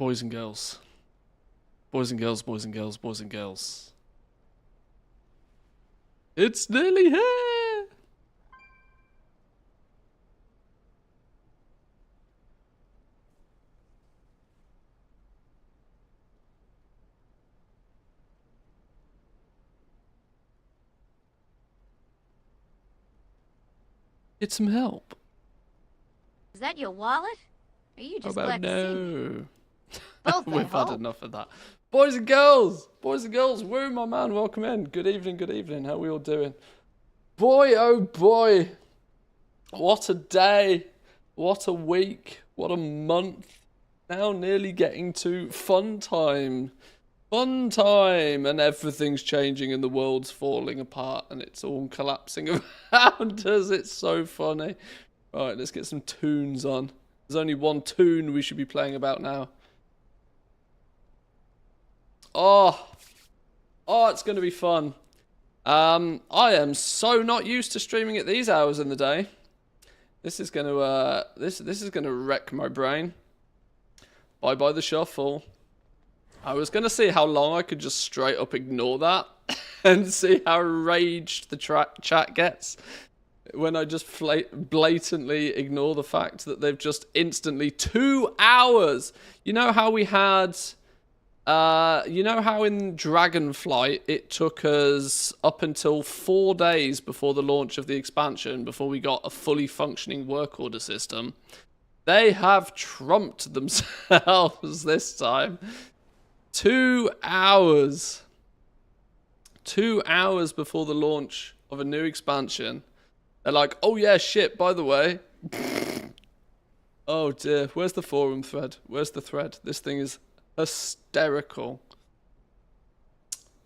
Boys and girls. Boys and girls, boys and girls, boys and girls. It's nearly here! Get some help. Is that your wallet? Are you just How about glad to see me? no? Both, I We've had hope. enough of that. Boys and girls! Boys and girls, woo, my man, welcome in. Good evening, good evening. How are we all doing? Boy, oh boy. What a day. What a week. What a month. Now nearly getting to fun time. Fun time. And everything's changing and the world's falling apart and it's all collapsing around us. It's so funny. Right, let's get some tunes on. There's only one tune we should be playing about now. Oh, it's going to be fun. I am so not used to streaming at these hours in the day. This is going to this is going to wreck my brain. Bye bye the shuffle. I was going to see how long I could just straight up ignore that and see how raged the chat gets when I just blatantly ignore the fact that they've just instantly 2 hours. You know how we had you know how in Dragonflight it took us up until 4 days before the launch of the expansion before we got a fully functioning work order system? They have trumped themselves this time. 2 hours. 2 hours before the launch of a new expansion. They're like, oh yeah, shit, by the way. Oh dear, where's the forum thread? Where's the thread? This thing is hysterical.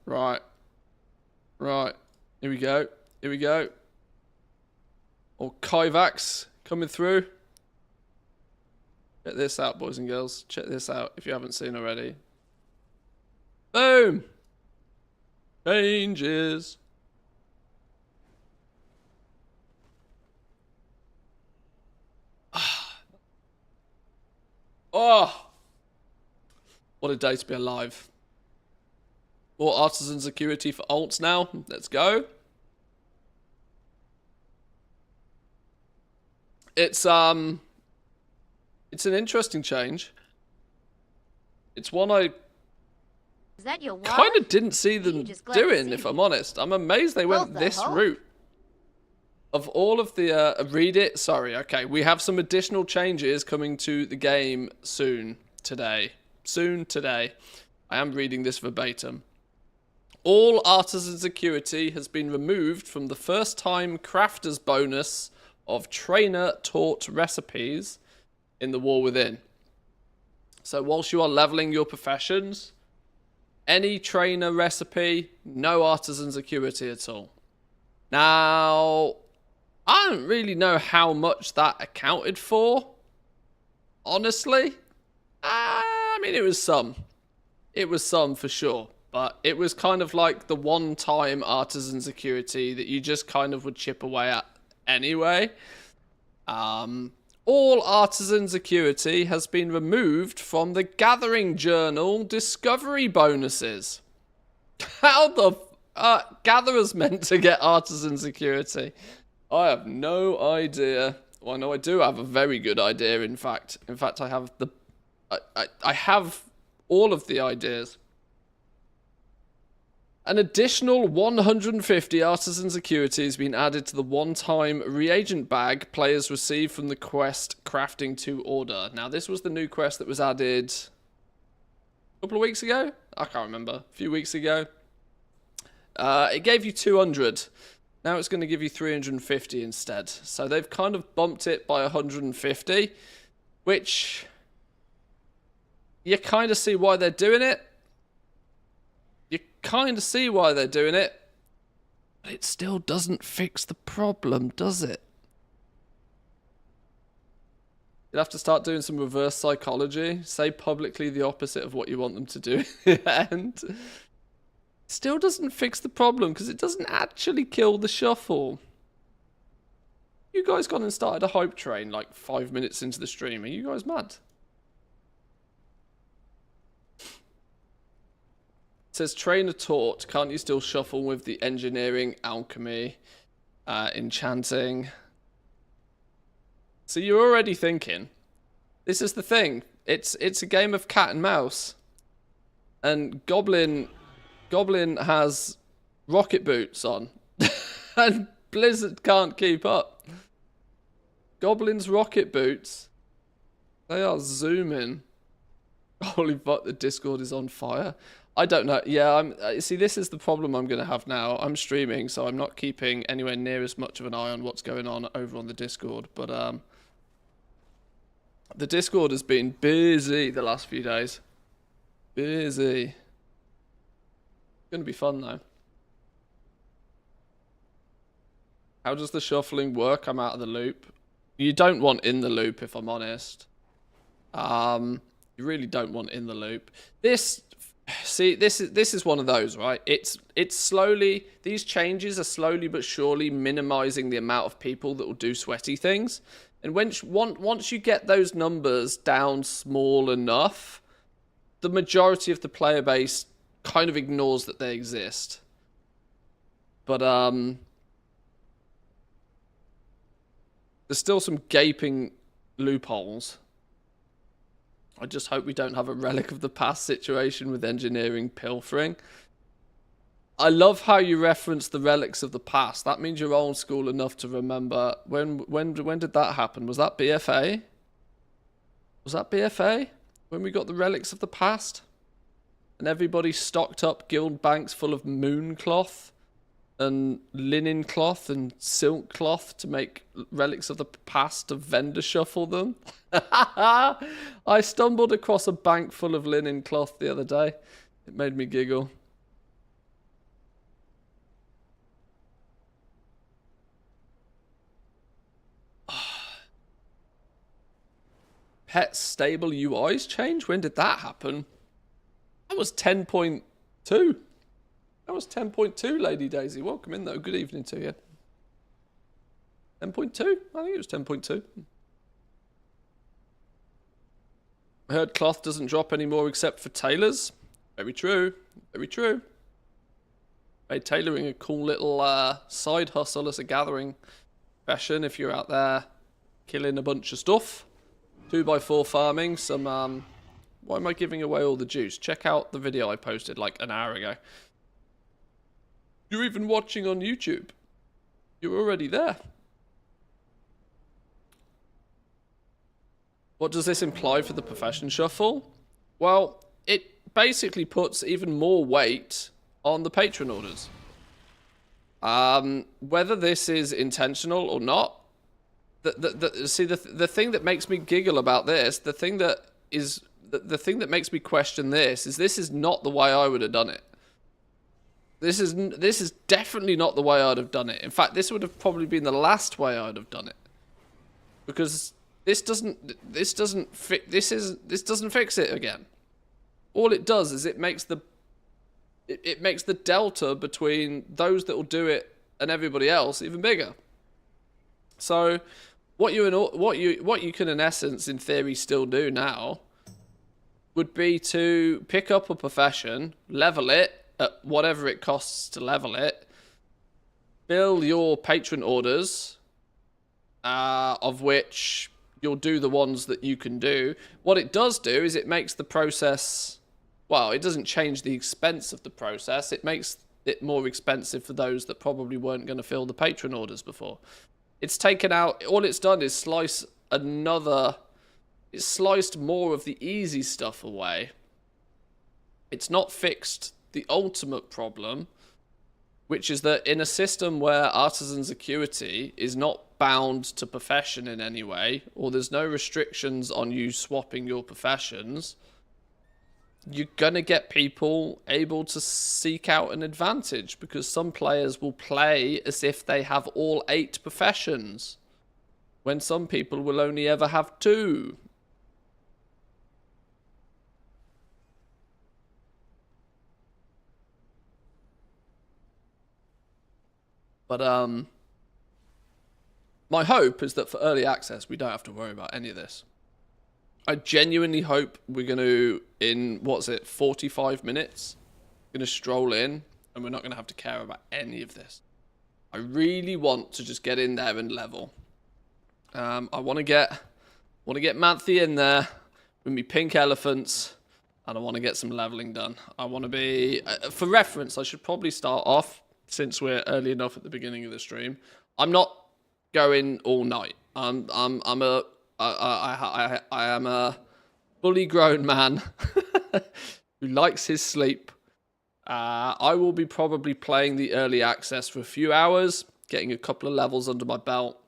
Right. Right. Here we go. Here we go. Or Kyvax coming through. Check this out, boys and girls. Check this out if you haven't seen already. Boom! Changes. Oh! What a day to be alive. More artisan security for alts now. Let's go. It's an interesting change. It's one I Is that your wallet? kind of didn't see them You just glad to doing, see if me. I'm honest. I'm amazed they went Both, I this hope. route. Of all of the, read it, sorry, okay. We have some additional changes coming to the game soon today. Soon today. I am reading this verbatim. All artisan security has been removed from the first time crafters bonus of trainer taught recipes in the War Within. So whilst you are leveling your professions, any trainer recipe, no artisan security at all. Now, I don't really know how much that accounted for, honestly. I mean, it was some. It was some for sure. But it was kind of like the one-time artisan security that you just kind of would chip away at anyway. All artisan security has been removed from the Gathering Journal discovery bonuses. How the gatherers meant to get artisan security? I have no idea. Well, no, I do have a very good idea. In fact, I have I have all of the ideas. An additional 150 artisan security has been added to the one-time reagent bag players receive from the quest Crafting to Order. Now, this was the new quest that was added a couple of weeks ago? I can't remember. A few weeks ago. It gave you 200. Now it's going to give you 350 instead. So they've kind of bumped it by 150, which you kind of see why they're doing it. You kind of see why they're doing it, but it still doesn't fix the problem, does it? You'll have to start doing some reverse psychology. Say publicly the opposite of what you want them to do. And still doesn't fix the problem because it doesn't actually kill the shuffle. You guys gone and started a hype train like 5 minutes into the stream. Are you guys mad? It says trainer taught. Can't you still shuffle with the engineering, alchemy, enchanting? So you're already thinking. This is the thing. It's a game of cat and mouse. And Goblin has rocket boots on. And Blizzard can't keep up. Goblin's rocket boots. They are zooming. Holy fuck, the Discord is on fire. I don't know. Yeah, see, this is the problem I'm going to have now. I'm streaming, so I'm not keeping anywhere near as much of an eye on what's going on over on the Discord. But the Discord has been busy the last few days. Busy. It's going to be fun, though. How does the shuffling work? I'm out of the loop. You don't want in the loop, if I'm honest. You really don't want in the loop. This is one of those, right? It's slowly, these changes are slowly but surely minimizing the amount of people that will do sweaty things. And once you get those numbers down small enough, the majority of the player base kind of ignores that they exist. But there's still some gaping loopholes. I just hope we don't have a relic of the past situation with engineering pilfering. I love how you reference the relics of the past. That means you're old school enough to remember when did that happen? Was that BFA? Was that BFA? When we got the relics of the past? And everybody stocked up guild banks full of moon cloth and linen cloth and silk cloth to make relics of the past to vendor shuffle them. I stumbled across a bank full of linen cloth the other day. It made me giggle. Pet stable UIs change? When did that happen? That was 10.2. That was 10.2, Lady Daisy. Welcome in, though. Good evening to you. 10.2? I think it was 10.2. I heard cloth doesn't drop anymore except for tailors. Very true. Very true. Made tailoring a cool little side hustle as a gathering profession if you're out there killing a bunch of stuff. 2x4 farming, some... why am I giving away all the juice? Check out the video I posted like an hour ago. You're even watching on YouTube. You're already there. What does this imply for the profession shuffle? Well, it basically puts even more weight on the patron orders. Whether this is intentional or not, the thing that makes me giggle about this, the thing that makes me question this is not the way I would have done it. This is definitely not the way I'd have done it. In fact, this would have probably been the last way I'd have done it. Because this doesn't fix it again. All it does is it makes the delta between those that will do it and everybody else even bigger. So what you can in essence in theory still do now would be to pick up a profession, level it at whatever it costs to level it, bill your patron orders, of which you'll do the ones that you can do. What it does do is it makes the process, well, it doesn't change the expense of the process. It makes it more expensive for those that probably weren't going to fill the patron orders before. It's taken out, all it's done is sliced more of the easy stuff away. It's not fixed the ultimate problem, which is that in a system where artisan's acuity is not bound to profession in any way, or there's no restrictions on you swapping your professions, you're going to get people able to seek out an advantage, because some players will play as if they have all 8 professions, when some people will only ever have 2. But my hope is that for early access, we don't have to worry about any of this. I genuinely hope we're going to, in, 45 minutes, going to stroll in, and we're not going to have to care about any of this. I really want to just get in there and level. I want to get Manthe in there with me pink elephants, and I want to get some leveling done. I want to be, for reference, I should probably start off, since we're early enough at the beginning of the stream. I'm not going all night. I am a fully grown man who likes his sleep. I will be probably playing the early access for a few hours, getting a couple of levels under my belt.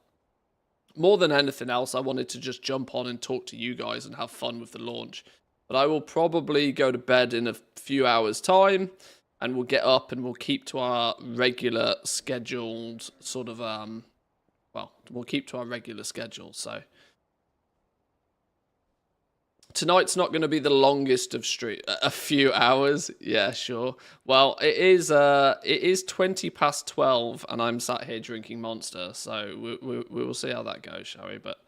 More than anything else, I wanted to just jump on and talk to you guys and have fun with the launch. But I will probably go to bed in a few hours' time, and we'll get up and we'll keep to our regular scheduled sort of, well, we'll keep to our regular schedule, so. Tonight's not going to be the longest of a few hours. Yeah, sure. Well, it is 20 past 12, and I'm sat here drinking Monster, so we will see how that goes, shall we? But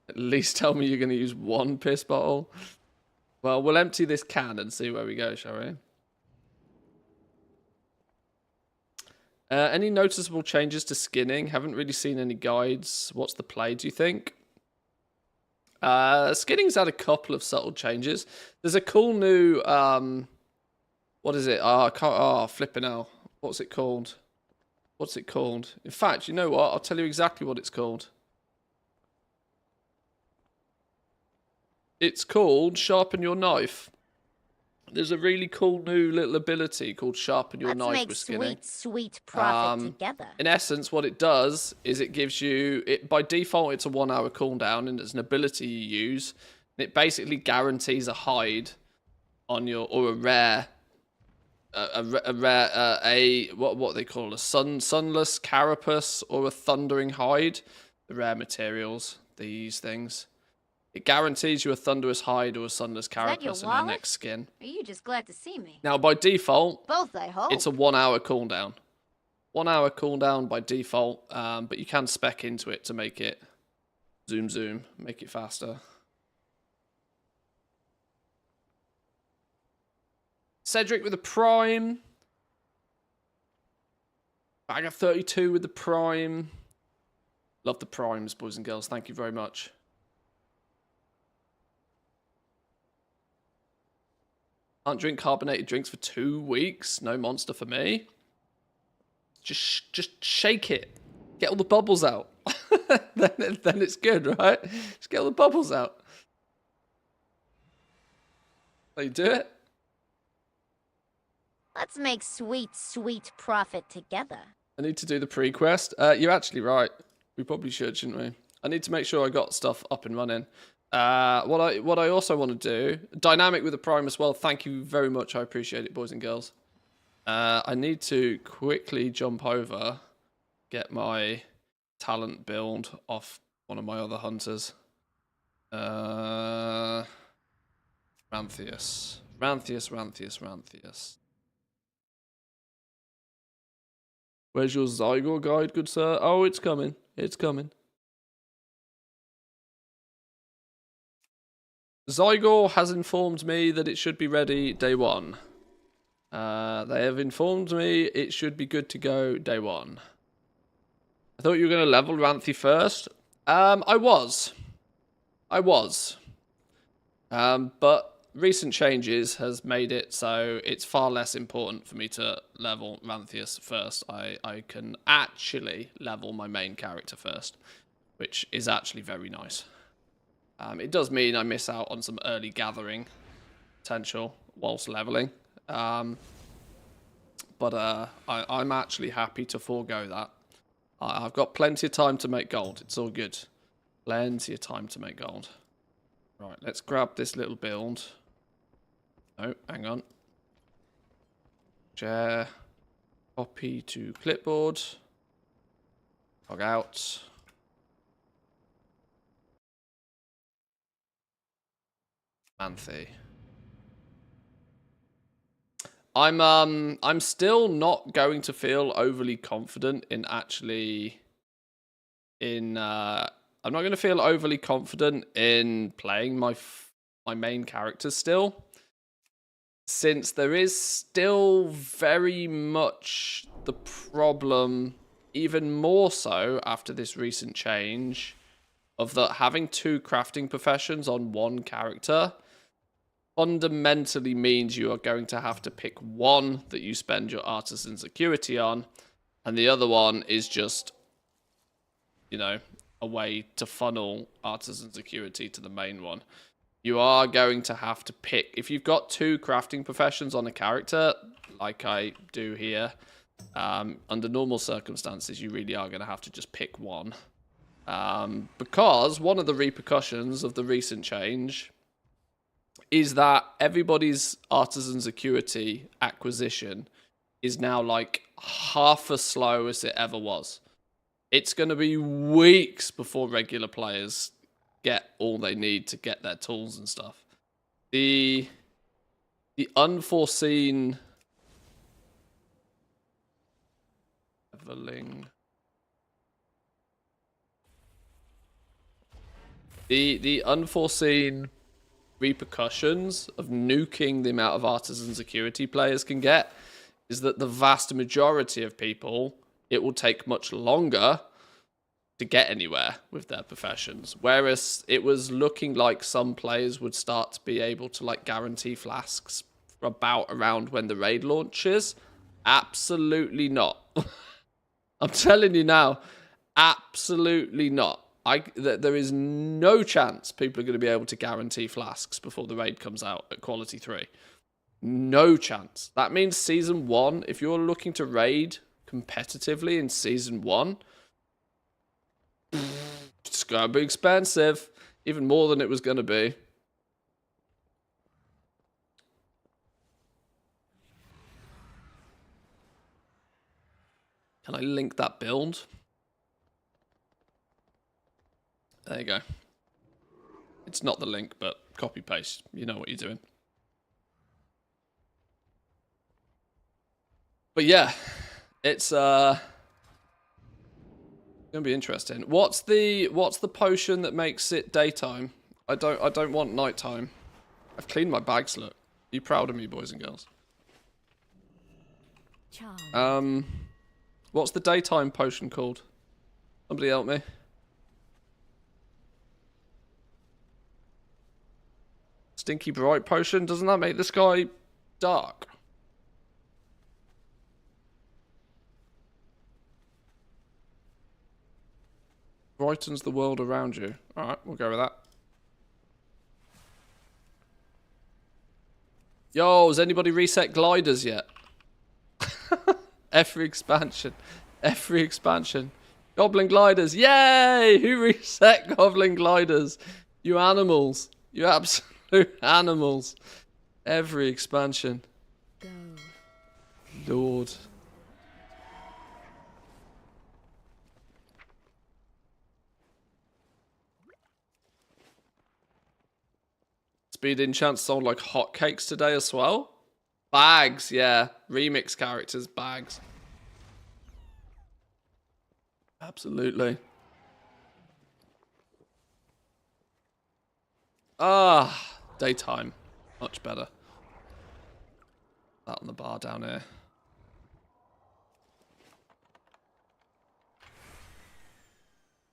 at least tell me you're going to use one piss bottle. Well, we'll empty this can and see where we go, shall we? Any noticeable changes to skinning? Haven't really seen any guides. What's the play, do you think? Skinning's had a couple of subtle changes. There's a cool new, what is it? I can't, flipping out. What's it called? What's it called? In fact, you know what? I'll tell you exactly what it's called. It's called Sharpen Your Knife. There's a really cool new little ability called Sharpen Your Knife with skinning. Let's make sweet profit together. In essence, what it does is it gives you, by default, it's a 1 hour cooldown, and it's an ability you use. And it basically guarantees a hide on your, or a rare, what they call a sunless carapace or a thundering hide. The rare materials, these things. It guarantees you a thunderous hide or a sunless carapace in your next skin. Are you just glad to see me? Now, by default, both, I hope. It's a 1 hour cooldown. 1 hour cooldown by default, but you can spec into it to make it zoom, make it faster. Cedric with the Prime. Bag of 32 with the Prime. Love the Primes, boys and girls. Thank you very much. Can't drink carbonated drinks for 2 weeks. No Monster for me. Just shake it. Get all the bubbles out. then it's good, right? Just get all the bubbles out. So you do it. Let's make sweet profit together. I need to do the pre-quest. You're actually right. We probably should, shouldn't we? I need to make sure I got stuff up and running. What I also want to do, dynamic with the Prime as well. Thank you very much. I appreciate it, boys and girls. I need to quickly jump over, get my talent build off one of my other hunters. Ranthius. Where's your Zygor guide, good sir? Oh, it's coming. It's coming. Zygor has informed me that it should be ready day one. They have informed me it should be good to go day one. I thought you were going to level Ranthe first. I was. But recent changes has made it so it's far less important for me to level Ranthius first. I can actually level my main character first, which is actually very nice. It does mean I miss out on some early gathering potential whilst leveling. But I'm actually happy to forego that. I've got plenty of time to make gold. It's all good. Plenty of time to make gold. Right, let's grab this little build. Oh, hang on. Share. Copy to clipboard. Log out. Manthe. I'm still not going to feel overly confident in actually I'm not going to feel overly confident in playing my main characters still. since there is still very much the problem, even more so after this recent change, of that having 2 crafting professions on 1 character fundamentally means you are going to have to pick one that you spend your artisan security on, and the other one is just, you know, a way to funnel artisan security to the main one. You are going to have to pick, if you've got 2 crafting professions on a character, like I do here, under normal circumstances, you really are going to have to just pick one. Because one of the repercussions of the recent change is that everybody's artisan security acquisition is now like half as slow as it ever was. It's going to be weeks before regular players get all they need to get their tools and stuff. The unforeseen leveling. The unforeseen repercussions of nuking the amount of artisan security players can get is that the vast majority of people, it will take much longer to get anywhere with their professions. Whereas it was looking like some players would start to be able to like guarantee flasks about around when the raid launches. Absolutely not. I'm telling you now, absolutely not. There is no chance people are going to be able to guarantee flasks before the raid comes out at quality 3. No chance. That means season 1, if you're looking to raid competitively in season 1, it's going to be expensive. Even more than it was going to be. Can I link that build? There you go. It's not the link, but copy paste. You know what you're doing. But yeah, it's gonna be interesting. What's the potion that makes it daytime? I don't want nighttime. I've cleaned my bags, look. Are you proud of me, boys and girls? What's the daytime potion called? Somebody help me. Stinky bright potion? Doesn't that make the sky dark? Brightens the world around you. Alright, we'll go with that. Yo, has anybody reset gliders yet? Every expansion. Every expansion. Goblin gliders. Yay! Who reset goblin gliders? You animals. You absolute animals. Every expansion. Go. Lord. Speed enchants sold like hotcakes today as well. Bags, yeah. Remix characters, bags. Absolutely. Ah, daytime. Much better. That on the bar down here.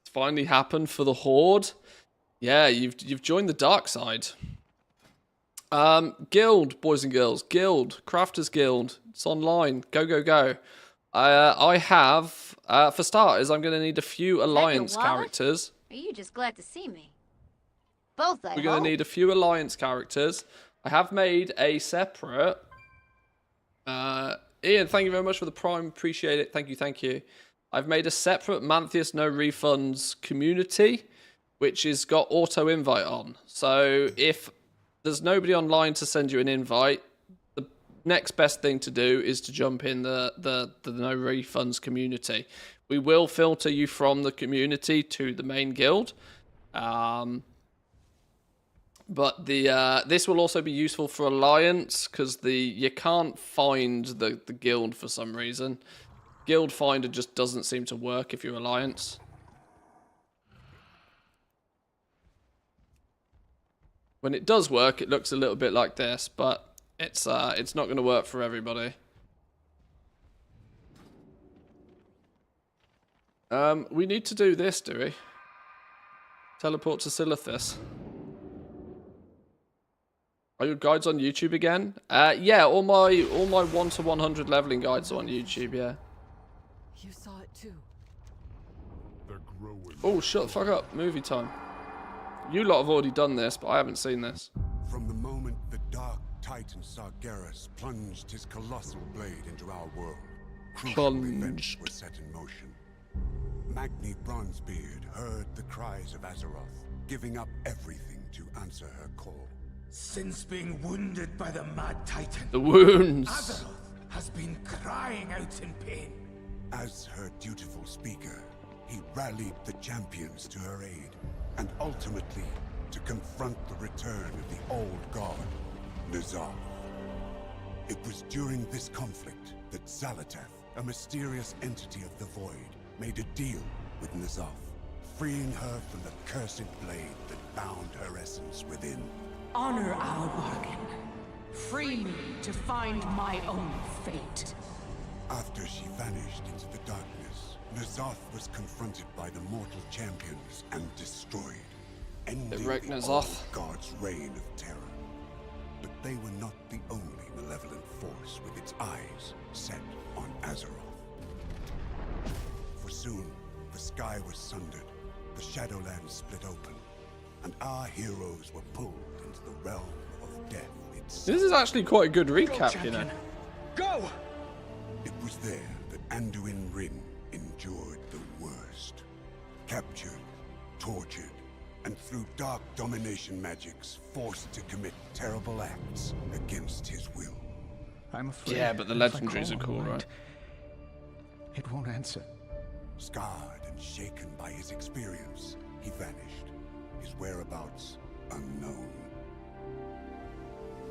It's finally happened for the Horde. Yeah, you've joined the dark side. Guild, boys and girls. Guild. Crafters Guild. It's online. Go, go, go. I have, for starters, I'm going to need a few alliance characters. Are you just glad to see me? Both, I We're going to need a few alliance characters. I have made a separate... Ian, thank you very much for the prime. Appreciate it. Thank you, thank you. I've made a separate Manthias No Refunds community, which has got auto-invite on. So if there's nobody online to send you an invite, the next best thing to do is to jump in the No Refunds community. We will filter you from the community to the main guild. But this will also be useful for Alliance, because you can't find the guild for some reason. Guild Finder just doesn't seem to work if you're Alliance. When it does work, it looks a little bit like this, but It's not going to work for everybody. We need to do this, do we? Teleport to Silithus. Are your guides on YouTube again? Yeah, all my 1 to 100 leveling guides are on YouTube, yeah. You saw it too. Oh, shut the fuck up. Movie time. You lot have already done this, but I haven't seen this. From the moment the Dark Titan Sargeras plunged his colossal blade into our world, crucial events were set in motion. Magni Bronzebeard heard the cries of Azeroth, giving up everything to answer her call. Since being wounded by the Mad Titan, The wounds. Azeroth has been crying out in pain. As her dutiful speaker, he rallied the champions to her aid, and ultimately to confront the return of the old god, N'Zoth. It was during this conflict that Xal'atath, a mysterious entity of the Void, made a deal with N'Zoth, freeing her from the cursed blade that bound her essence within. Honor our bargain. Free me to find my own fate. After she vanished into the darkness, N'Zoth was confronted by the mortal champions and destroyed, ending wrecked the N'Zoth. old god's reign of terror. But they were not the only malevolent force with its eyes set on Azeroth. For soon, the sky was sundered, the Shadowlands split open, and our heroes were pulled into the realm of death itself. This is actually quite a good recap, you know. Go! It was there that Anduin Wrynn endured the worst. Captured, tortured, and through dark domination magics, forced to commit terrible acts against his will. I'm afraid. Yeah, but the if I legendaries call are cool, on right? It won't answer. Scarred and shaken by his experience, he vanished, his whereabouts unknown.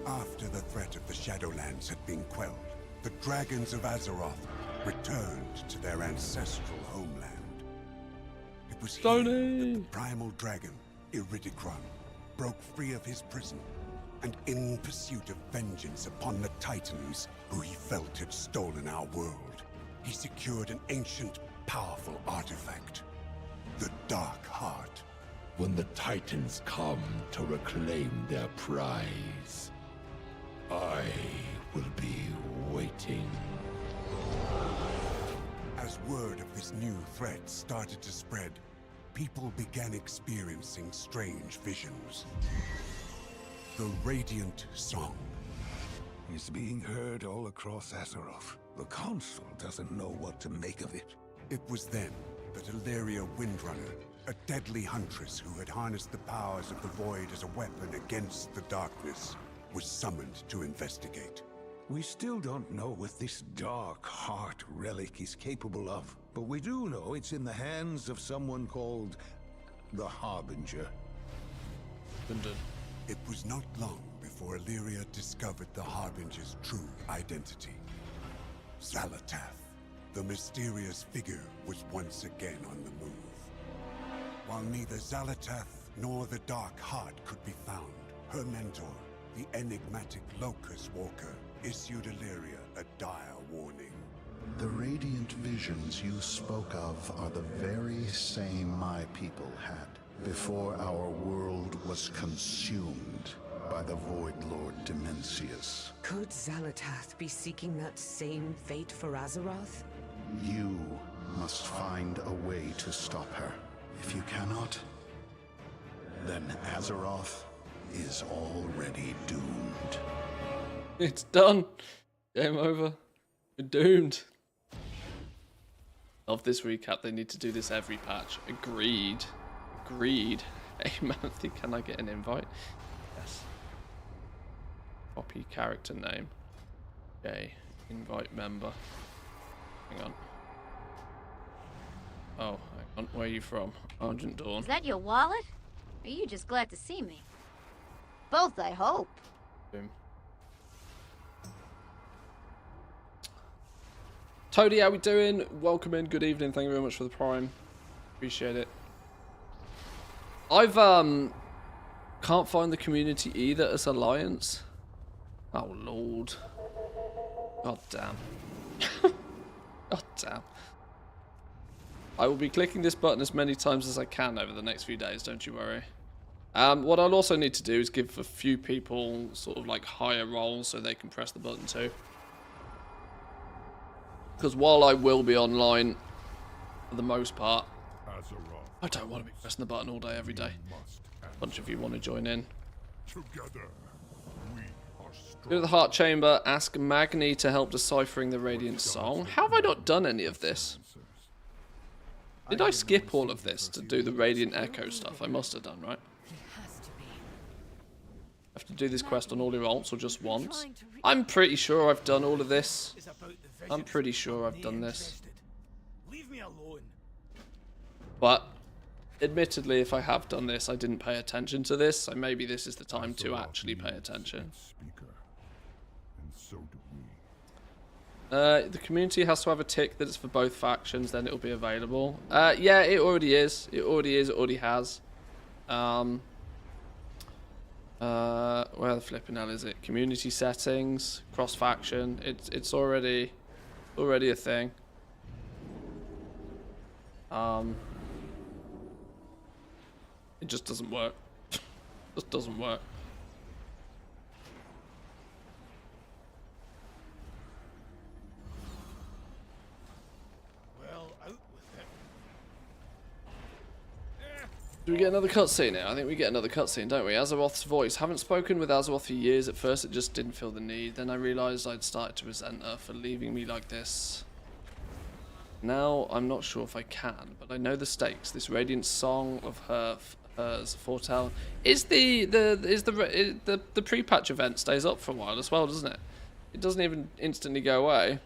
After the threat of the Shadowlands had been quelled, the dragons of Azeroth returned to their ancestral homeland. It was here that Stoney! the primal dragon, Iridikron, broke free of his prison, and in pursuit of vengeance upon the Titans who he felt had stolen our world, he secured an ancient, powerful artifact, the Dark Heart. When the Titans come to reclaim their prize, I will be waiting. As word of this new threat started to spread, people began experiencing strange visions. The Radiant Song. It's being heard all across Azeroth. The Council doesn't know what to make of it. It was then that Illyria Windrunner, a deadly huntress who had harnessed the powers of the Void as a weapon against the darkness, was summoned to investigate. We still don't know what this Dark Heart relic is capable of, but we do know it's in the hands of someone called the Harbinger. It was not long before Illyria discovered the Harbinger's true identity. Xal'atath, the mysterious figure, was once again on the move. While neither Xal'atath nor the Dark Heart could be found, her mentor, the enigmatic Locust Walker, issued Illyria a dire warning. The radiant visions you spoke of are the very same my people had before our world was consumed by the Void Lord Dimensius. Could Xal'atath be seeking that same fate for Azeroth? You must find a way to stop her. If you cannot, then Azeroth is already doomed. It's done. Game over. We're doomed. Love this recap. They need to do this every patch. Agreed. Agreed. Hey, Matthew, can I get an invite? Yes. Copy character name. Okay. Invite member. Hang on. Oh, hang on. Where are you from? Argent Dawn. Is that your wallet? Or are you just glad to see me? Both, I hope. Boom. Toady, how we doing? Welcome in. Good evening. Thank you very much for the prime. Appreciate it. I've can't find the community either as Alliance. Oh, Lord. God damn. God damn. I will be clicking this button as many times as I can over the next few days, don't you worry. What I'll also need to do is give a few people sort of like higher roles so they can press the button too. Because while I will be online for the most part, I don't want to be pressing the button all day, every day. A bunch of you want to join in. Together, we are strong. Go to the Heart Chamber, ask Magni to help deciphering the Radiant Song. How have I not done any of this? Did I skip all of this to do the Radiant Echo stuff? I must have done, right? I have to do this quest on all your alts or just once? I'm pretty sure I've done all of this. I'm pretty sure I've done this. Leave me alone. But, admittedly, if I have done this, I didn't pay attention to this, so maybe this is the time to actually pay attention. And so do we. The community has to have a tick that it's for both factions, then it'll be available. Yeah, it already is. It already has. Where the flipping hell is it? Community settings, cross faction. It's already a thing. It just doesn't work. Just doesn't work. Well, out with it. Do we get another cutscene now? I think we get another cutscene, don't we? Azeroth's voice. Haven't spoken with Azeroth for years. At first, it just didn't feel the need. Then I realised I'd started to resent her for leaving me like this. Now, I'm not sure if I can, but I know the stakes. This Radiant Song of hers foretell. The pre-patch event stays up for a while as well, doesn't it? It doesn't even instantly go away.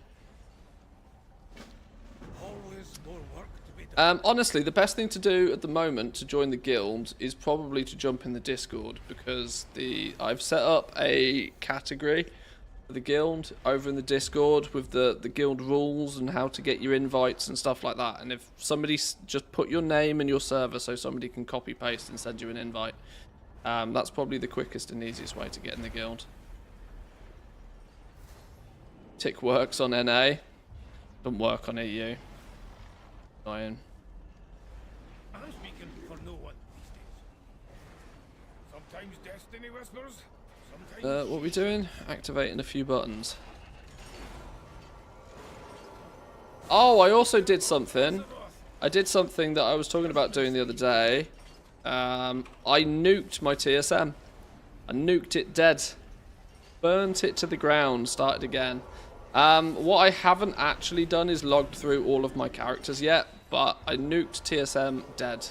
Honestly, the best thing to do at the moment to join the guild is probably to jump in the Discord, because I've set up a category for the guild over in the Discord with the guild rules and how to get your invites and stuff like that. And if somebody just put your name and your server so somebody can copy paste and send you an invite, that's probably the quickest and easiest way to get in the guild. Tick works on NA, doesn't work on EU. Iron. I'm speaking for no one these days. Sometimes destiny whispers, sometimes... What are we doing? Activating a few buttons. Oh, I also did something. I did something that I was talking about doing the other day. I nuked my TSM. I nuked it dead. Burnt it to the ground, started again. What I haven't actually done is logged through all of my characters yet, but I nuked TSM dead.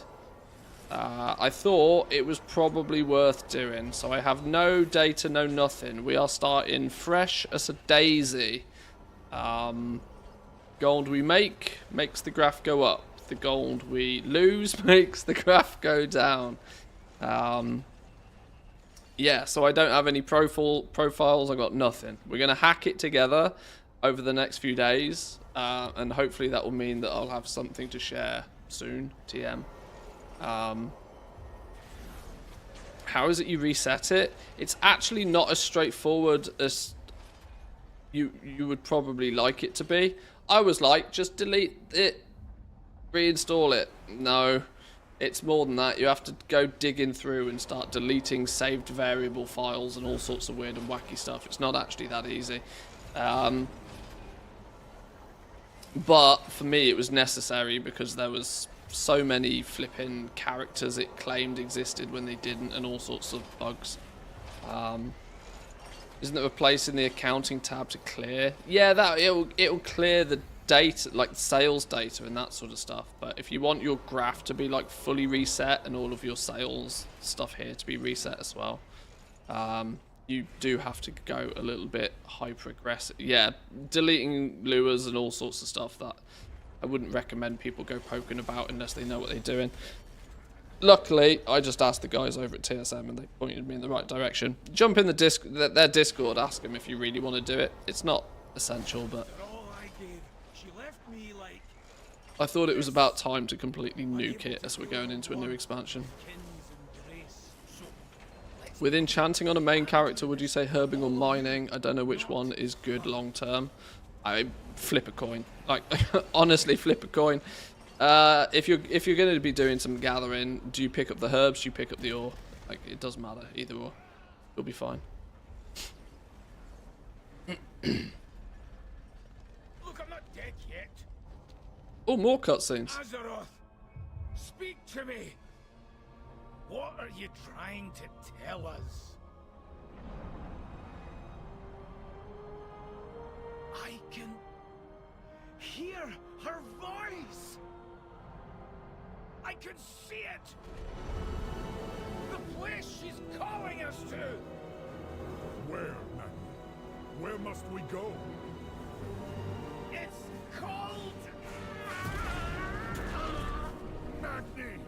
I thought it was probably worth doing, so I have no data, no nothing. We are starting fresh as a daisy. Gold we make makes the graph go up. The gold we lose makes the graph go down. Yeah, so I don't have any profiles. I got nothing. We're going to hack it together over the next few days, and hopefully that will mean that I'll have something to share soon. TM. How is it you reset it? It's actually not as straightforward as you would probably like it to be. I was like, just delete it, reinstall it. No. It's more than that. You have to go digging through and start deleting saved variable files and all sorts of weird and wacky stuff. It's not actually that easy. But for me it was necessary because there was so many flipping characters it claimed existed when they didn't, and all sorts of bugs. Isn't there a place in the accounting tab to clear? Yeah, that it'll clear the data, like sales data and that sort of stuff. But if you want your graph to be like fully reset and all of your sales stuff here to be reset as well, you do have to go a little bit hyper aggressive. Yeah, deleting lures and all sorts of stuff that I wouldn't recommend people go poking about unless they know what they're doing. Luckily, I just asked the guys over at TSM and they pointed me in the right direction. Jump in their Discord, ask them if you really want to do it. It's not essential, but I thought it was about time to completely nuke it as we're going into a new expansion. With enchanting on a main character, would you say herbing or mining? I don't know which one is good long term. I flip a coin. Like, honestly, flip a coin. If you're going to be doing some gathering, do you pick up the herbs? Do you pick up the ore? Like, it doesn't matter, either or. You'll be fine. Look, I'm not dead yet. Oh, more cutscenes. Azeroth, speak to me. What are you trying to tell us? I can hear her voice. I can see it. The place she's calling us to. Where, Magni? Where must we go? It's called Magni!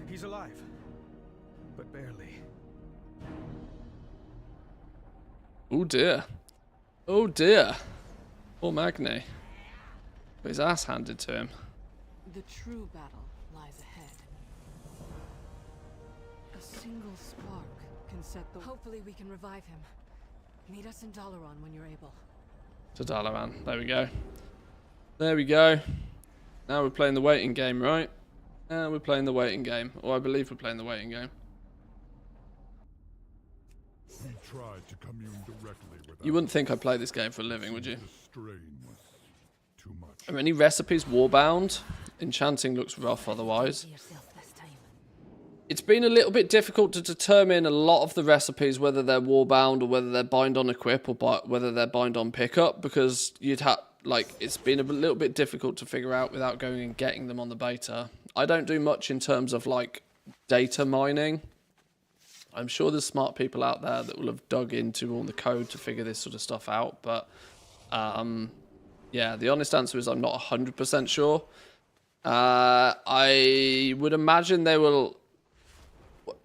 He's alive, but barely. Oh dear. Oh dear. Poor Magni. Got his ass handed to him. The true battle lies ahead. A single spark can set the... Hopefully we can revive him. Meet us in Dalaran when you're able. To Dalaran. There we go. There we go. Now we're playing the waiting game, right? Now we're playing the waiting game. Or I believe we're playing the waiting game. We tried to commune directly with You wouldn't think I play this game for a living, would you? The strain was too much. Are any recipes warbound? Enchanting looks rough otherwise. It's been a little bit difficult to determine a lot of the recipes, whether they're warbound or whether they're bind on equip or whether they're bind on pickup, because you'd have, like, it's been a little bit difficult to figure out without going and getting them on the beta. I don't do much in terms of, like, data mining. I'm sure there's smart people out there that will have dug into all the code to figure this sort of stuff out, but yeah, the honest answer is I'm not 100% sure. I would imagine they will...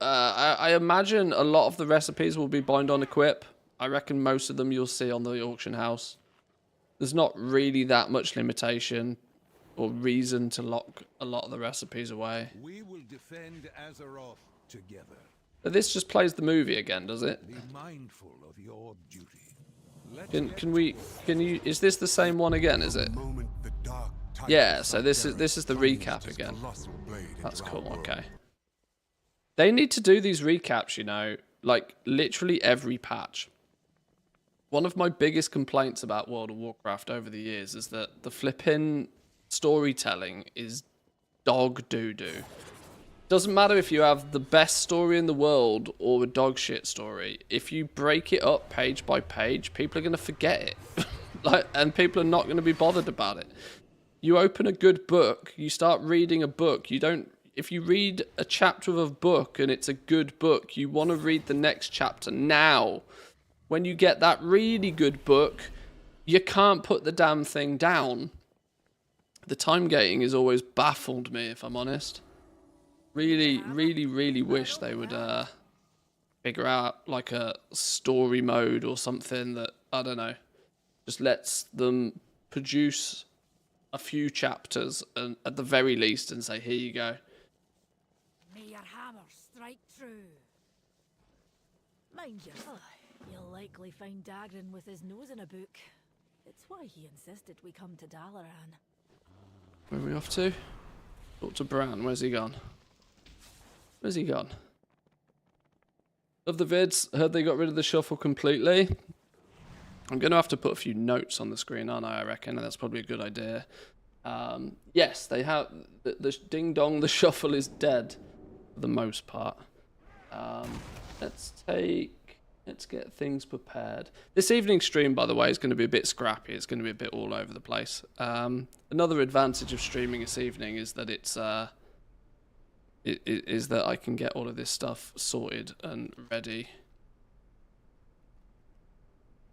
I imagine a lot of the recipes will be bind on equip. I reckon most of them you'll see on the auction house. There's not really that much limitation or reason to lock a lot of the recipes away. We will defend Azeroth together. But this just plays the movie again, does it? Be mindful of your duty. Can you is this the same one again, is it? Yeah, so this is the recap again. That's cool, okay. They need to do these recaps, you know, like literally every patch. One of my biggest complaints about World of Warcraft over the years is that the flipping storytelling is dog doo-doo. Doesn't matter if you have the best story in the world or a dog shit story. If you break it up page by page, people are going to forget it. And people are not going to be bothered about it. You open a good book, you start reading a book, you don't... If you read a chapter of a book and it's a good book, you want to read the next chapter now. When you get that really good book, you can't put the damn thing down. The time gating has always baffled me, if I'm honest. Really, really, really wish they would figure out like a story mode or something that, I don't know, just lets them produce a few chapters and, at the very least, and say, here you go. May your hammer strike true. Mind you, you'll likely find Dagran with his nose in a book. It's why he insisted we come to Dalaran. Where are we off to? Talk to Bran. Where's he gone? Where's he gone? Love the vids. Heard they got rid of the shuffle completely. I'm going to have to put a few notes on the screen, aren't I reckon? And that's probably a good idea. Yes, they have... The ding dong, the shuffle is dead. For the most part. Let's get things prepared. This evening's stream, by the way, is going to be a bit scrappy. It's going to be a bit all over the place. Another advantage of streaming this evening is that it's... is that I can get all of this stuff sorted and ready.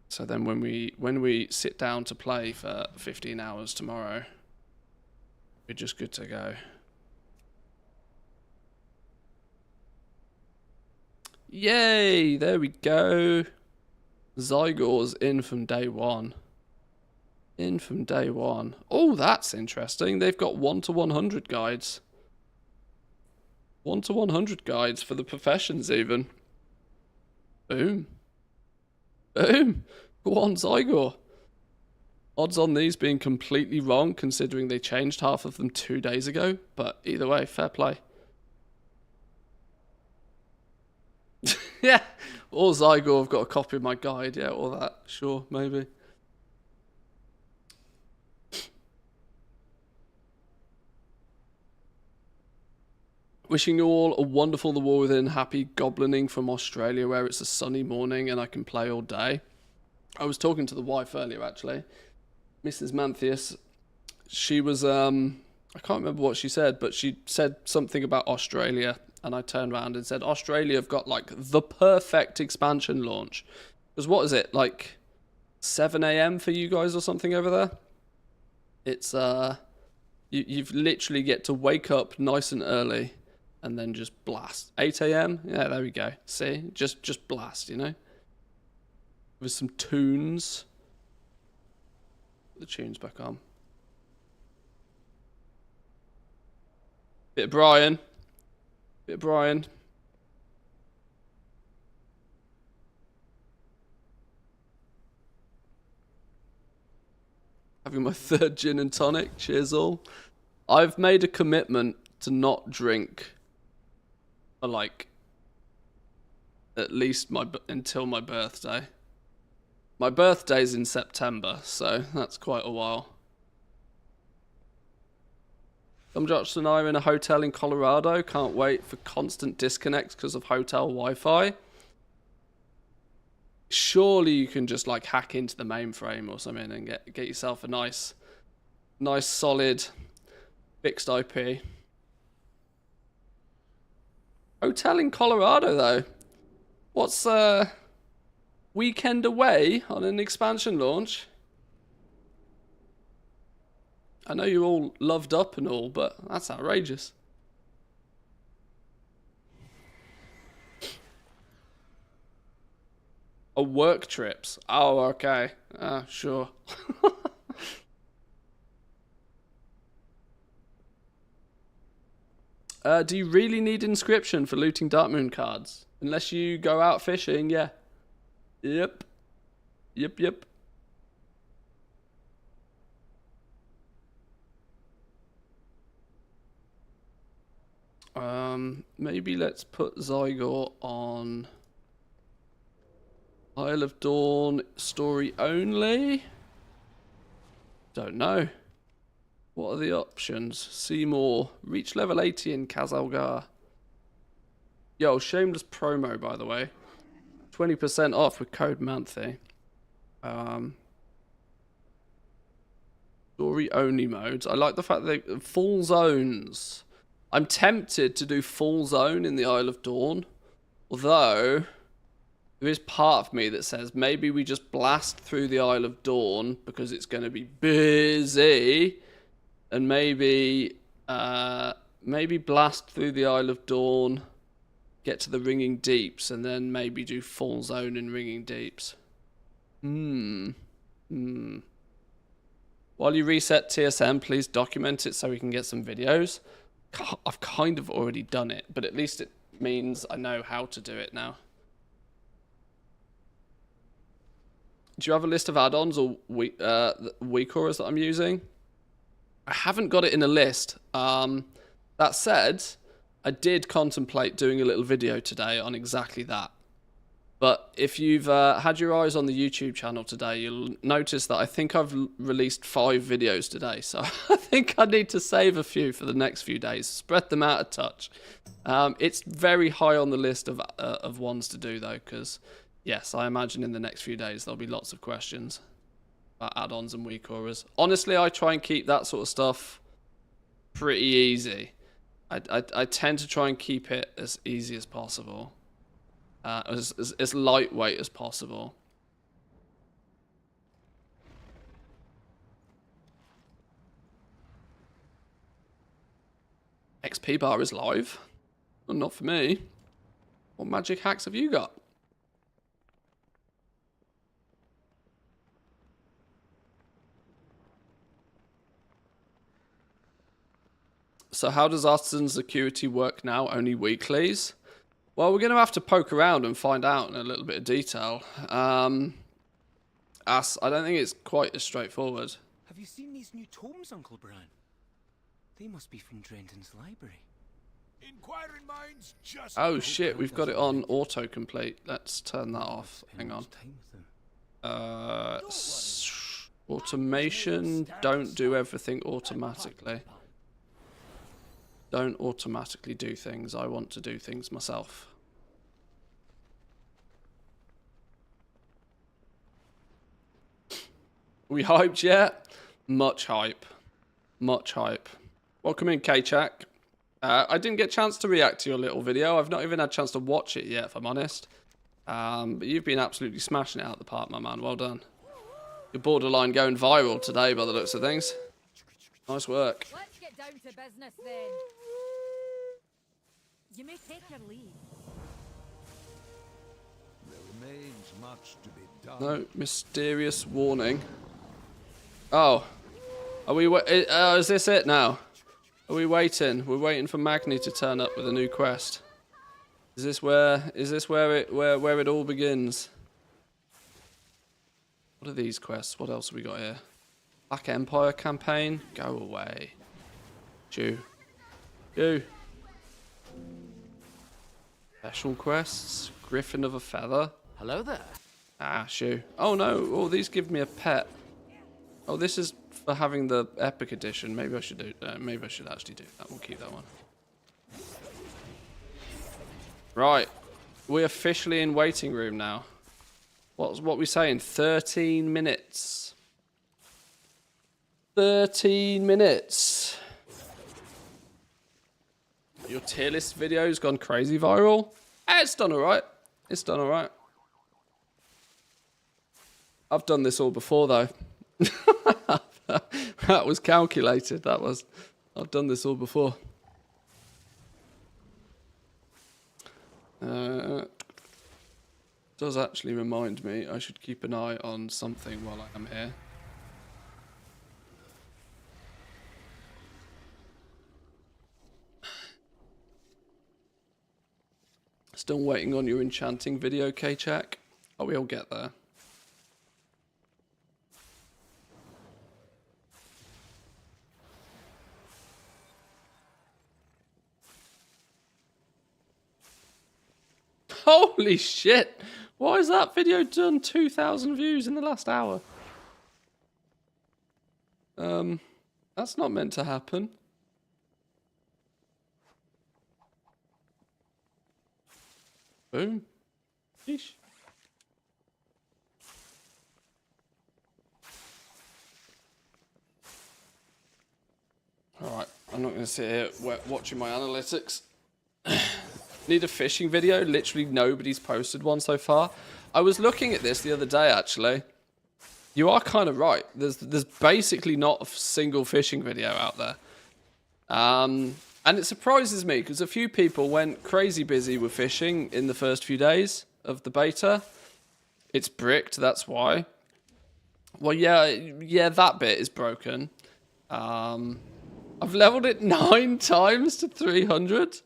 So then when we sit down to play for 15 hours tomorrow, we're just good to go. Yay! There we go. Zygor's in from day one. In from day one. Oh, that's interesting. They've got 1 to 100 guides. 1 to 100 guides for the professions even. Boom. Boom. Go on, Zygor. Odds on these being completely wrong considering they changed half of them 2 days ago. But either way, fair play. Yeah. Or Zygor have got a copy of my guide. Yeah, or that. Sure, maybe. Wishing you all a wonderful The War Within, happy goblining from Australia where it's a sunny morning and I can play all day. I was talking to the wife earlier actually, Mrs. Manthius. She was, I can't remember what she said, but she said something about Australia and I turned around and said, Australia have got like the perfect expansion launch. Because what is it, like 7 AM for you guys or something over there? It's, you've literally get to wake up nice and early and then just blast. 8 AM? Yeah, there we go. See? Just blast, you know? With some tunes. Put the tunes back on. Bit of Brian. Bit of Brian. Having my third gin and tonic. Cheers all. I've made a commitment to not drink for like at least until my birthday. My birthday's in September, so that's quite a while. Some Josh and I are in a hotel in Colorado. Can't wait for constant disconnects because of hotel Wi-Fi. Surely you can just like hack into the mainframe or something and get yourself a nice solid fixed IP. Hotel in Colorado though. What's weekend away on an expansion launch? I know you're all loved up and all, but that's outrageous. Oh, work trips. Oh, okay. Sure. Do you really need inscription for looting Darkmoon cards? Unless you go out fishing, yeah. Yep. Yep. Maybe let's put Zygor on Isle of Dawn story only. Don't know. What are the options? See more. Reach level 80 in Kazalgar. Yo, shameless promo by the way. 20% off with code Manthe. Story only modes. I like the fact that they full zones. I'm tempted to do full zone in the Isle of Dawn. Although, there is part of me that says maybe we just blast through the Isle of Dawn because it's going to be busy. And maybe blast through the Isle of Dawn, get to the Ringing Deeps, and then maybe do full zone in Ringing Deeps. While you reset TSM, please document it so we can get some videos. I've kind of already done it, but at least it means I know how to do it now. Do you have a list of add-ons or WeCorers that I'm using? I haven't got it in a list. That said, I did contemplate doing a little video today on exactly that. But if you've had your eyes on the YouTube channel today, you'll notice that I think I've released 5 videos today. So I think I need to save a few for the next few days. Spread them out a touch. It's very high on the list of ones to do though, because yes, I imagine in the next few days there'll be lots of questions about add-ons and WeCorers. Honestly, I try and keep that sort of stuff pretty easy. I tend to try and keep it as easy as possible. As lightweight as possible. XP bar is live. Well, not for me. What magic hacks have you got? So how does Artisan's Acuity work now? Only weeklies? Well, we're going to have to poke around and find out in a little bit of detail. As I don't think it's quite as straightforward. Have you seen these new tomes, Uncle Bran? They must be from Drenton's library. Inquiring minds just... Oh shit, we've got it on autocomplete. Let's turn that off. Hang on. Automation, don't do everything automatically. Don't automatically do things. I want to do things myself. We hyped yet? Much hype. Much hype. Welcome in, K-Chak. I didn't get a chance to react to your little video. I've not even had a chance to watch it yet, if I'm honest. But you've been absolutely smashing it out of the park, my man. Well done. You're borderline going viral today, by the looks of things. Nice work. Let's get down to business then. You may take your leave. There remains much to be done. No, mysterious warning. Oh. Are we... is this it now? Are we waiting? We're waiting for Magni to turn up with a new quest. Is this where it all begins? What are these quests? What else have we got here? Black Empire campaign? Go away. Chew. Chew. Special quests? Griffin of a Feather? Hello there. Ah, shoo. Oh no, oh, these give me a pet. Oh, this is for having the epic edition. Maybe I should do. Maybe I should actually do that. We'll keep that one. Right, we're officially in waiting room now. What we saying? 13 minutes. 13 minutes. Your tier list video's gone crazy viral. It's done alright. It's done alright. I've done this all before though. That was calculated. That was. I've done this all before. Does actually remind me I should keep an eye on something while I am here. Still waiting on your enchanting video, K-Chak. Oh, we'll get there. Holy shit! Why has that video done 2,000 views in the last hour? That's not meant to happen. Boom. Sheesh. Alright, I'm not going to sit here watching my analytics. Need a fishing video? Literally nobody's posted one so far. I was looking at this the other day, actually. You are kind of right. There's basically not a single fishing video out there. And it surprises me, because a few people went crazy busy with fishing in the first few days of the beta. It's bricked, that's why. Well, yeah, that bit is broken. I've leveled it 9 times to 300.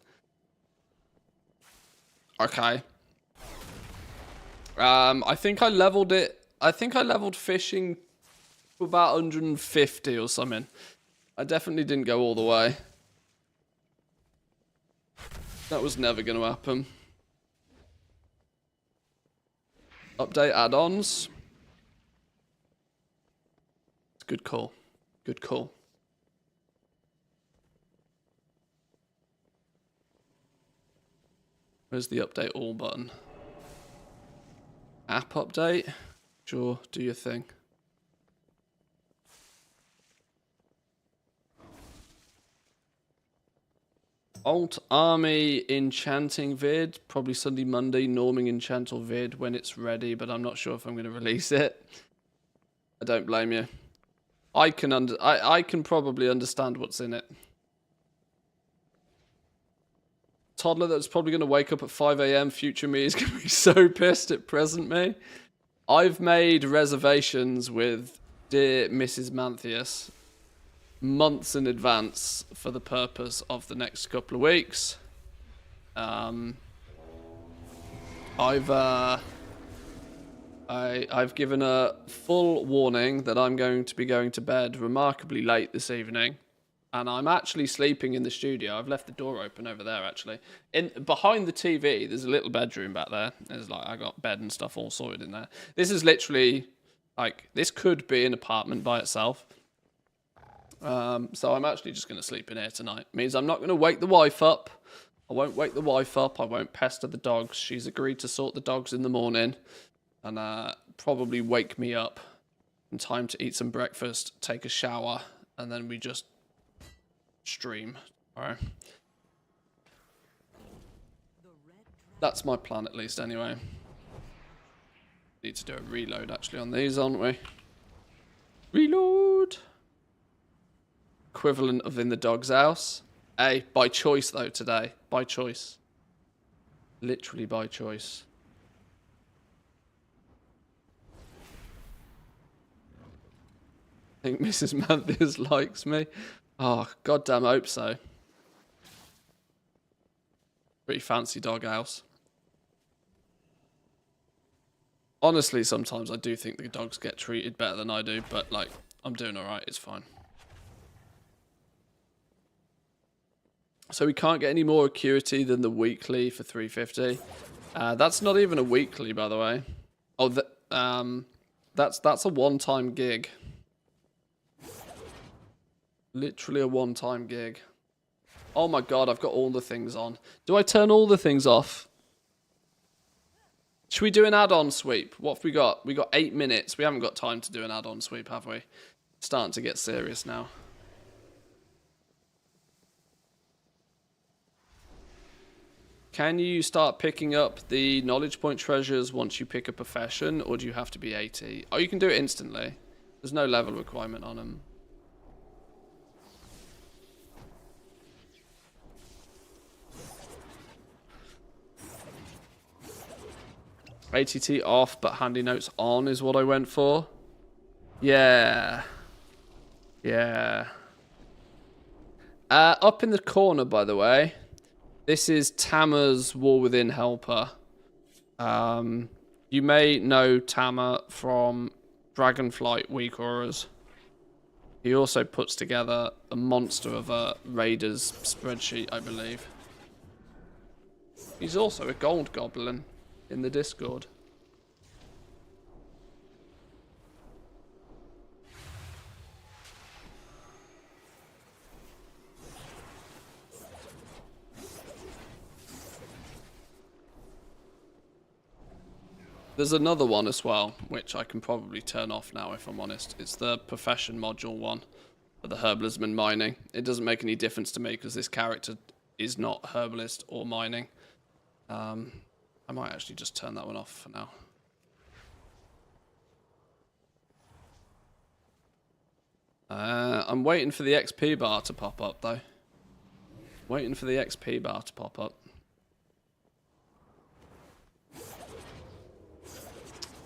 Okay. I think I leveled fishing to about 150 or something. I definitely didn't go all the way. That was never going to happen. Update add-ons. Good call. Good call. Where's the update all button? App update? Sure, do your thing. Alt Army Enchanting vid, probably Sunday, Monday, norming Enchantal vid when it's ready, but I'm not sure if I'm going to release it. I don't blame you. I can probably understand what's in it. Toddler that's probably going to wake up at 5 AM, future me is going to be so pissed at present me. I've made reservations with dear Mrs. Manthias months in advance for the purpose of the next couple of weeks. I've given a full warning that I'm going to be going to bed remarkably late this evening, and I'm actually sleeping in the studio. I've left the door open over there, actually. Behind the TV, there's a little bedroom back there. There's like, I got bed and stuff all sorted in there. This is literally like, this could be an apartment by itself. So I'm actually just going to sleep in here tonight. Means I'm not going to wake the wife up. I won't wake the wife up. I won't pester the dogs. She's agreed to sort the dogs in the morning. And probably wake me up in time to eat some breakfast, take a shower, and then we just stream. Alright. That's my plan, at least, anyway. Need to do a reload, actually, on these, aren't we? Reload! Equivalent of in the dog's house. Hey, by choice, though, today. By choice. Literally by choice. I think Mrs. Matthews likes me. Oh, goddamn, I hope so. Pretty fancy dog house. Honestly, sometimes I do think the dogs get treated better than I do, but, like, I'm doing alright, it's fine. So we can't get any more acuity than the weekly for 350. That's not even a weekly, by the way. Oh, that's a one-time gig. Literally a one-time gig. Oh my god, I've got all the things on. Do I turn all the things off? Should we do an add-on sweep? What have we got? We got 8 minutes. We haven't got time to do an add-on sweep, have we? Starting to get serious now. Can you start picking up the knowledge point treasures once you pick a profession, or do you have to be 80? Oh, you can do it instantly. There's no level requirement on them. ATT off, but handy notes on is what I went for. Yeah. Yeah. Up in the corner, by the way. This is Tama's War Within helper. You may know Tama from Dragonflight Week Auras. He also puts together a monster of a Raiders spreadsheet, I believe. He's also a gold goblin in the Discord. There's another one as well, which I can probably turn off now if I'm honest. It's the profession module one for the herbalism and mining. It doesn't make any difference to me because this character is not herbalist or mining. I might actually just turn that one off for now. I'm waiting for the XP bar to pop up though. Waiting for the XP bar to pop up.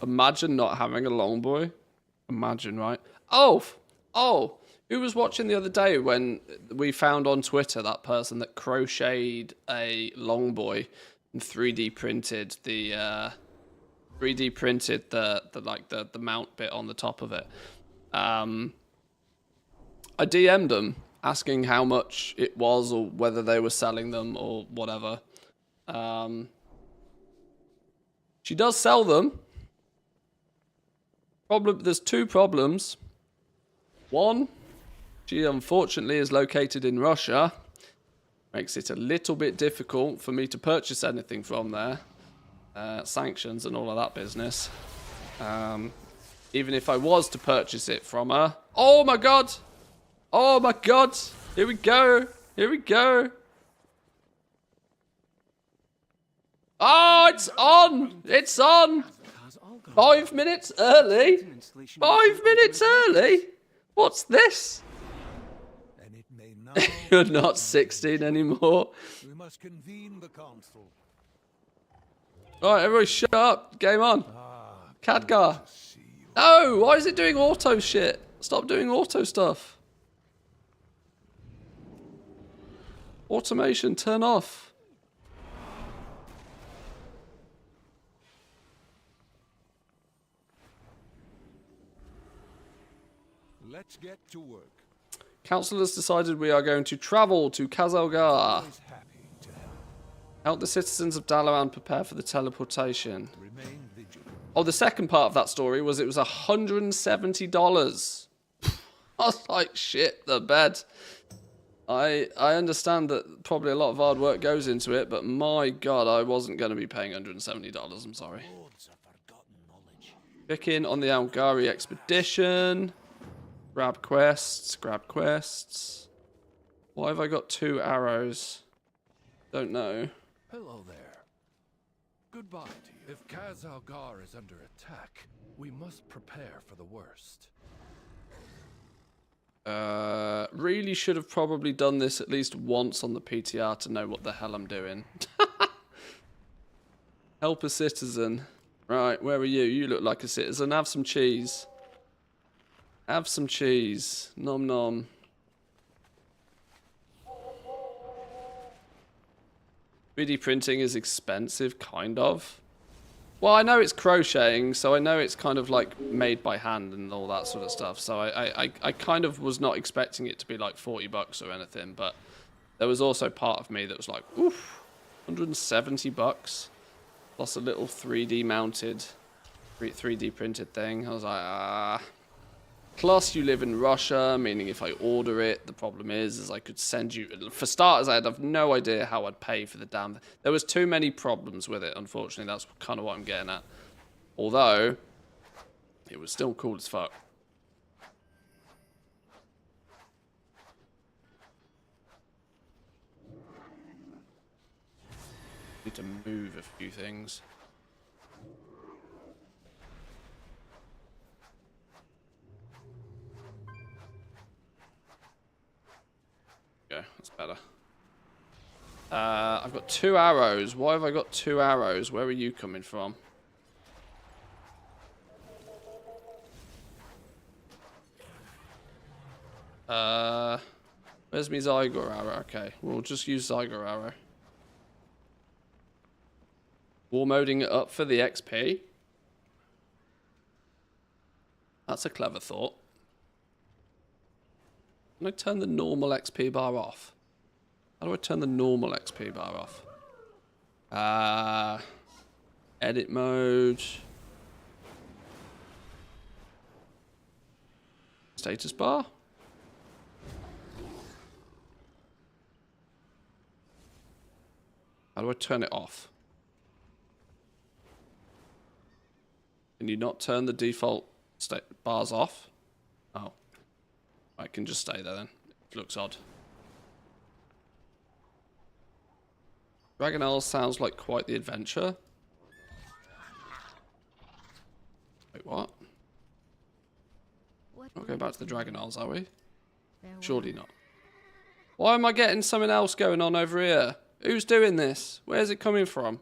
Imagine not having a longboy. Imagine, right? Oh! Who was watching the other day when we found on Twitter that person that crocheted a longboy and 3D printed the the mount bit on the top of it. I DM'd them asking how much it was or whether they were selling them or whatever. She does sell them. There's two problems. One, she unfortunately is located in Russia. Makes it a little bit difficult for me to purchase anything from there. Sanctions and all of that business. Even if I was to purchase it from her. Oh my god! Oh my god! Here we go! Here we go! Oh, it's on! It's on! 5 minutes early? 5 minutes early? What's this? You're not 16 anymore. We must convene the council. Alright, everybody shut up. Game on. Khadgar. No! Why is it doing auto shit? Stop doing auto stuff. Automation, turn off. Let's get to work. Council has decided we are going to travel to Kazalgar. Always happy to help. Help the citizens of Dalaran prepare for the teleportation. Remain vigilant. Oh, the second part of that story was it was $170. I was like, shit, the bed. I understand that probably a lot of hard work goes into it, but my god, I wasn't going to be paying $170. I'm sorry. Pick in on the Algari expedition. Grab quests. Grab quests. Why have I got 2 arrows? Don't know. Hello there. Goodbye to you. If Kaz-Algar is under attack, we must prepare for the worst. Really should have probably done this at least once on the PTR to know what the hell I'm doing. Help a citizen. Right, where are you? You look like a citizen. Have some cheese. Have some cheese. Nom nom. 3D printing is expensive, kind of. Well, I know it's crocheting, so I know it's kind of like made by hand and all that sort of stuff. So I kind of was not expecting it to be like $40 or anything, but there was also part of me that was like, oof, $170 plus a little 3D mounted, 3D printed thing. I was like, ah. Plus, you live in Russia, meaning if I order it, the problem is I could send you... For starters, I'd have no idea how I'd pay for the damn... There was too many problems with it, unfortunately. That's kind of what I'm getting at. Although, it was still cool as fuck. Need to move a few things. Okay, that's better. I've got 2 arrows. Why have I got 2 arrows? Where are you coming from? Where's my Zygor arrow? Okay, we'll just use Zygor arrow. War moding it up for the XP. That's a clever thought. Can I turn the normal XP bar off? How do I turn the normal XP bar off? Edit mode. Status bar. How do I turn it off? Can you not turn the default bars off? Oh. I can just stay there then. It looks odd. Dragonelle sounds like quite the adventure. Wait, what? Not going back to the Dragonelles, are we? Surely not. Why am I getting something else going on over here? Who's doing this? Where's it coming from?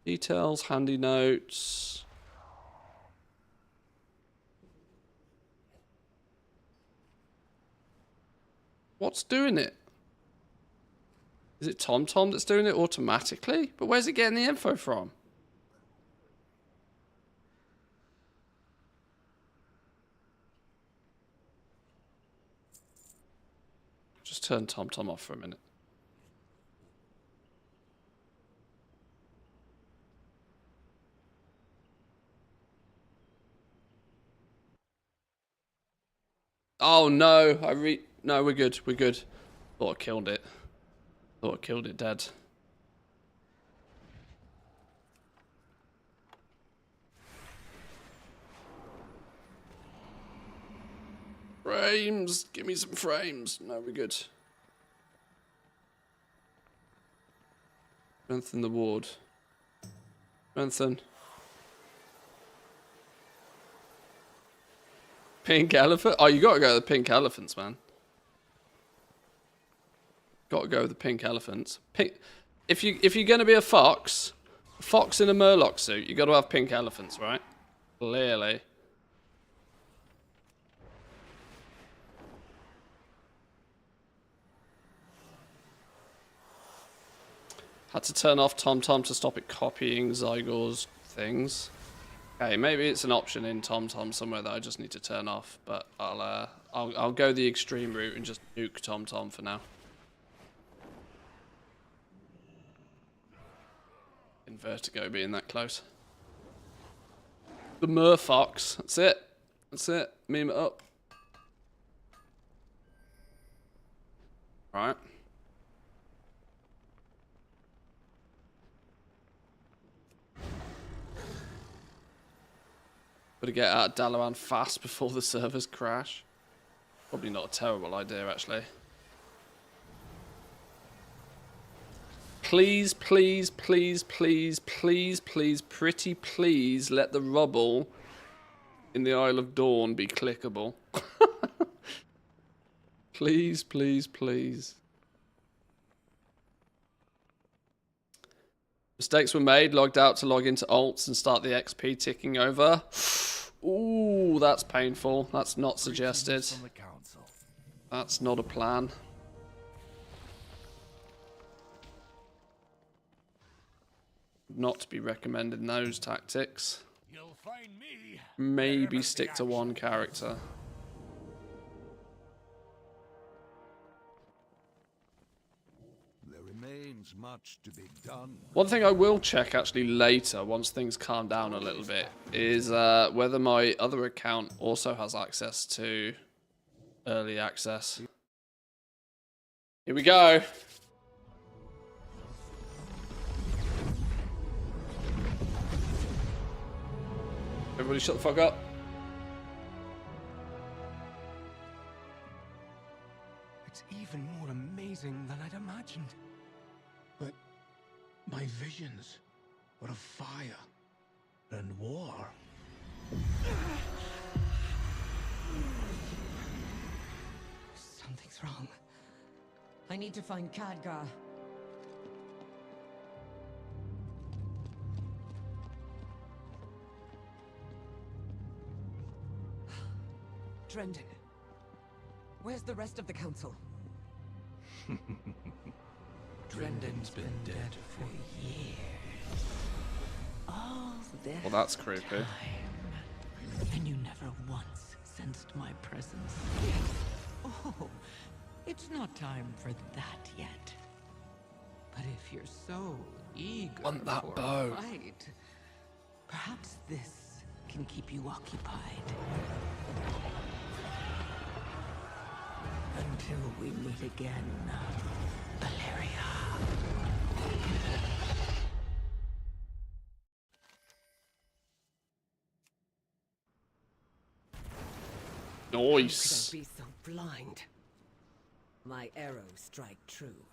Details, handy notes. What's doing it? Is it TomTom that's doing it automatically? But where's it getting the info from? Just turn TomTom off for a minute. Oh no, no, we're good, we're good. Thought I killed it. Thought I killed it dead. Frames, give me some frames. No, we're good. Strengthen the ward. Strengthen. Pink elephant? Oh, you gotta go to the pink elephants, man. Got to go with the pink elephants. Pink. If you're gonna be a fox in a Murloc suit, you got to have pink elephants, right? Clearly. Had to turn off TomTom to stop it copying Zygor's things. Okay, maybe it's an option in TomTom somewhere that I just need to turn off, but I'll go the extreme route and just nuke TomTom for now. In Vertigo being that close. The Merfox. That's it. That's it. Meme it up. Right. Gotta get out of Dalaran fast before the servers crash. Probably not a terrible idea, actually. Please, please, please, please, please, please, pretty please let the rubble in the Isle of Dawn be clickable. Please, please, please. Mistakes were made, logged out to log into alts and start the XP ticking over. Ooh, that's painful. That's not suggested. That's not a plan. Not to be recommending those tactics. You'll find me. Maybe stick to one character. There remains much to be done. One thing I will check actually later, once things calm down a little bit, is whether my other account also has access to early access. Here we go. Everybody shut the fuck up. It's even more amazing than I'd imagined. But my visions were of fire and war. Something's wrong. I need to find Khadgar. Drendon. Where's the rest of the council? Drendon's been dead for years. All this Well, that's creepy. time. And you never once sensed my presence. Oh, it's not time for that yet. But if you're so eager Want that for bow. a fight, perhaps this can keep you occupied. Until we meet again, Valeria. Nice. How could I be so blind? My arrows strike true.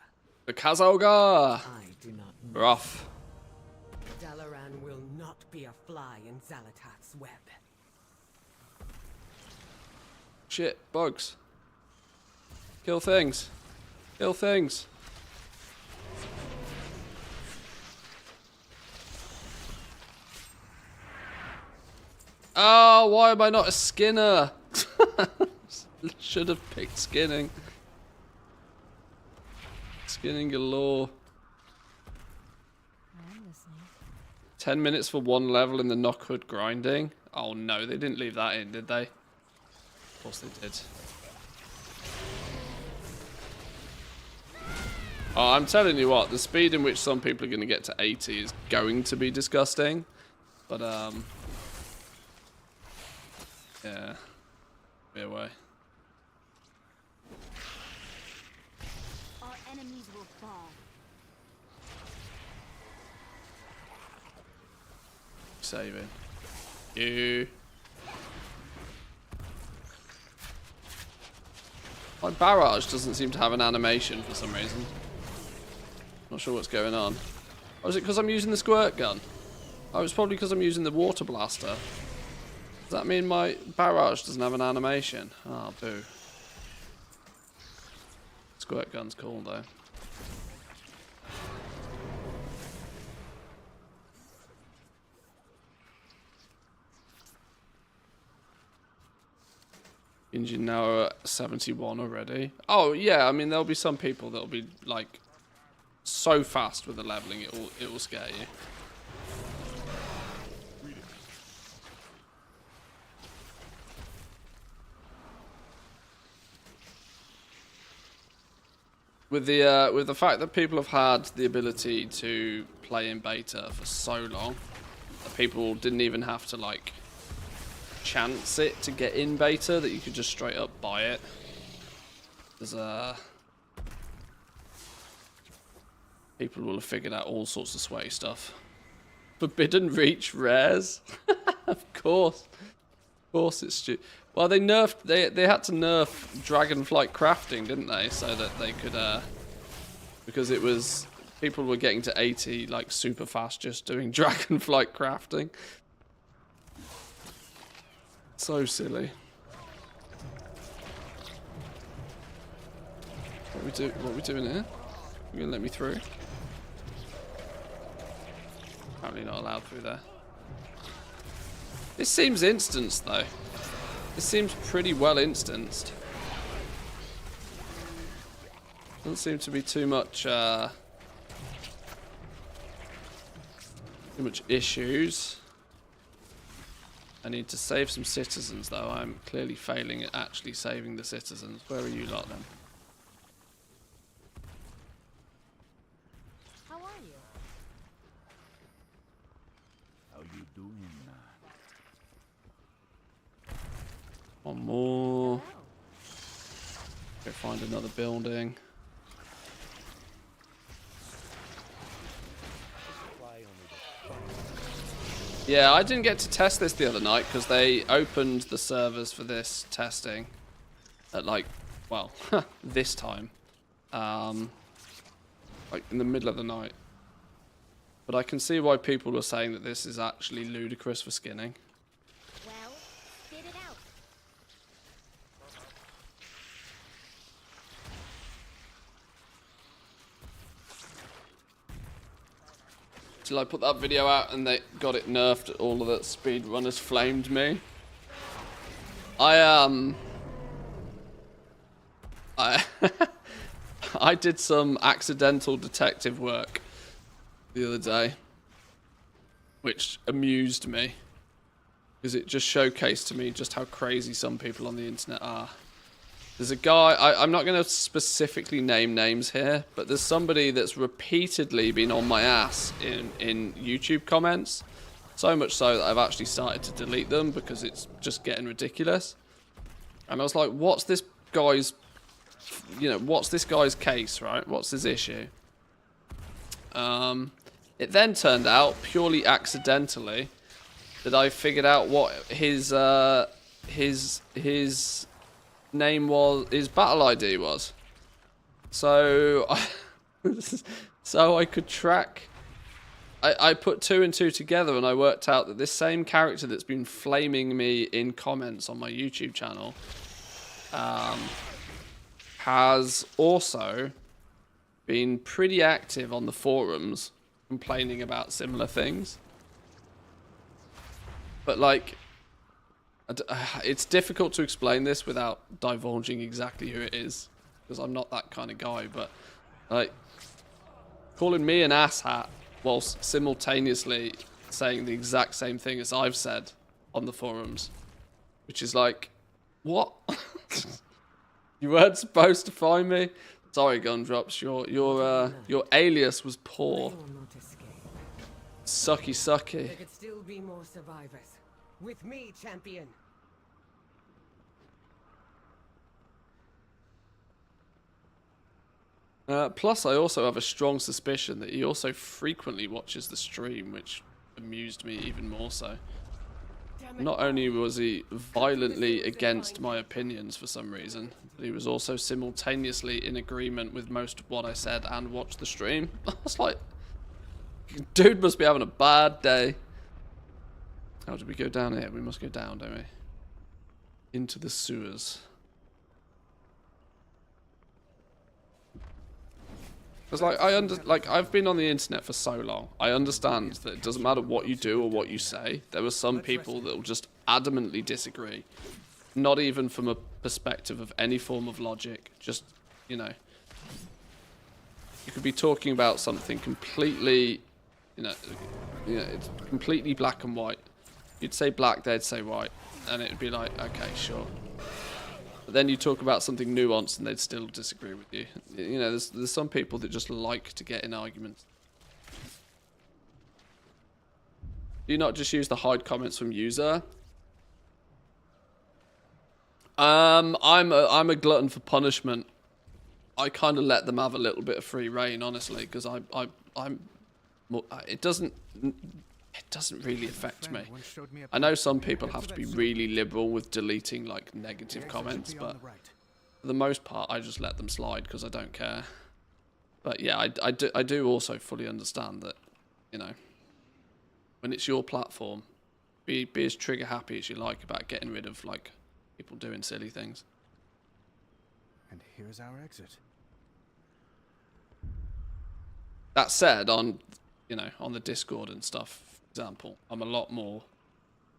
The Khazalgar. I do not know. Rough. Dalaran will not be a fly in Xalatat's web. Shit, bugs. Kill things. Kill things. Oh, why am I not a skinner? Should have picked skinning. Skinning galore. I'm listening. 10 minutes for one level in the Knockhood grinding. Oh no, they didn't leave that in, did they? Of course they did. Oh, I'm telling you what, the speed in which some people are going to get to 80 is going to be disgusting. But, yeah. Be away. Our enemies will fall. Saving. You. My barrage doesn't seem to have an animation for some reason. Not sure what's going on. Or is it because I'm using the squirt gun? Oh, it's probably because I'm using the water blaster. Does that mean my barrage doesn't have an animation? Ah, boo. Squirt gun's cool though. Engine now at 71 already. Oh yeah, I mean there'll be some people that'll be like so fast with the leveling it will scare you. With the fact that people have had the ability to play in beta for so long, that people didn't even have to like chance it to get in beta, that you could just straight up buy it. There's people will have figured out all sorts of sweaty stuff. Forbidden Reach rares, of course it's stupid. Well, they nerfed. They had to nerf Dragonflight crafting, didn't they? So that they could, because it was people were getting to 80 like super fast just doing Dragonflight crafting. So silly. What we doing here? You gonna let me through? Apparently not allowed through there. This seems instanced though. This seems pretty well instanced. Doesn't seem to be too much issues. I need to save some citizens though. I'm clearly failing at actually saving the citizens. Where are you lot then? How are you? How you doing? One more. Go find another building. Yeah, I didn't get to test this the other night because they opened the servers for this testing at like, well, this time. Like in the middle of the night. But I can see why people were saying that this is actually ludicrous for skinning. Well, spit it out. Till I put that video out and they got it nerfed, all of the speedrunners flamed me. I did some accidental detective work the other day, which amused me because it just showcased to me just how crazy some people on the internet are. There's a guy, I'm not going to specifically name names here, but there's somebody that's repeatedly been on my ass in YouTube comments. So much so that I've actually started to delete them because it's just getting ridiculous. And I was like, what's this guy's, what's this guy's case, right? What's his issue? It then turned out, purely accidentally, that I figured out what his name was, his battle ID was. So I could track. I put 2 and 2 together and I worked out that this same character that's been flaming me in comments on my YouTube channel has also been pretty active on the forums complaining about similar things. But like, it's difficult to explain this without divulging exactly who it is, because I'm not that kind of guy. But like, calling me an asshat whilst simultaneously saying the exact same thing as I've said on the forums, which is like, what? You weren't supposed to find me. Sorry, Gundrops. Your alias was poor. Sucky, sucky. There could still be more survivors. With me, champion. Plus, I also have a strong suspicion that he also frequently watches the stream, which amused me even more so. Not only was he violently against my opinions for some reason, but he was also simultaneously in agreement with most of what I said and watched the stream. I was like, dude must be having a bad day. How did we go down here? We must go down, don't we? Into the sewers. Because like I've been on the internet for so long. I understand that it doesn't matter what you do or what you say. There are some people that will just adamantly disagree, not even from a perspective of any form of logic. Just, you know, you could be talking about something completely, it's completely black and white. You'd say black, they'd say white, and it'd be like, okay, sure. But then you talk about something nuanced and they'd still disagree with you. You know, there's some people that just like to get in arguments. Do you not just use the hide comments from user? I'm a glutton for punishment. I kind of let them have a little bit of free reign, honestly, because it doesn't really affect me. I know some people have to be really liberal with deleting like negative comments, but for the most part, I just let them slide because I don't care. But yeah, I do also fully understand that, you know, when it's your platform, be as trigger happy as you like about getting rid of like people doing silly things. And here's our exit. That said, on the Discord and stuff, for example, I'm a lot more,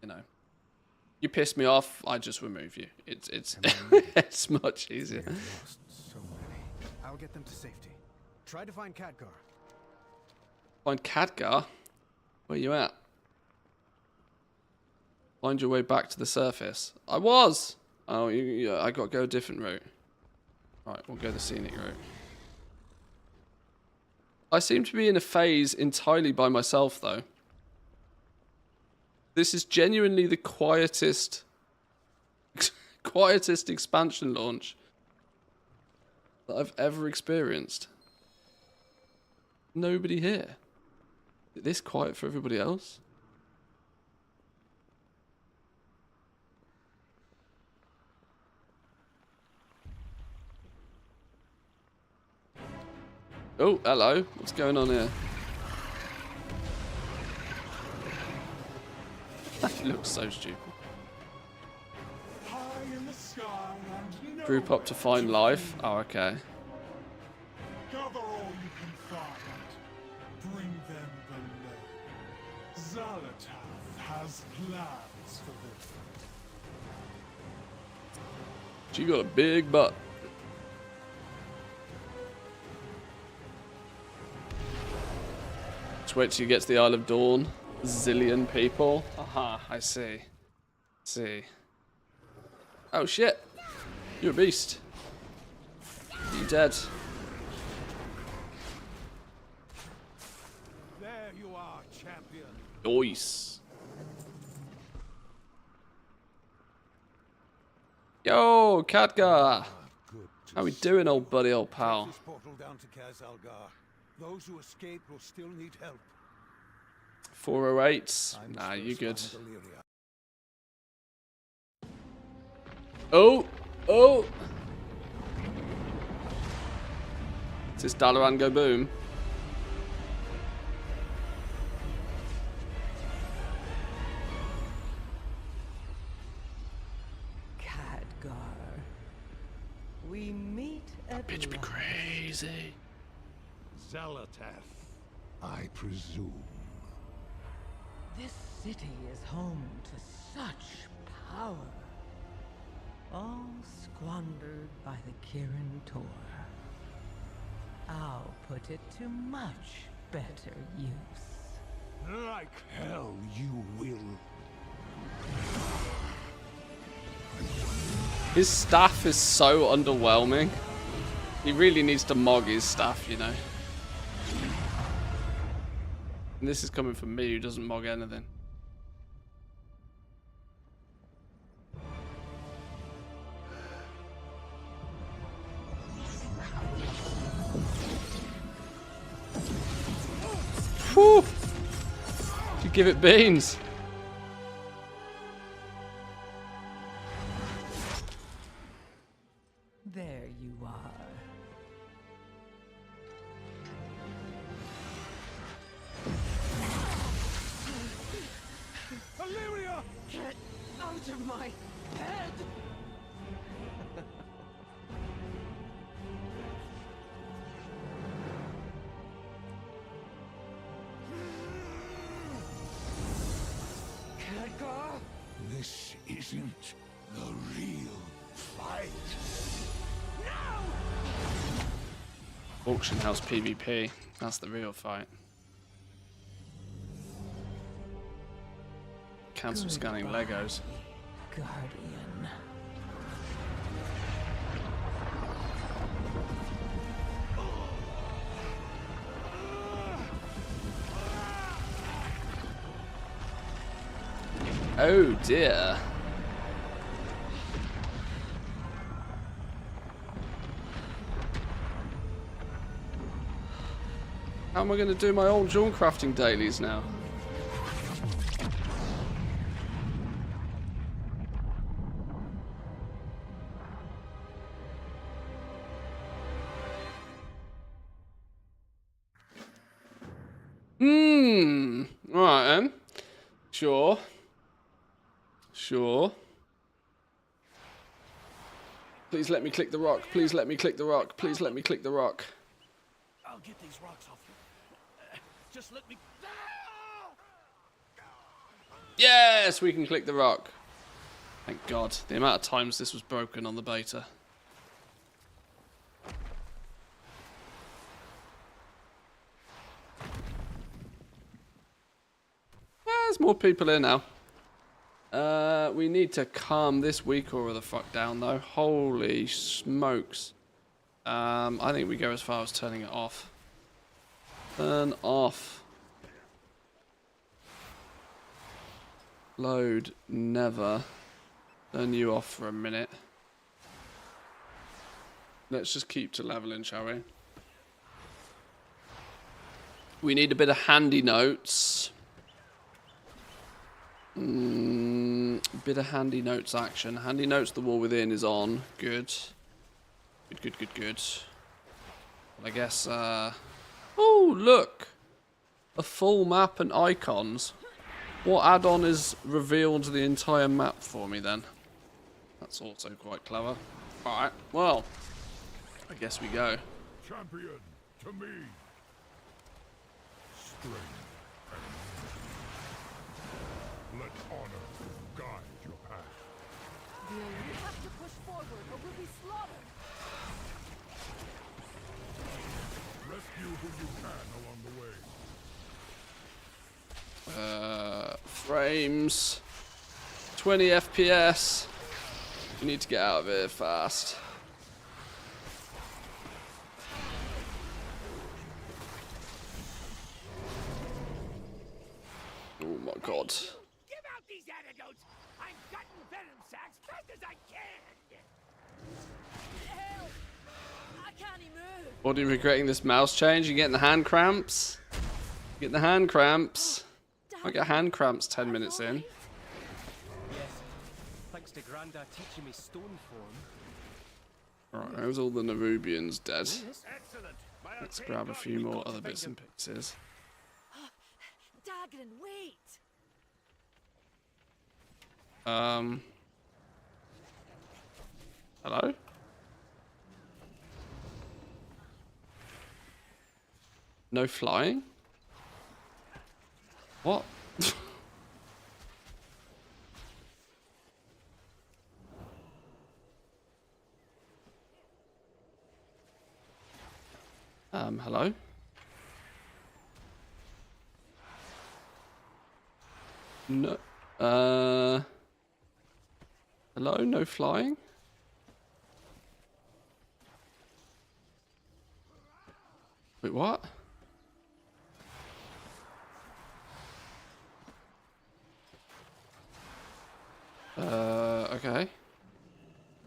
you know, you piss me off, I just remove you. It's it's much easier. Lost so many. I'll get them to safety. Try to find Khadgar. Find Khadgar? Where you at? Find your way back to the surface. I was! Oh, I got to go a different route. Right, we'll go the scenic route. I seem to be in a phase entirely by myself, though. This is genuinely the quietest expansion launch that I've ever experienced. Nobody here. Is it this quiet for everybody else? Oh, hello. What's going on here? That looks so stupid. Group up to find life. Oh, okay. Gather all you can find. Bring them below. Zalatath has plans for them. She got a big butt. Just wait till you get to the Isle of Dawn. Zillion people. Aha, I see. See. Oh shit. You're a beast. You're dead. There you are, champion. Nice. Yo, Khadgar. How we doing, old buddy, old pal? Down to Khazalgar. Those who escape will still need help. 408s. Nah, you good. Oh! Oh! Does this Dalaran go boom? Khadgar. We meet at Bitch be crazy. Zalatath, I presume. This city is home to such power. All squandered by the Kirin Tor. I'll put it to much better use. Like hell you will. His staff is so underwhelming. He really needs to mog his staff, you know. And this is coming from me, who doesn't mog anything. Whew! You give it beans. There you are. Illyria! Get out of my head! Khadgar? This isn't the real fight. Auction house PvP. That's the real fight. Cancel scanning Legos. Guardian. Oh dear. How am I going to do my old jewel crafting dailies now? Alright then. Sure. Sure. Please let me click the rock. Please let me click the rock. Please let me click the rock. I'll get these rocks off you. Just let me. Yes, we can click the rock. Thank God. The amount of times this was broken on the beta. There's more people here now. We need to calm this weak aura the fuck down though. Holy smokes. I think we go as far as turning it off. Turn off. Load. Never. Turn you off for a minute. Let's just keep to leveling, shall we? We need a bit of handy notes. Bit of handy notes action. Handy notes, the war within is on. Good. Good. I guess, oh, look! A full map and icons. What add-on is revealed the entire map for me then? That's also quite clever. Alright, well, I guess we go. Champion, to me. Strength and let honor guide your path. We have to push forward or we'll be slaughtered. Rescue who you can along the way. Frames. 20 FPS. We need to get out of here fast. Oh my God. Give out these antidotes. I'm cutting venom sacks fast as I can. Help! I can't even move. What are you regretting this mouse change? You getting the hand cramps? Getting the hand cramps. I get hand cramps 10 minutes in. Yes. Thanks to Grandad teaching me stone form. Right, those all the Nerubians dead. Excellent. Let's grab a few more other bits and pieces. Dagran, wait! Hello? No flying? What? Hello? No, hello? No flying? Wait, what? Okay.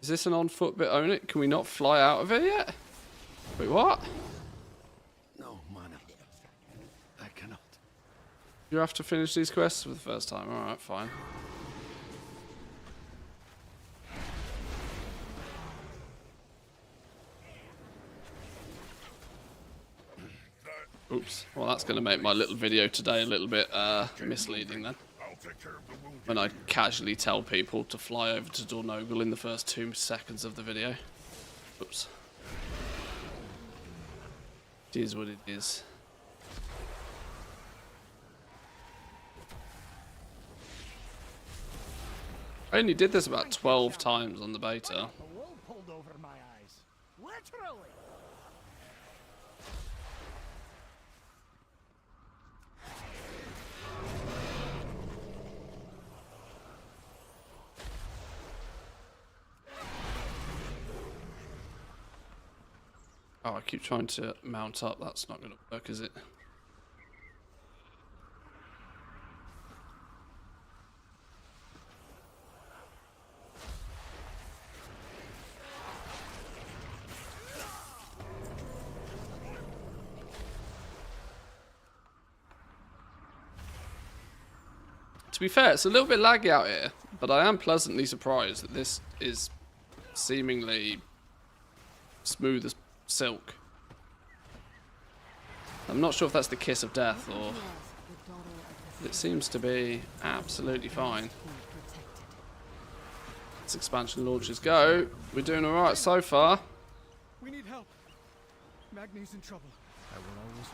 Is this an on-foot bit own it? Can we not fly out of it yet? Wait, what? No, man. I cannot. You have to finish these quests for the first time. Alright, fine. Oops. Well, that's going to make my little video today a little bit misleading then. When I casually tell people to fly over to Dornogle in the first 2 seconds of the video. Oops. It is what it is. I only did this about 12 times on the beta. The wool pulled over my eyes. Literally. Oh, I keep trying to mount up. That's not going to work, is it? To be fair, it's a little bit laggy out here, but I am pleasantly surprised that this is seemingly smooth as silk. I'm not sure if that's the kiss of death or it seems to be absolutely fine. Let's expansion launches go. We're doing alright so far. We need help. Magni's in trouble. I will always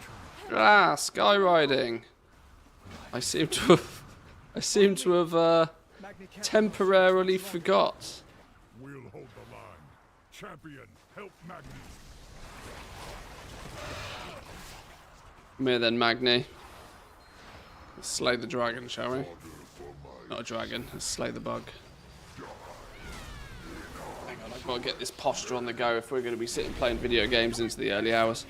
try. Sky riding. I seem to have temporarily forgot. We'll hold the line. Champion, help Magni. Come here then, Magni. Let's slay the dragon, shall we? Not a dragon, let's slay the bug. Hang on, I've got to get this posture on the go if we're going to be sitting playing video games into the early hours.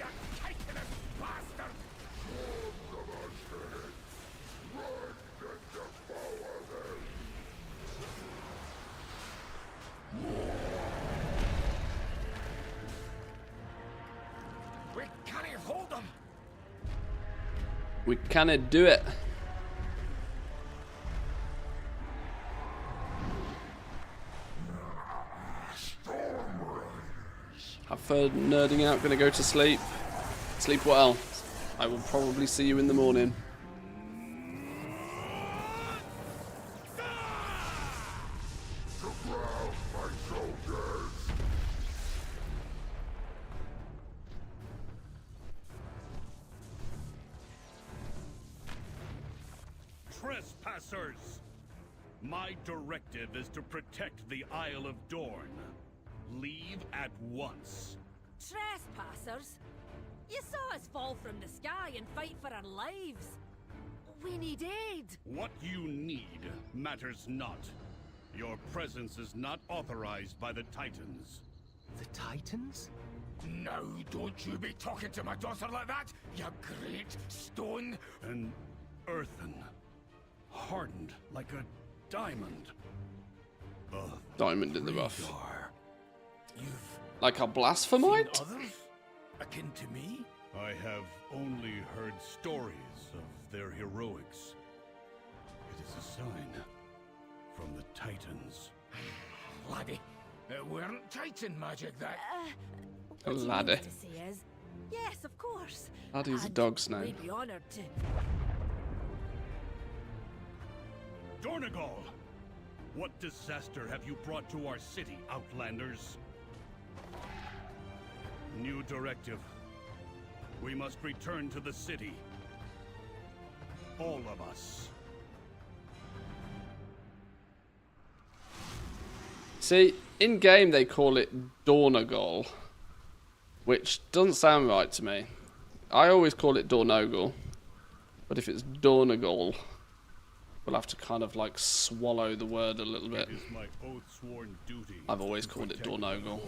We cannot do it. Have fun nerding out, gonna go to sleep. Sleep well. I will probably see you in the morning. Trespassers! My directive is to protect the Isle of Dorne. Leave at once. Trespassers? You saw us fall from the sky and fight for our lives. We need aid. What you need matters not. Your presence is not authorized by the Titans. The Titans? No, don't you be talking to my daughter like that, you great stone. An earthen, hardened like a diamond. Diamond in the rough. You've Like a blasphemite? seen others? Akin to me? I have only heard stories of their heroics. It is a sign from the Titans. Laddie, it weren't Titan magic that... What you Laddie. mean to say is, yes, of course. Laddie's a dog's name. We'd be honored to. Dornegal! What disaster have you brought to our city, Outlanders? New directive. We must return to the city. All of us. See, in game they call it Dornegal, which doesn't sound right to me. I always call it Dornogal, but if it's Dornegal, we'll have to kind of like swallow the word a little bit. It is my oath-sworn duty. I've always called it Dornogal.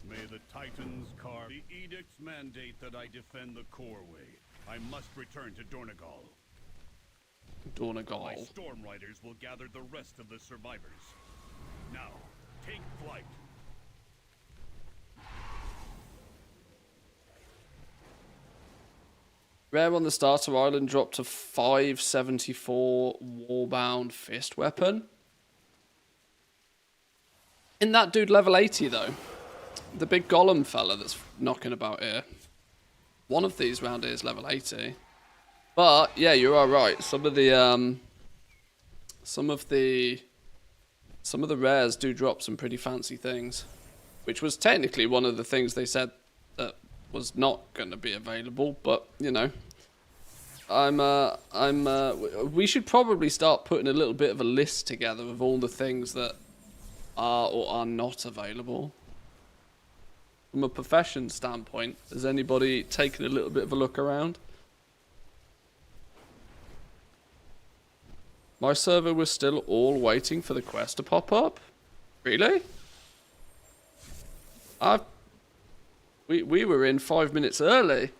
May the Titans carve. The edicts mandate that I defend the Coreway. I must return to Dornegal. Dornegal. My storm riders will gather the rest of the survivors. Now, take flight. Rare on the starter island dropped to 574 warbound fist weapon. Isn't that dude level 80 though? The big golem fella that's knocking about here. One of these round here is level 80. But yeah, you are right. Some of the rares do drop some pretty fancy things, which was technically one of the things they said that was not going to be available, but you know, We should probably start putting a little bit of a list together of all the things that are or are not available. From a profession standpoint, has anybody taken a little bit of a look around? My server was still all waiting for the quest to pop up. Really? We were in 5 minutes early.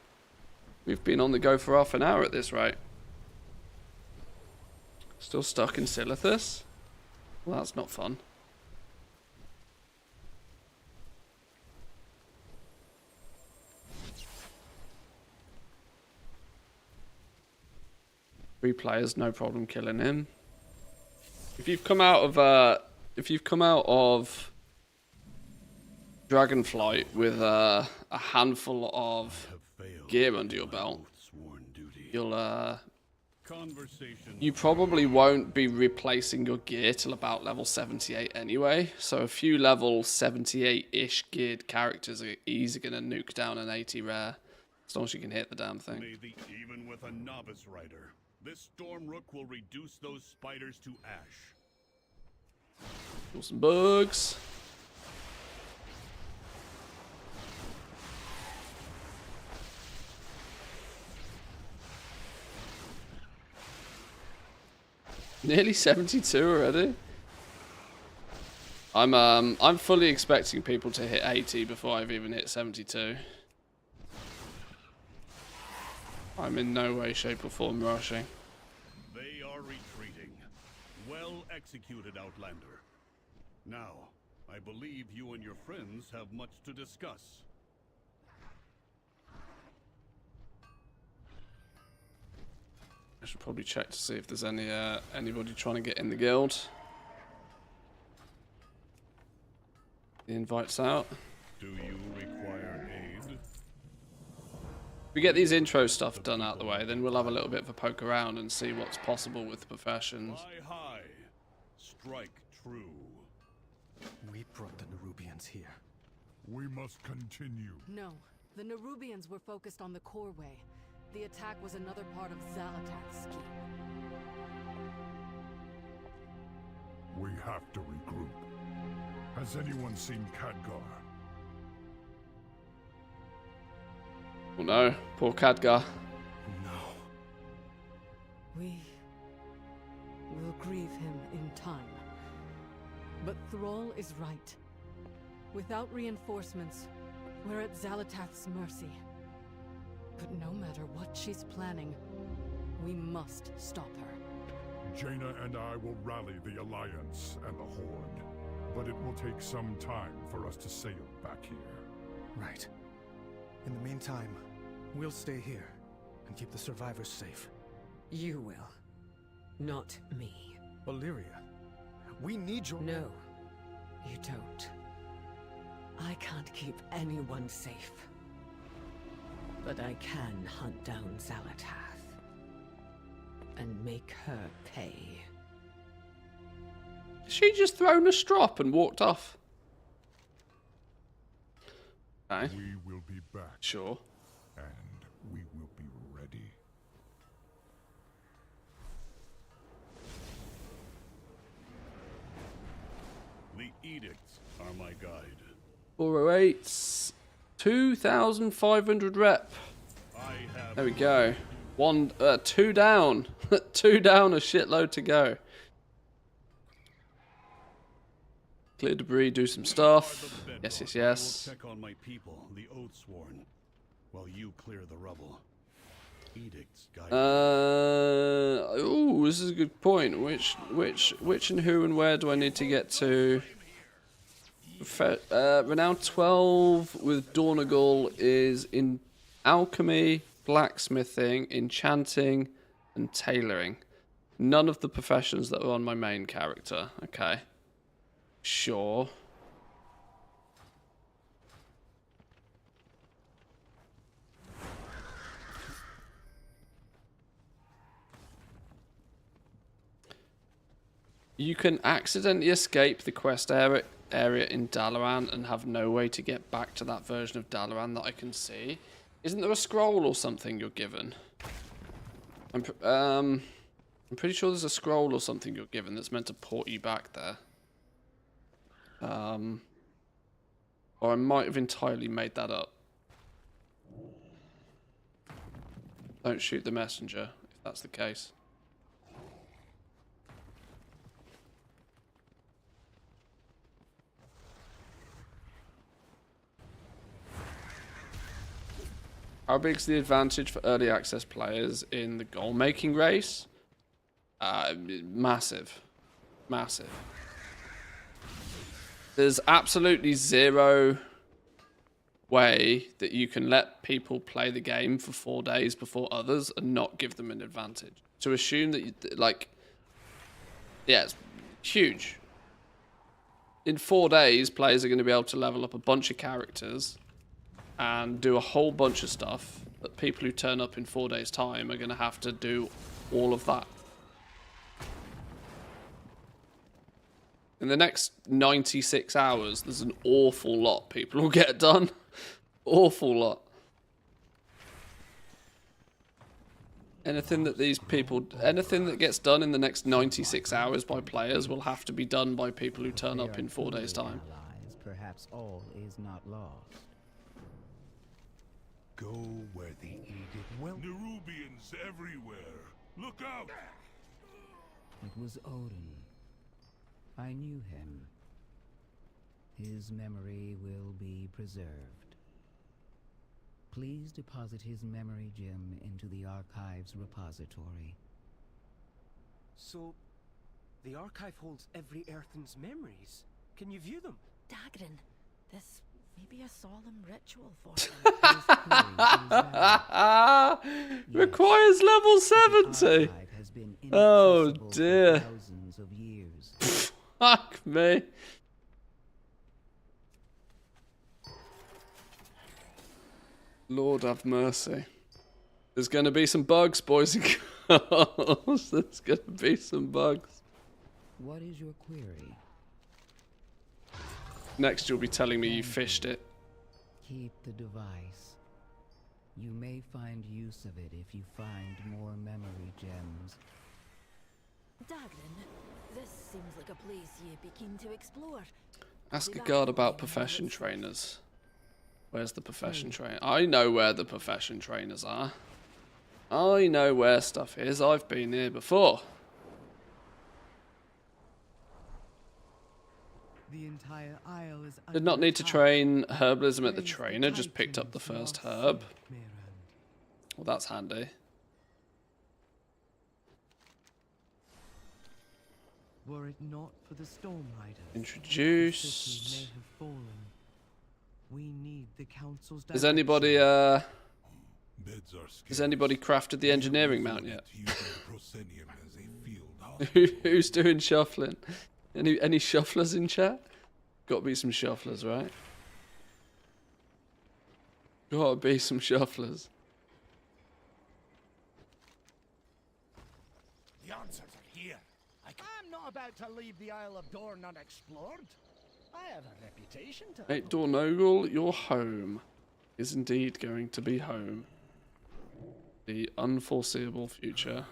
We've been on the go for half an hour at this rate. Still stuck in Silithus? Well, that's not fun. Three players, no problem killing him. If you've come out of Dragonflight with a handful of gear under your belt, you probably won't be replacing your gear till about level 78 anyway. So a few level 78-ish geared characters are easy gonna nuke down an 80 rare, as long as you can hit the damn thing. Even with a novice rider, this Stormrook will reduce those spiders to ash. Kill some bugs. Nearly 72 already. I'm fully expecting people to hit 80 before I've even hit 72. I'm in no way, shape or form rushing. They are retreating. Well executed, Outlander. Now, I believe you and your friends have much to discuss. I should probably check to see if there's anybody trying to get in the guild. The invite's out. Do you require aid? If we get these intro stuff done out the way, then we'll have a little bit of a poke around and see what's possible with the professions. High. Strike true. We brought the Nerubians here. We must continue. No, the Nerubians were focused on the core way. The attack was another part of Xalatath's scheme. We have to regroup. Has anyone seen Khadgar? Oh no, poor Khadgar. No. We will grieve him in time. But Thrall is right. Without reinforcements, we're at Xalatath's mercy. But no matter what she's planning, we must stop her. Jaina and I will rally the Alliance and the Horde. But it will take some time for us to sail back here. Right. In the meantime, we'll stay here and keep the survivors safe. You will. Not me. Illyria, we need your... No, you don't. I can't keep anyone safe. But I can hunt down Xalatath. And make her pay. She just thrown a strop and walked off. Okay. We will be back. Sure. And we will be ready. The edicts are my guide. 408, 2,500 rep. There we go. Two down. Two down, a shitload to go. Clear debris, do some stuff. Yes, yes, yes. I will check on my people, the Oathsworn, while you clear the rubble. Edicts guide. Ooh, this is a good point. Which and who and where do I need to get to? Renown 12 with Dornagal is in alchemy, blacksmithing, enchanting, and tailoring. None of the professions that are on my main character. Okay. Sure. You can accidentally escape the quest area in Dalaran and have no way to get back to that version of Dalaran that I can see. Isn't there a scroll or something you're given? I'm pretty sure there's a scroll or something you're given that's meant to port you back there. Or I might have entirely made that up. Don't shoot the messenger, if that's the case. How big's the advantage for early access players in the goal-making race? Massive. Massive. There's absolutely zero way that you can let people play the game for 4 days before others and not give them an advantage. To assume that, yeah, it's huge. In 4 days, players are going to be able to level up a bunch of characters and do a whole bunch of stuff that people who turn up in 4 days' time are going to have to do all of that. In the next 96 hours, there's an awful lot people will get done. Awful lot. Anything that gets done in the next 96 hours by players will have to be done by people who turn up in 4 days' time. Perhaps all is not lost. Go where the edict will. Nerubians everywhere. Look out! It was Odin. I knew him. His memory will be preserved. Please deposit his memory gem into the Archive's repository. So, the Archive holds every Earthen's memories. Can you view them? Dagrin, this may be a solemn ritual for him. Requires level 70. Oh dear. Thousands of years. Fuck me. Lord have mercy. There's going to be some bugs, boys and girls. There's going to be some bugs. What is your query? Next, you'll be telling me you fished it. Keep the device. You may find use of it if you find more memory gems. Dagrin, this seems like a place you'd be keen to explore. Ask a guard about profession trainers. Where's the profession trainer? I know where the profession trainers are. I know where stuff is. I've been here before. The entire isle is Did not need to train herbalism at the trainer, just picked up the first herb. Well, that's handy. Were it not for the Storm Riders, Introduced. the city may have fallen. We need the council's Has anybody crafted the engineering mount yet? Who's doing shuffling? Any shufflers in chat? Got to be some shufflers, right? Got to be some shufflers. The answers are here. I'm not about to leave the Isle of Dorne unexplored. I have a reputation to... 8 Dornogle, your home is indeed going to be home. The unforeseeable future.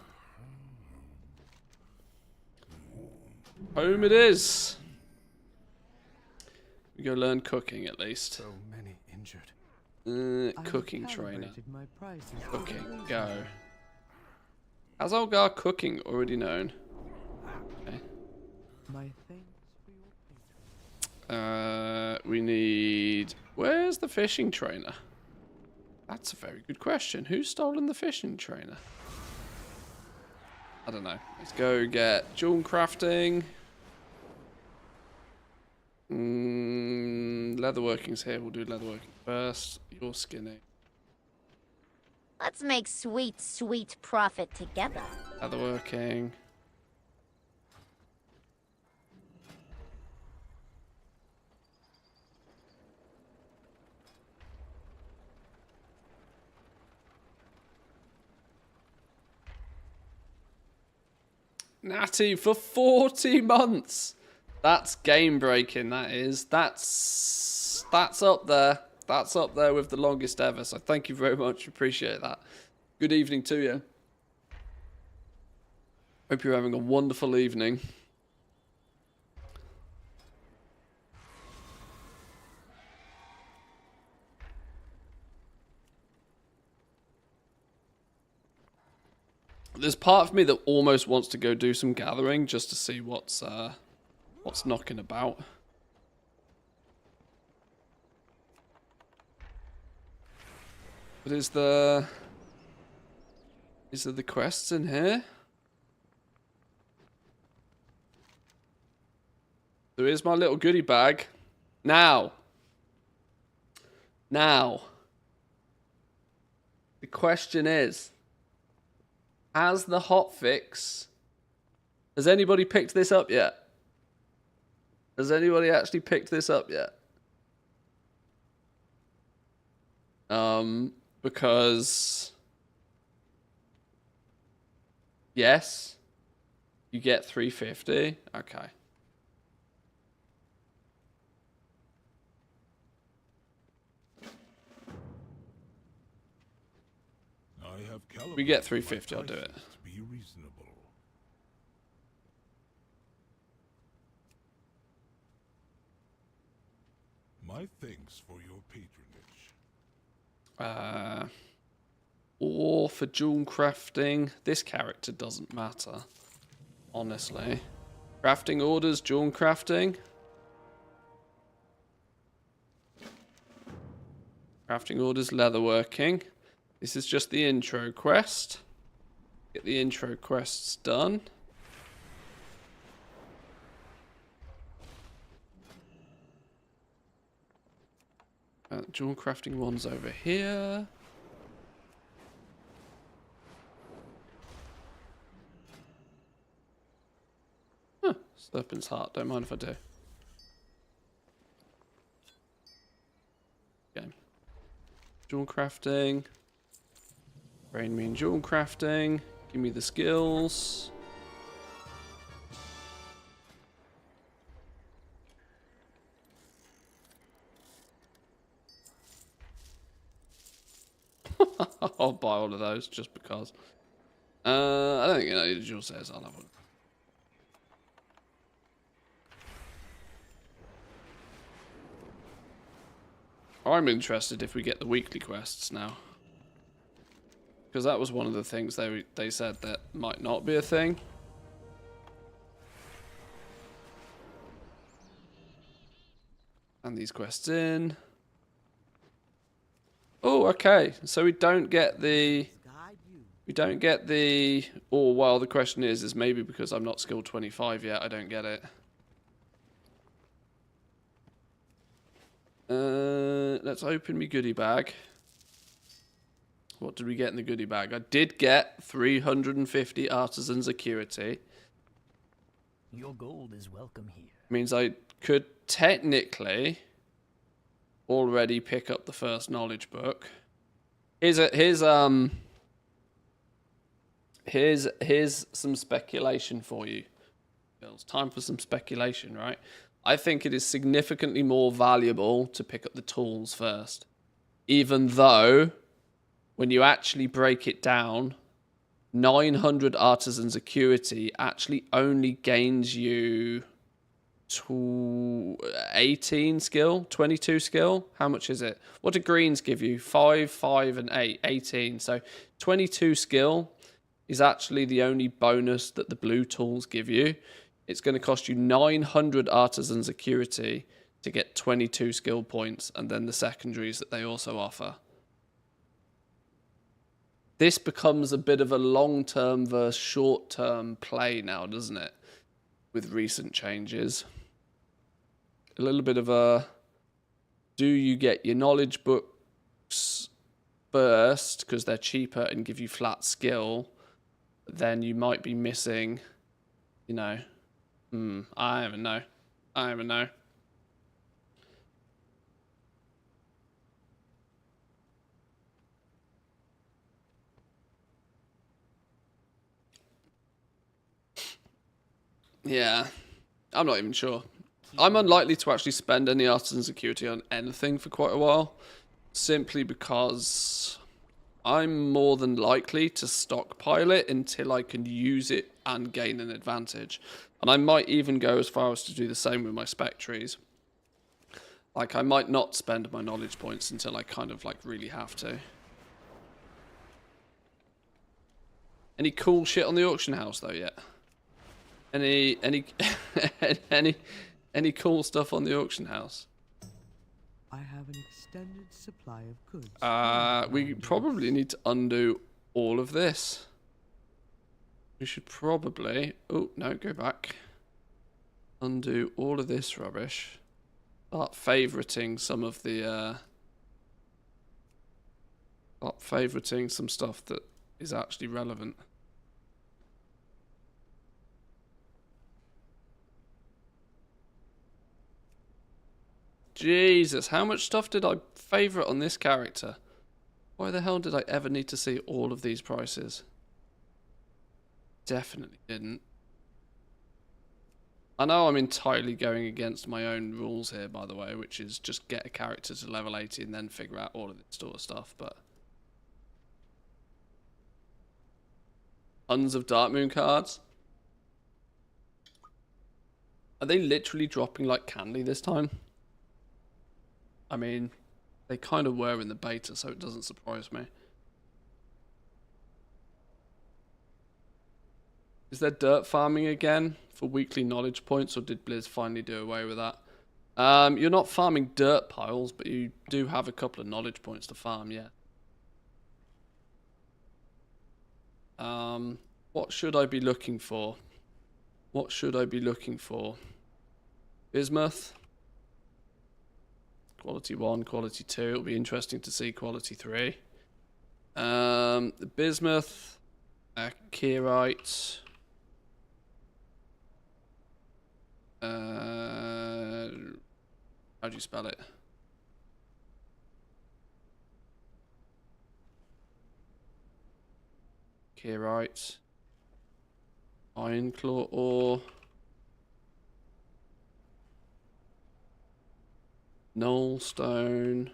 Home it is. We go learn cooking at least. So many injured. Cooking trainer. Cooking, go. Has Olgar cooking already known? Okay. We need... Where's the fishing trainer? That's a very good question. Who's stolen the fishing trainer? I don't know. Let's go get jewel crafting. Leatherworking's here. We'll do leatherworking first. You're skinny. Let's make sweet, sweet profit together. Leatherworking. Natty for 40 months. That's game breaking, that is. That's up there. That's up there with the longest ever. So thank you very much. Appreciate that. Good evening to you. Hope you're having a wonderful evening. There's part of me that almost wants to go do some gathering just to see what's knocking about. But is there the quests in here? There is my little goodie bag. Now, the question is, has the hotfix... Has anybody picked this up yet? Has anybody actually picked this up yet? Because... Yes. You get 350. Okay. We get 350, I'll do it. Be reasonable. My thanks for your patronage. Or for jewel crafting. This character doesn't matter, honestly. Crafting orders, jewel crafting. Crafting orders, leatherworking. This is just the intro quest. Get the intro quests done. Jewel crafting one's over here. Huh, Serpent's Heart, don't mind if I do. Okay. Jewel crafting. Brain mean jewel crafting. Give me the skills. I'll buy all of those just because. I don't think any jewel says I'll have one. I'm interested if we get the weekly quests now. Because that was one of the things they said that might not be a thing. And these quests in. Oh, okay. So we don't get the... Oh, well, the question is maybe because I'm not skilled 25 yet, I don't get it. Let's open me goodie bag. What did we get in the goodie bag? I did get 350 artisans acuity. Your gold is welcome here. Means I could technically already pick up the first knowledge book. Here's some speculation for you. It's time for some speculation, right? I think it is significantly more valuable to pick up the tools first. Even though, when you actually break it down, 900 artisans acuity actually only gains you 18 skill, 22 skill. How much is it? What do greens give you? 5, 5, and 8. 18. So 22 skill is actually the only bonus that the blue tools give you. It's going to cost you 900 artisans acuity to get 22 skill points, and then the secondaries that they also offer. This becomes a bit of a long-term versus short-term play now, doesn't it? With recent changes. A little bit of a... Do you get your knowledge books first, because they're cheaper and give you flat skill, then you might be missing, you know... I don't even know. Yeah, I'm not even sure. I'm unlikely to actually spend any artisan security on anything for quite a while, simply because I'm more than likely to stockpile it until I can use it and gain an advantage. And I might even go as far as to do the same with my spectres. Like, I might not spend my knowledge points until I kind of, like, really have to. Any cool shit on the auction house, though, yet? Any any cool stuff on the auction house? I have an extended supply of goods. We probably need to undo all of this. We should probably... Oh, no, go back. Undo all of this rubbish. Start favoriting some of the... Start favoriting some stuff that is actually relevant. Jesus, how much stuff did I favourite on this character? Why the hell did I ever need to see all of these prices? Definitely didn't. I know I'm entirely going against my own rules here, by the way, which is just get a character to level 80 and then figure out all of this sort of stuff, but... Tons of Darkmoon cards. Are they literally dropping like candy this time? I mean, they kind of were in the beta, so it doesn't surprise me. Is there dirt farming again for weekly knowledge points, or did Blizz finally do away with that? You're not farming dirt piles, but you do have a couple of knowledge points to farm, yeah. What should I be looking for? What should I be looking for? Bismuth? Quality 1, Quality 2. It'll be interesting to see Quality 3. The Bismuth, Kyrite. How do you spell it? Kyrite. Ironclaw ore. Nullstone.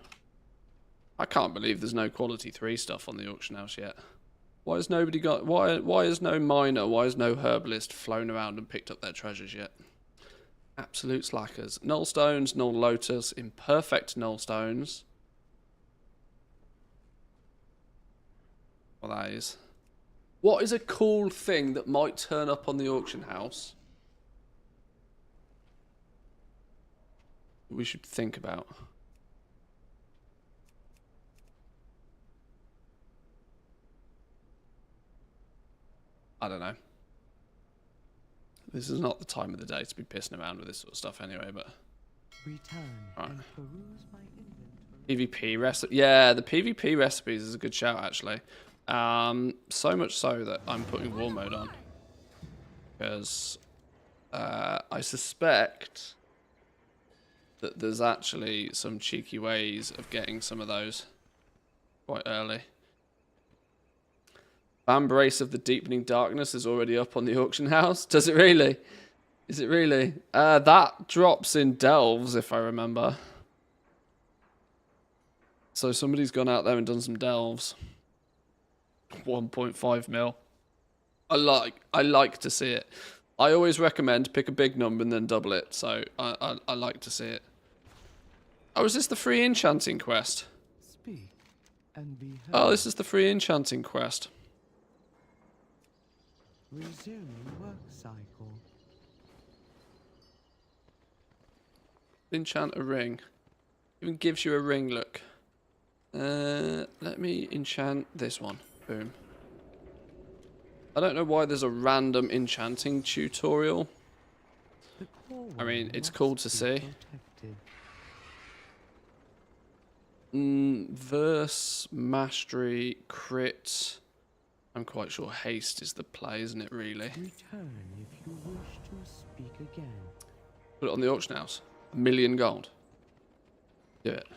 I can't believe there's no Quality 3 stuff on the auction house yet. Why has nobody got... Why is no miner, why has no herbalist flown around and picked up their treasures yet? Absolute slackers. Nullstones, Null Lotus, imperfect Nullstones. Well, that is. What is a cool thing that might turn up on the auction house? We should think about. I don't know. This is not the time of the day to be pissing around with this sort of stuff anyway, but... Return right. and peruse my inventory. PvP recipe. Yeah, the PvP recipes is a good shout, actually. So much so that I'm putting war mode on. Because I suspect that there's actually some cheeky ways of getting some of those quite early. Embrace of the Deepening Darkness is already up on the auction house. Does it really? Is it really? That drops in delves, if I remember. So somebody's gone out there and done some delves. 1.5 mil. I like to see it. I always recommend pick a big number and then double it. So I like to see it. Oh, is this the free enchanting quest? Speak and be heard. Oh, this is the free enchanting quest. Resuming work cycle. Enchant a ring. Even gives you a ring, look. Let me enchant this one. Boom. I don't know why there's a random enchanting tutorial. I mean, it's cool to see. Verse, mastery, crit. I'm quite sure haste is the play, isn't it, really? Return if you wish to speak again. Put it on the auction house. 1 million gold. Do it.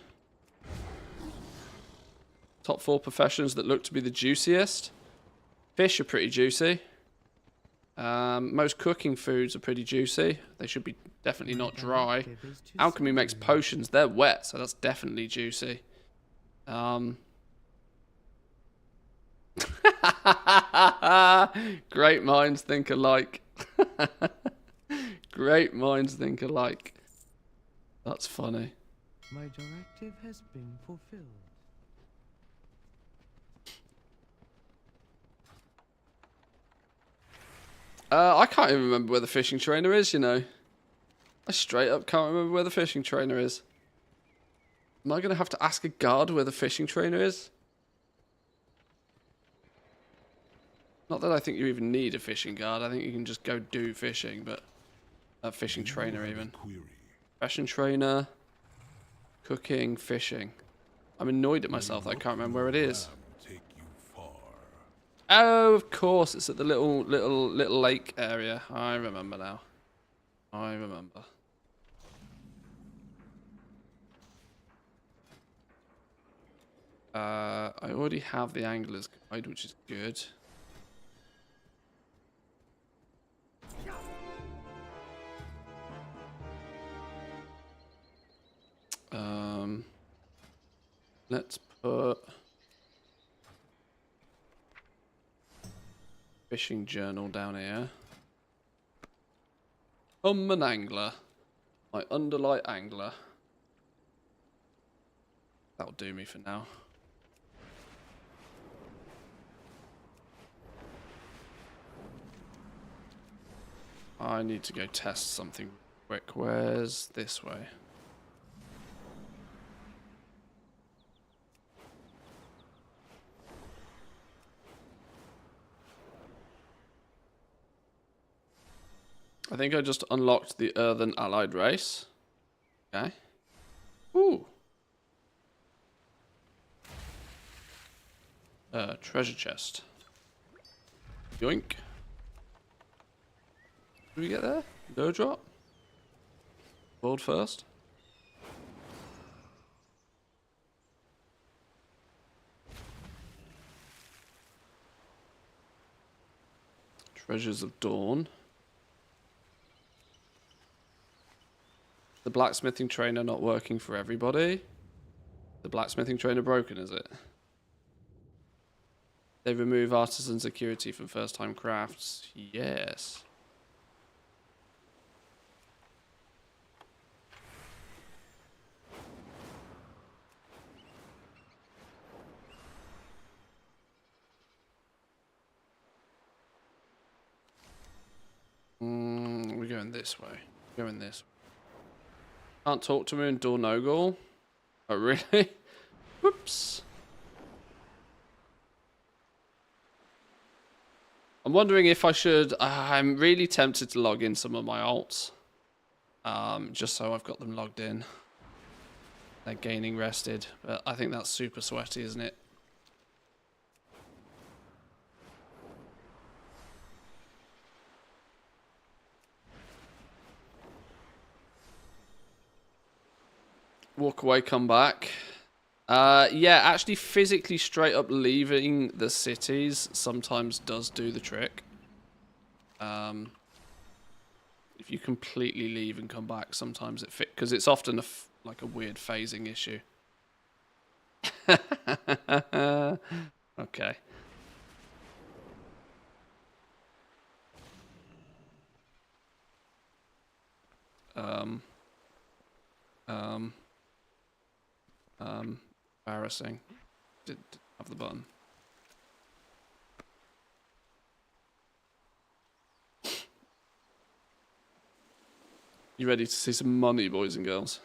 Top 4 professions that look to be the juiciest. Fish are pretty juicy. Most cooking foods are pretty juicy. They should be definitely not dry. Alchemy makes potions. They're wet, so that's definitely juicy. Great minds think alike. Great minds think alike. That's funny. My directive has been fulfilled. I can't even remember where the fishing trainer is, you know. I straight up can't remember where the fishing trainer is. Am I going to have to ask a guard where the fishing trainer is? Not that I think you even need a fishing guard. I think you can just go do fishing, but... a fishing trainer even. Fashion trainer. Cooking, fishing. I'm annoyed at myself that I can't remember where it is. Oh, of course, it's at the little lake area. I remember now. I remember. I already have the angler's guide, which is good. Let's put fishing journal down here. I'm an angler. My underlight angler. That'll do me for now. I need to go test something quick. Where's this way? I think I just unlocked the Earthen Allied Race. Okay. Ooh. Treasure chest. Yoink. Did we get there? No drop? World first? Treasures of Dawn. The blacksmithing trainer not working for everybody. The blacksmithing trainer broken, is it? They remove artisan security from first-time crafts. Yes. We're going this way. Going this way. Can't talk to me in Dornogal. Oh, really? Whoops. I'm wondering if I should... I'm really tempted to log in some of my alts. Just so I've got them logged in. They're gaining rested. But I think that's super sweaty, isn't it? Walk away, come back. Yeah, actually physically straight up leaving the cities sometimes does do the trick. If you completely leave and come back, sometimes it fit, because it's often like a weird phasing issue. Okay. Embarrassing. Did have the button. You ready to see some money, boys and girls?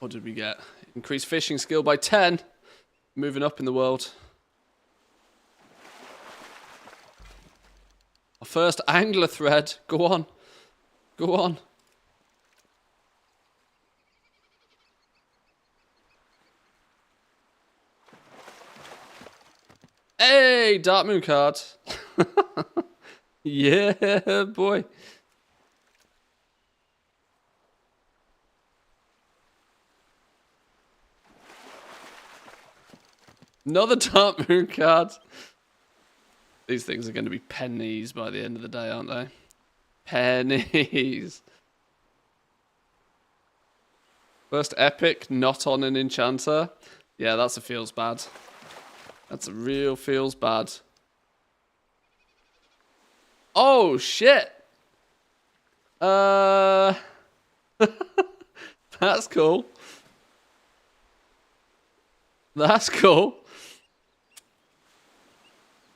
What did we get? Increased fishing skill by 10. Moving up in the world. Our first angler thread. Go on. Go on. Hey, Dark Moon card. Yeah, boy. Another Dark Moon card. These things are going to be pennies by the end of the day, aren't they? Pennies. First epic, not on an enchanter. Yeah, that's a feels bad. That's a real feels bad. Oh, shit. That's cool. That's cool.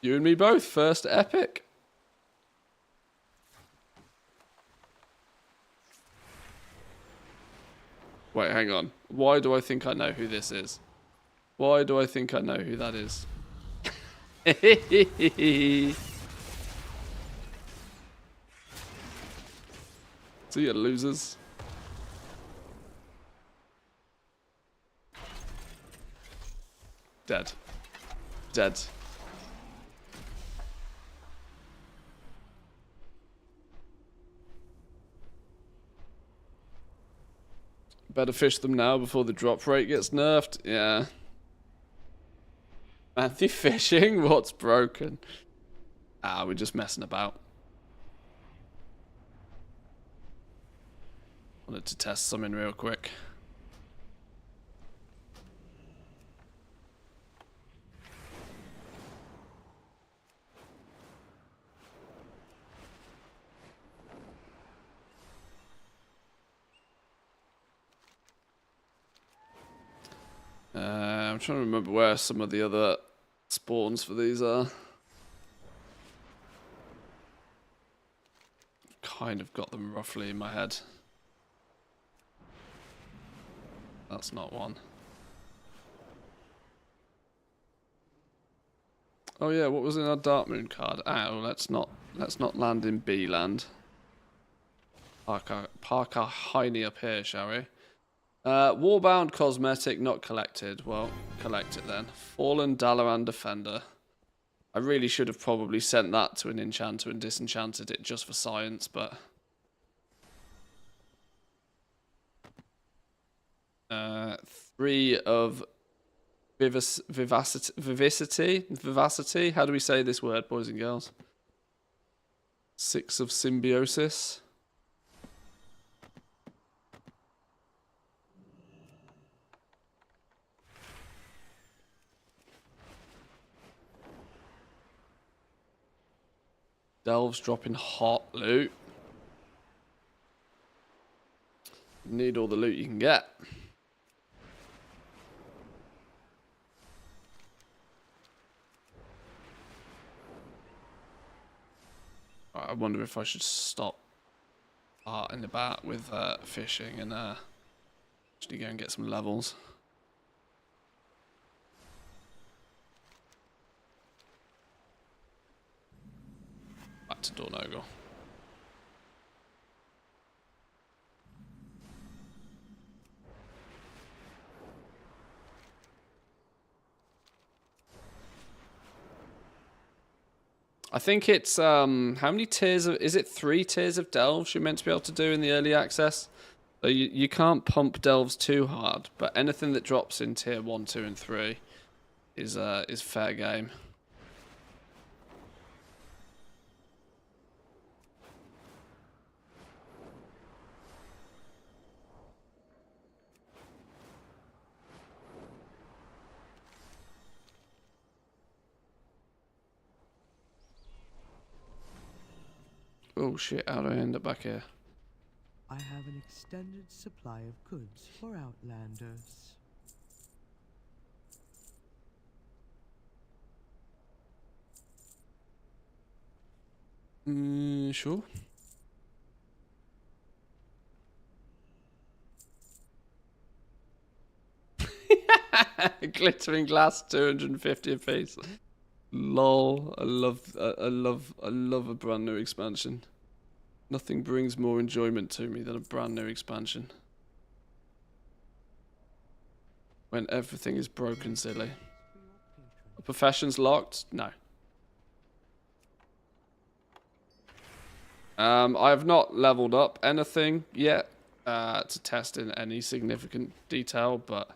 You and me both, first epic. Wait, hang on. Why do I think I know who this is? Why do I think I know who that is? See you, losers. Dead. Dead. Better fish them now before the drop rate gets nerfed. Yeah. Anti-fishing? What's broken? We're just messing about. Wanted to test something real quick. I'm trying to remember where some of the other spawns for these are. Kind of got them roughly in my head. That's not one. Oh yeah, what was in our Dark Moon card? Oh, let's not land in B land. Park our hiney up here, shall we? Warbound cosmetic not collected. Well, collect it then. Fallen Dalaran Defender. I really should have probably sent that to an enchanter and disenchanted it just for science, but 3 of vivacity. How do we say this word, boys and girls? 6 of symbiosis. Delves dropping hot loot. Need all the loot you can get. I wonder if I should stop in the bat with fishing and actually go and get some levels. Back to Dornogle. I think it's how many tiers of, is it 3 tiers of delves you're meant to be able to do in the early access? So you can't pump delves too hard, but anything that drops in tier 1, 2 and 3 is fair game. Oh shit, how do I end up back here? I have an extended supply of goods for Outlanders. Sure. Glittering glass, 250 a piece. Lol, I love a brand new expansion. Nothing brings more enjoyment to me than a brand new expansion. When everything is broken silly. The profession's locked? No. I have not leveled up anything yet to test in any significant detail, but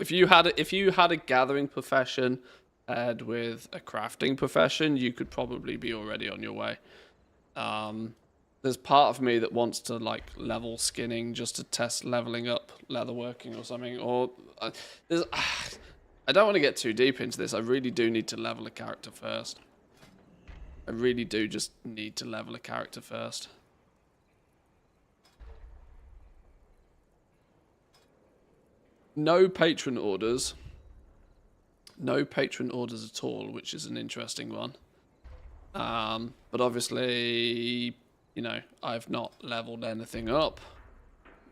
if you had a gathering profession paired with a crafting profession, you could probably be already on your way. There's part of me that wants to like level skinning just to test leveling up leatherworking or something. Or I don't want to get too deep into this. I really do need to level a character first. I really do just need to level a character first. No patron orders. No patron orders at all, which is an interesting one. But obviously, you know, I've not leveled anything up.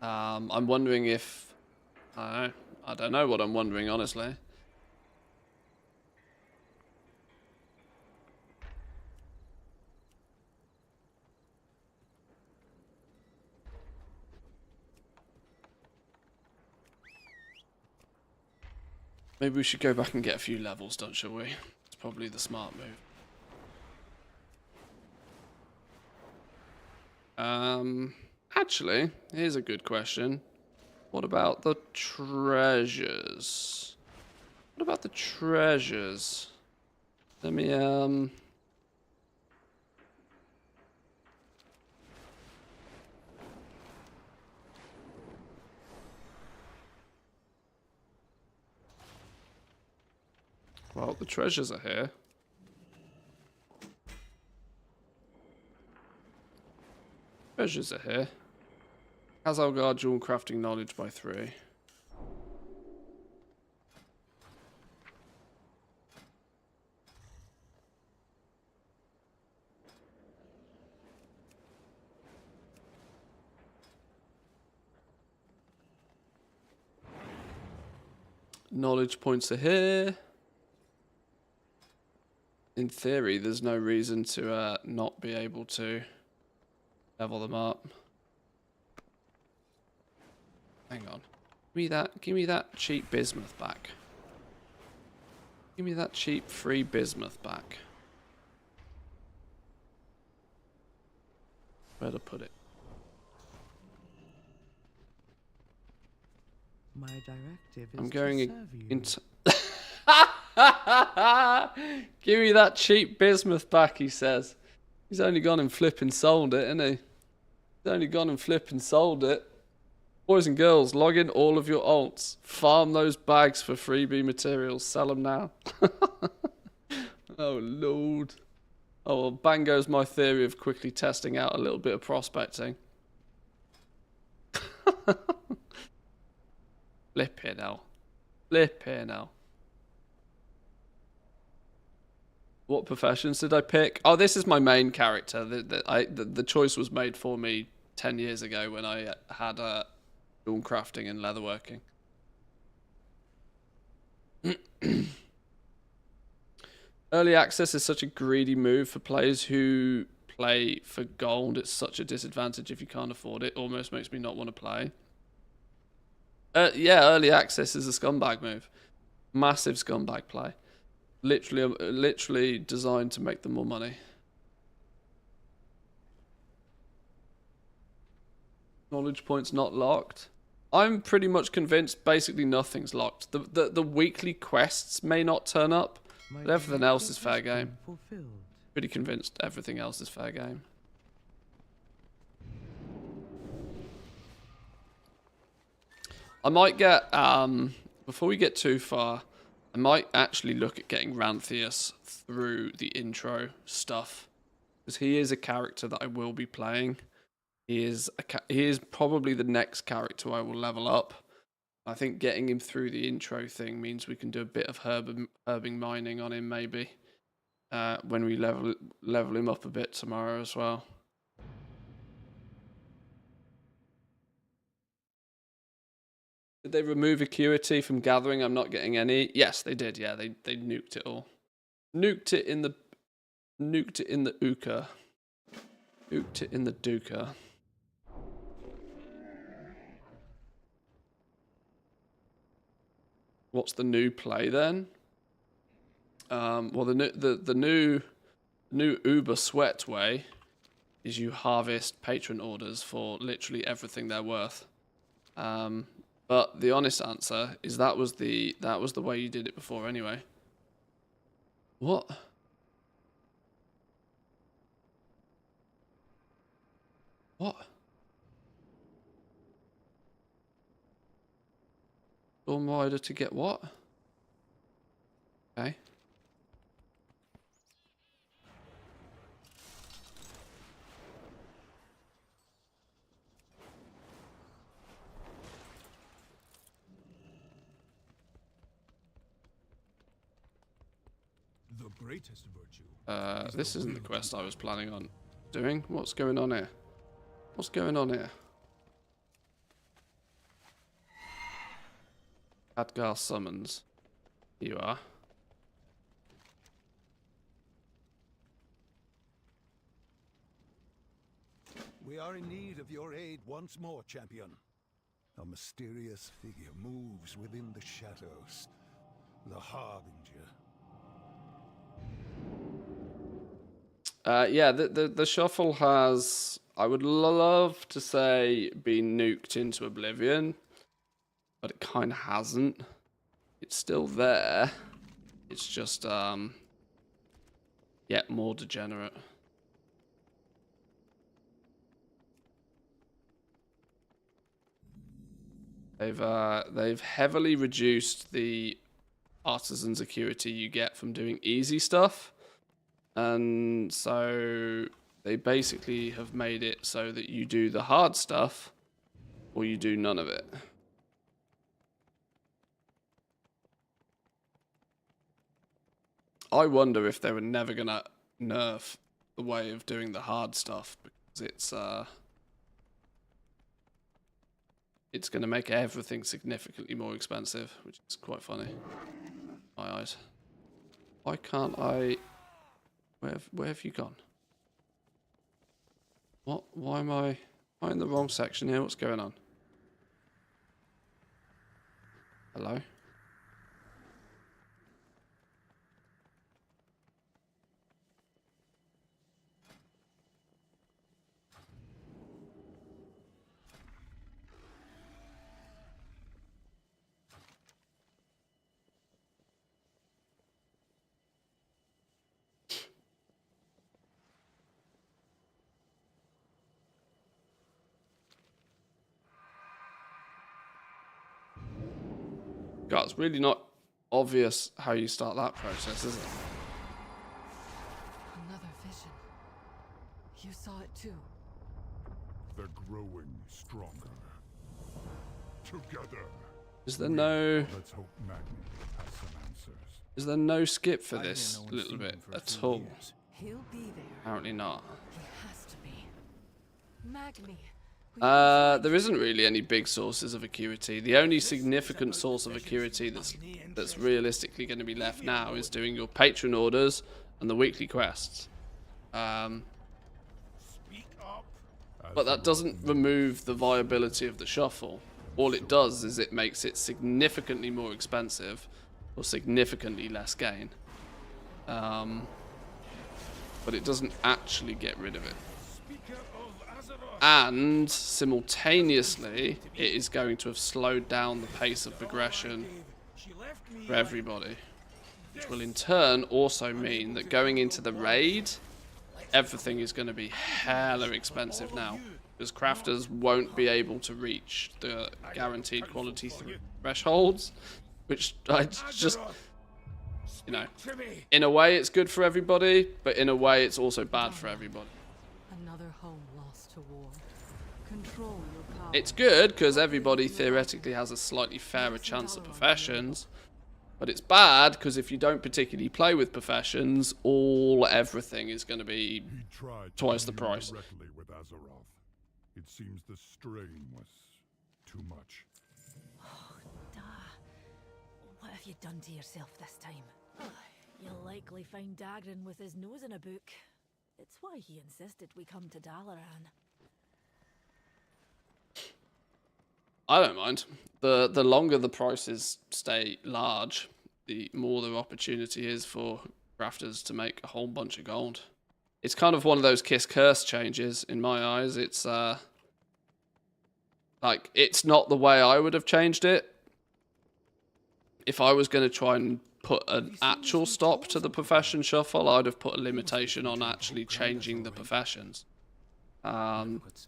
I'm wondering if... I don't know what I'm wondering, honestly. Maybe we should go back and get a few levels done, shall we? It's probably the smart move. Actually, here's a good question. What about the treasures? What about the treasures? Let me, well, the treasures are here. Treasures are here. Has Algar dual crafting knowledge by 3. Knowledge points are here. In theory, there's no reason to not be able to level them up. Hang on. Give me that cheap bismuth back. Give me that cheap free bismuth back. Where to put it? My directive is I'm going to serve you. into... Give me that cheap bismuth back, he says. He's only gone and flipping sold it, isn't he? He's only gone and flipping sold it. Boys and girls, log in all of your alts. Farm those bags for freebie materials. Sell them now. Oh, Lord. Oh, well, bang goes my theory of quickly testing out a little bit of prospecting. Flipping hell. Flipping hell. What professions did I pick? Oh, this is my main character. The choice was made for me 10 years ago when I had dawn crafting and leatherworking. Early access is such a greedy move for players who play for gold. It's such a disadvantage if you can't afford it. Almost makes me not want to play. Yeah, early access is a scumbag move. Massive scumbag play. Literally designed to make them more money. Knowledge points not locked. I'm pretty much convinced basically nothing's locked. The weekly quests may not turn up, but everything else is fair game. Pretty convinced everything else is fair game. I might get, before we get too far, I might actually look at getting Ranthius through the intro stuff. Because he is a character that I will be playing. He is probably the next character I will level up. I think getting him through the intro thing means we can do a bit of herbing mining on him maybe. When we level him up a bit tomorrow as well. Did they remove acuity from gathering? I'm not getting any. Yes, they did. Yeah, they nuked it all. Nuked it in the Uka. Nuked it in the Duka. What's the new play then? Well, the new Uber Sweat way is you harvest patron orders for literally everything they're worth. But the honest answer is that was the way you did it before anyway. What? What? Storm Rider to get what? Okay. The greatest virtue. This isn't the quest I was planning on doing. What's going on here? What's going on here? Khadgar summons. Here you are. We are in need of your aid once more, champion. A mysterious figure moves within the shadows. The Harbinger. Yeah, the shuffle has, I would love to say, been nuked into oblivion, but it kind of hasn't. It's still there. It's just yet more degenerate. They've heavily reduced the artisan security you get from doing easy stuff. And so they basically have made it so that you do the hard stuff or you do none of it. I wonder if they were never going to nerf the way of doing the hard stuff, because it's going to make everything significantly more expensive, which is quite funny in my eyes. Why can't I... Where have you gone? What? Why am I in the wrong section here? What's going on? Hello? God, it's really not obvious how you start that process, is it? Another vision. You saw it too. They're growing stronger. Together. Is there no... Let's hope Magni has some answers. Is there no skip for this little bit at all? He'll be there. Apparently not. He has to be. Magni. There isn't really any big sources of acuity. The only significant source of acuity that's realistically going to be left now is doing your patron orders and the weekly quests. But that doesn't remove the viability of the shuffle. All it does is it makes it significantly more expensive or significantly less gain. But it doesn't actually get rid of it. And simultaneously, it is going to have slowed down the pace of progression for everybody, which will in turn also mean that going into the raid, everything is going to be hella expensive now, because crafters won't be able to reach the guaranteed quality thresholds, which I just, you know, in a way it's good for everybody, but in a way it's also bad for everybody. Another home lost to war. Control your power. It's good because everybody theoretically has a slightly fairer chance at professions, but it's bad because if you don't particularly play with professions, everything is going to be twice the price. With Azeroth. It seems the strain was too much. Oh, da. What have you done to yourself this time? Oh, you'll likely find Dagran with his nose in a book. It's why he insisted we come to Dalaran. I don't mind. The longer the prices stay large, the more the opportunity is for crafters to make a whole bunch of gold. It's kind of one of those kiss curse changes in my eyes. It's like, it's not the way I would have changed it. If I was going to try and put an actual stop to the profession shuffle. I'd have put a limitation on actually changing the professions. That's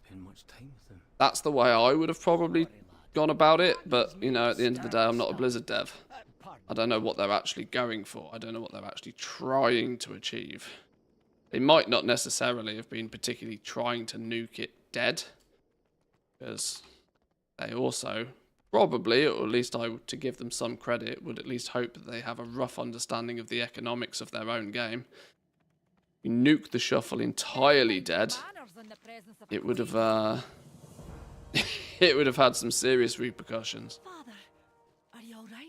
the way I would have probably gone about it, but, you know, at the end of the day, I'm not a Blizzard dev. I don't know what they're actually going for. I don't know what they're actually trying to achieve. They might not necessarily have been particularly trying to nuke it dead, because they also probably, or at least to give them some credit, would at least hope that they have a rough understanding of the economics of their own game. You nuke the shuffle entirely dead, it would have it would have had some serious repercussions. Father, are you all right?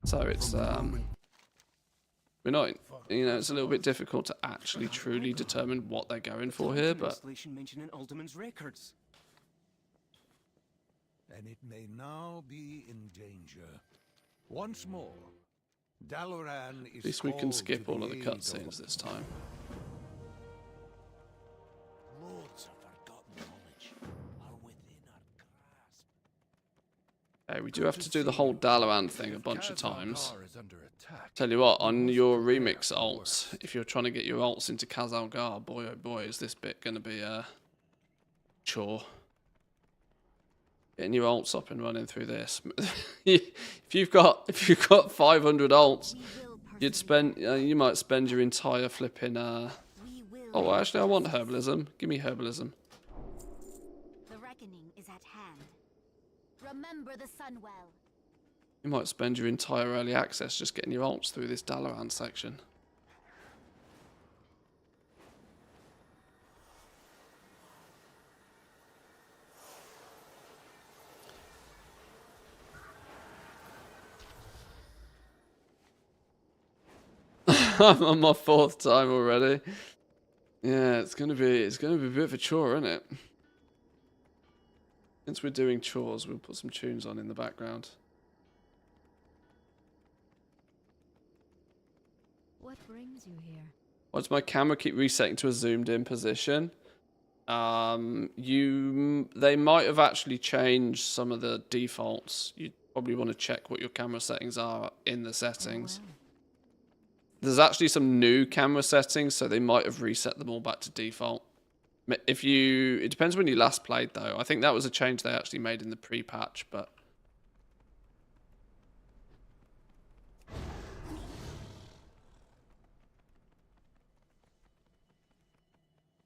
So it's we're not, you know, it's a little bit difficult to actually truly determine what they're going for here, but mentioning Alderman's records. And it may now be in danger. Once more, Dalaran is at least we can skip all of the aid cutscenes this time. Loads of forgotten knowledge are within our grasp. Hey, we do have to do the whole Dalaran thing a bunch of times. Tell you what, on your remix alts, if you're trying to get your alts into Khazalgar, boy oh boy, is this bit going to be a chore. Getting your alts up and running through this. if you've got 500 alts, you might spend your entire flipping oh, well, actually I want herbalism. Give me herbalism. The reckoning is at hand. Remember the Sunwell. You might spend your entire early access just getting your alts through this Dalaran section. I'm on my 4th time already. Yeah, it's gonna be a bit of a chore, isn't it? Since we're doing chores, we'll put some tunes on in the background. What brings you here? Why does my camera keep resetting to a zoomed in position? They might have actually changed some of the defaults. You probably want to check what your camera settings are in the settings. Oh, wow. There's actually some new camera settings, so they might have reset them all back to default. It depends when you last played, though. I think that was a change they actually made in the pre-patch, but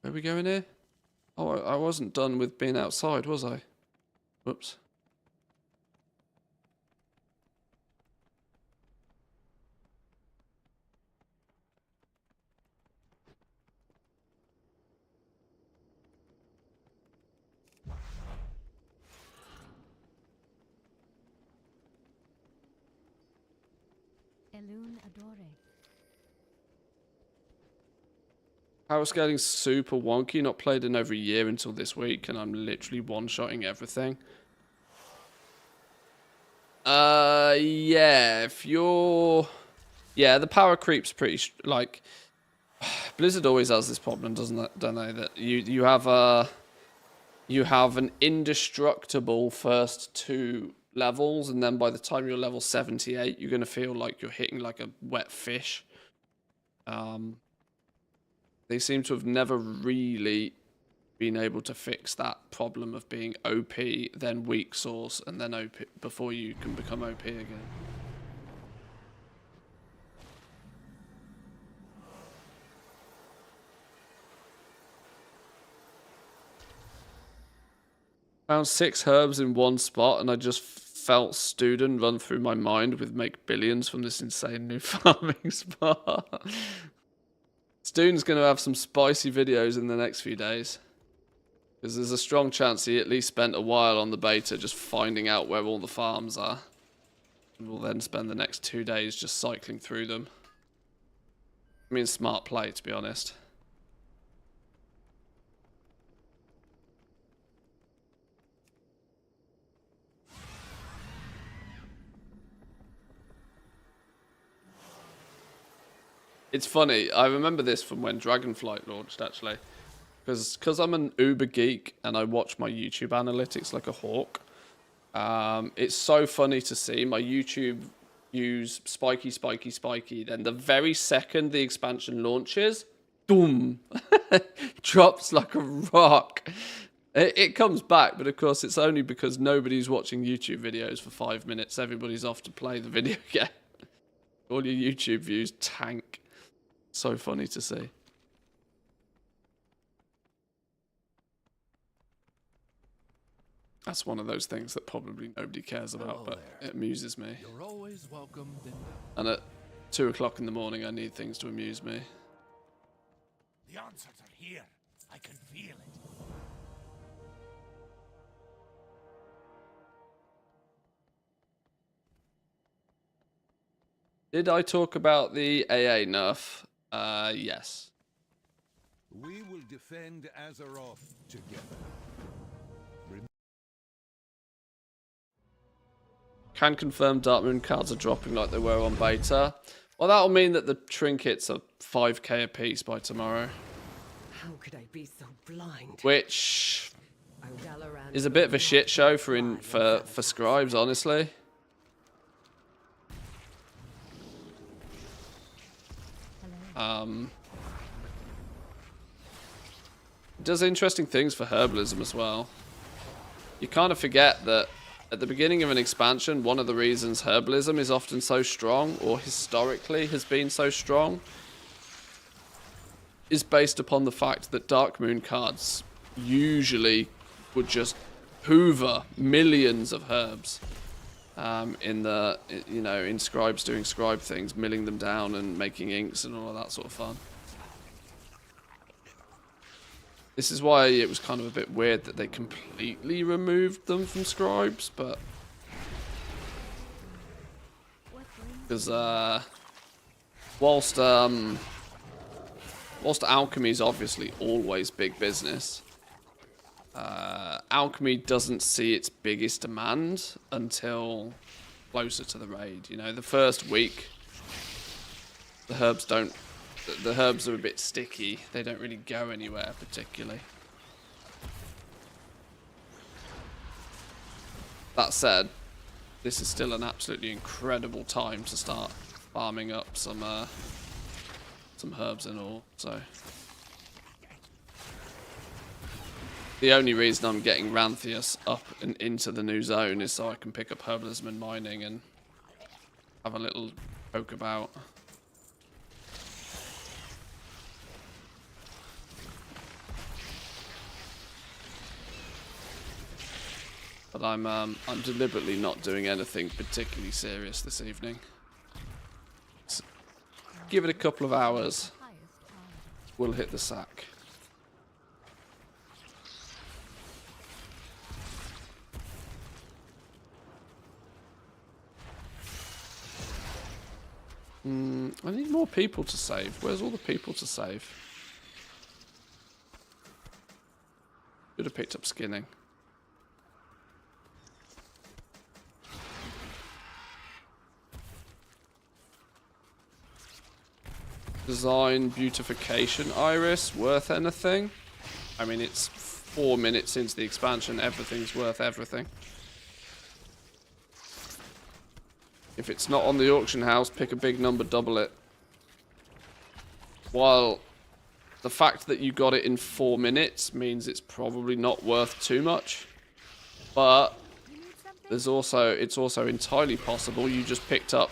where are we going here? Oh, I wasn't done with being outside, was I? Whoops. Elune Adore. Power scaling's super wonky, not played in over a year until this week, and I'm literally one-shotting everything. Yeah, if you're... Yeah, the power creep's pretty... like... Blizzard always has this problem, don't they? That you have an indestructible first 2 levels, and then by the time you're level 78, you're going to feel like you're hitting like a wet fish. They seem to have never really been able to fix that problem of being OP, then weak source, and then OP before you can become OP again. Found 6 herbs in one spot, and I just felt student run through my mind with make billions from this insane new farming spot. Student's going to have some spicy videos in the next few days. Because there's a strong chance he at least spent a while on the beta just finding out where all the farms are. And we'll then spend the next 2 days just cycling through them. I mean, smart play, to be honest. It's funny, I remember this from when Dragonflight launched, actually. Because I'm an uber geek and I watch my YouTube analytics like a hawk. It's so funny to see my YouTube use spiky, spiky, spiky. Then the very second the expansion launches, boom, drops like a rock. It comes back, but of course it's only because nobody's watching YouTube videos for 5 minutes. Everybody's off to play the video game. All your YouTube views tank. So funny to see. That's one of those things that probably nobody cares about, but it amuses me. You're always welcome. And at 2 o'clock in the morning, I need things to amuse me. The answers are here. I can feel it. Did I talk about the AA nerf? Yes. We will defend Azeroth together. Can confirm Dark Moon cards are dropping like they were on beta. Well, that'll mean that the trinkets are 5k a piece by tomorrow. How could I be so blind? Which is a bit of a shit show for scribes, honestly. It does interesting things for herbalism as well. You kind of forget that at the beginning of an expansion, one of the reasons herbalism is often so strong, or historically has been so strong, is based upon the fact that Dark Moon cards usually would just hoover millions of herbs in scribes doing scribe things, milling them down and making inks and all of that sort of fun. This is why it was kind of a bit weird that they completely removed them from scribes, but because whilst alchemy is obviously always big business, alchemy doesn't see its biggest demand until closer to the raid. You know, the first week, the herbs are a bit sticky. They don't really go anywhere particularly. That said, this is still an absolutely incredible time to start farming up some herbs and all. So the only reason I'm getting Ranthius up and into the new zone is so I can pick up herbalism and mining and have a little poke about. But I'm deliberately not doing anything particularly serious this evening. So give it a couple of hours, we'll hit the sack. I need more people to save. Where's all the people to save? Should have picked up skinning. Design beautification iris worth anything? I mean, it's 4 minutes into the expansion. Everything's worth everything. If it's not on the auction house, pick a big number, double it. While the fact that you got it in 4 minutes means it's probably not worth too much. But it's also entirely possible you just picked up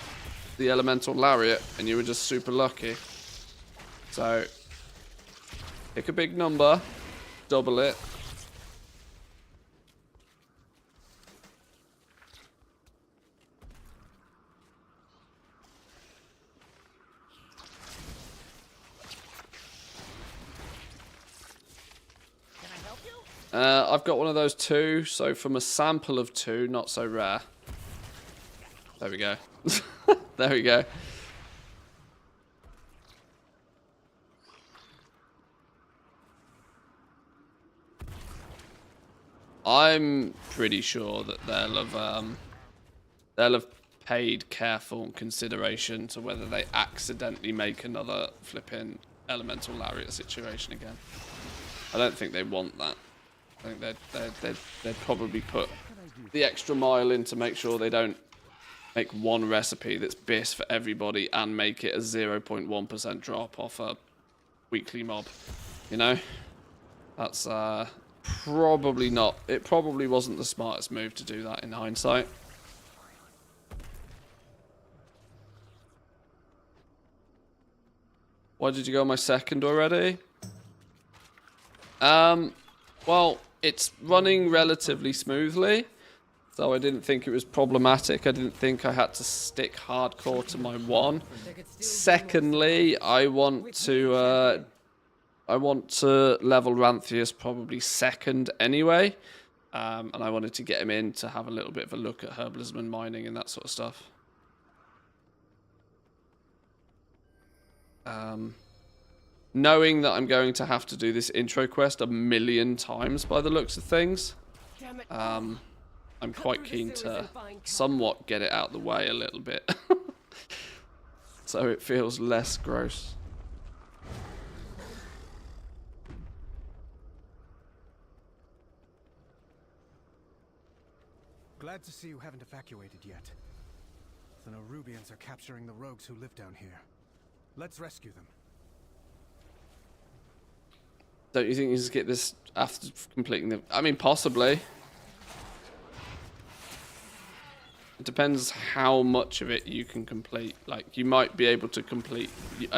the elemental lariat and you were just super lucky. So pick a big number, double it. I've got one of those too, so from a sample of 2, not so rare. There we go. There we go. I'm pretty sure that they'll have paid careful consideration to whether they accidentally make another flipping elemental lariat situation again. I don't think they want that. I think they'd probably put the extra mile in to make sure they don't make one recipe that's BIS for everybody and make it a 0.1% drop off a weekly mob. You know? That's probably not... It probably wasn't the smartest move to do that in hindsight. Why did you go on my second already? Well, it's running relatively smoothly, so I didn't think it was problematic. I didn't think I had to stick hardcore to my one. Secondly, I want to level Ranthius probably second anyway, and I wanted to get him in to have a little bit of a look at herbalism and mining and that sort of stuff. Knowing that I'm going to have to do this intro quest 1,000,000 times by the looks of things, I'm quite keen to somewhat get it out the way a little bit. So it feels less gross. Glad to see you haven't evacuated yet. The Nerubians are capturing the rogues who live down here. Let's rescue them. Don't you think you just get this after completing the... I mean, possibly. It depends how much of it you can complete. Like, you might be able to complete...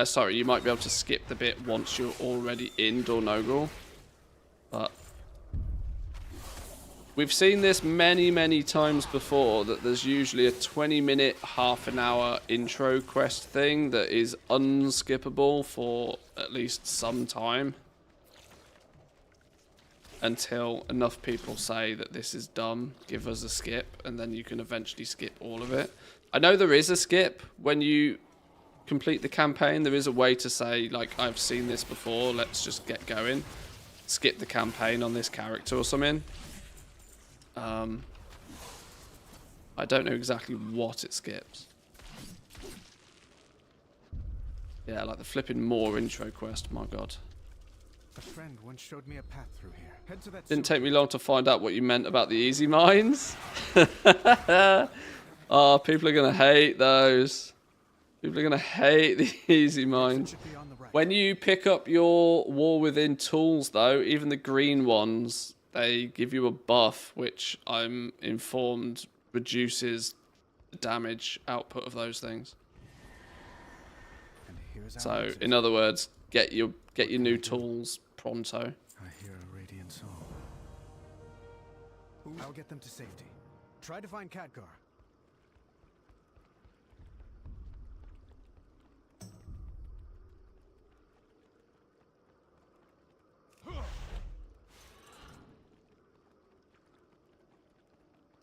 sorry, you might be able to skip the bit once you're already in Dornogal. But... we've seen this many, many times before, that there's usually a 20-minute, half-an-hour intro quest thing that is unskippable for at least some time. Until enough people say that this is dumb, give us a skip, and then you can eventually skip all of it. I know there is a skip when you complete the campaign. There is a way to say, like, I've seen this before, let's just get going. Skip the campaign on this character or something. I don't know exactly what it skips. Yeah, like the flipping Moor intro quest, my god. A friend once showed me a path through here. Head to that. Didn't take me long to find out what you meant about the easy mines. Oh, people are gonna hate those. People are gonna hate the easy mines. When you pick up your War Within tools, though, even the green ones, they give you a buff, which I'm informed reduces the damage output of those things. So, in other words, get your new tools pronto. I hear a radiant song. I'll get them to safety. Try to find Khadgar.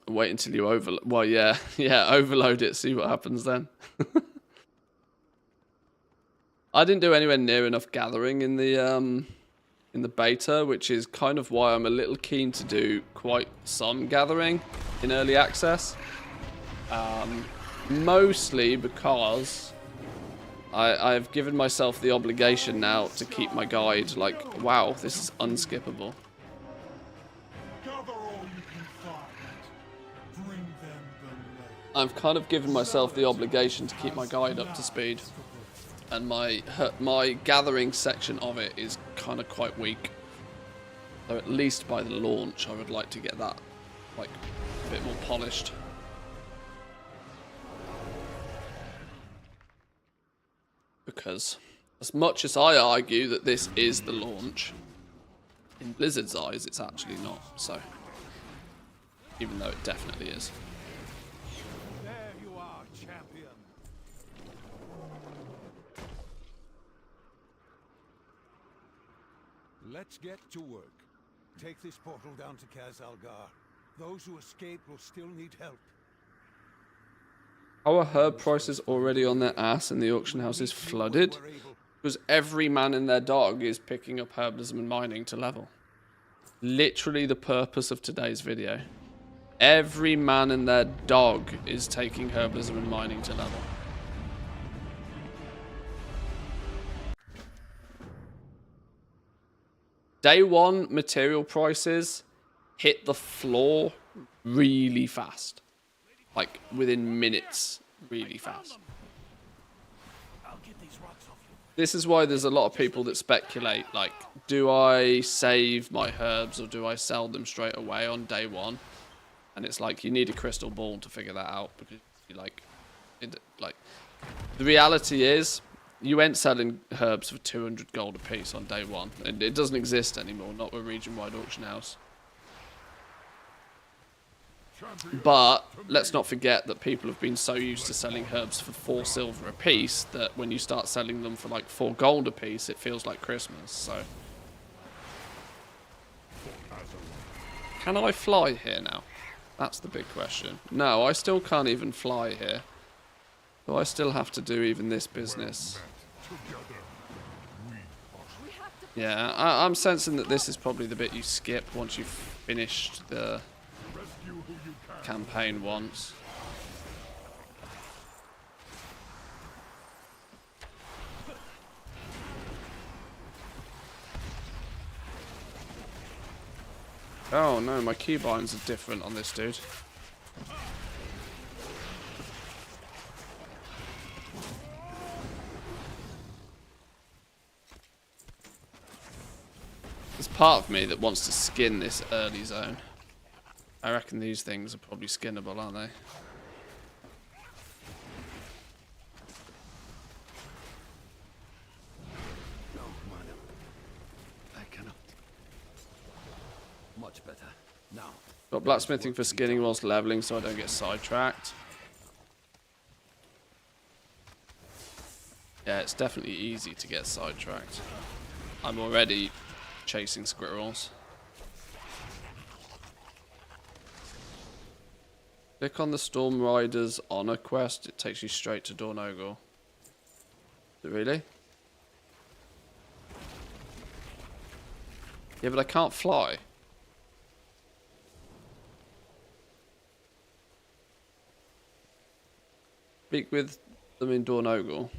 Wait until you overload. Well, yeah, overload it. See what happens then. I didn't do anywhere near enough gathering in the beta, which is kind of why I'm a little keen to do quite some gathering in early access. Mostly because I've given myself the obligation now to keep my guide like, wow, this is unskippable. I've kind of given myself the obligation to keep my guide up to speed, and my gathering section of it is kind of quite weak. So at least by the launch, I would like to get that like a bit more polished. Because as much as I argue that this is the launch, in Blizzard's eyes, it's actually not. So, even though it definitely is. Let's get to work. Take this portal down to Khaz-Algar. Those who escape will still need help. How are herb prices already on their ass and the auction house is flooded? Because every man and their dog is picking up herbalism and mining to level. Literally the purpose of today's video. Every man and their dog is taking herbalism and mining to level. Day one material prices hit the floor really fast. like within minutes, really fast. This is why there's a lot of people that speculate, like, do I save my herbs or do I sell them straight away on day one? And it's like, you need a crystal ball to figure that out, because the reality is, you ain't selling herbs for 200 gold a piece on day one. It doesn't exist anymore, not with region-wide auction house. But let's not forget that people have been so used to selling herbs for 4 silver a piece that when you start selling them for like 4 gold a piece, it feels like Christmas. So, can I fly here now? That's the big question. No, I still can't even fly here. So I still have to do even this business. Yeah, I'm sensing that this is probably the bit you skip once you've finished the campaign once. Oh no, my keybinds are different on this dude. There's part of me that wants to skin this early zone. I reckon these things are probably skinnable, aren't they? No, madam. I cannot. Much better. Now. Got blacksmithing for skinning whilst leveling so I don't get sidetracked. Yeah, it's definitely easy to get sidetracked. I'm already chasing squirrels. Click on the Storm Rider's Honor quest. It takes you straight to Dornogal. Is it really? Yeah, but I can't fly. Speak with them in Dornogal.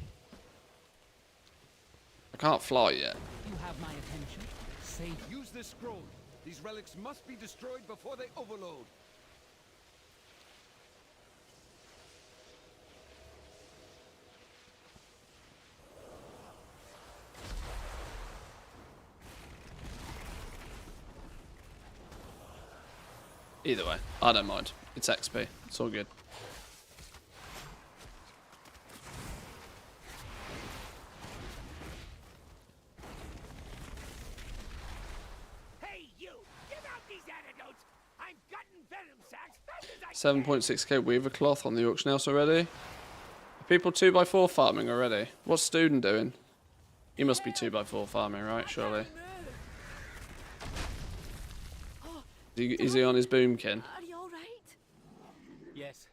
I can't fly yet. You have my attention. Use this scroll. These relics must be destroyed before they overload. Either way, I don't mind. It's XP. It's all good. Hey, you! Give out these antidotes! I'm gutting venom sacks fast as I 7.6k weaver cloth on the auction house already. Are people 2x4 farming already? What's Student doing? He must be 2x4 farming, right? Surely. Is he on his boomkin? Are you alright? Yes.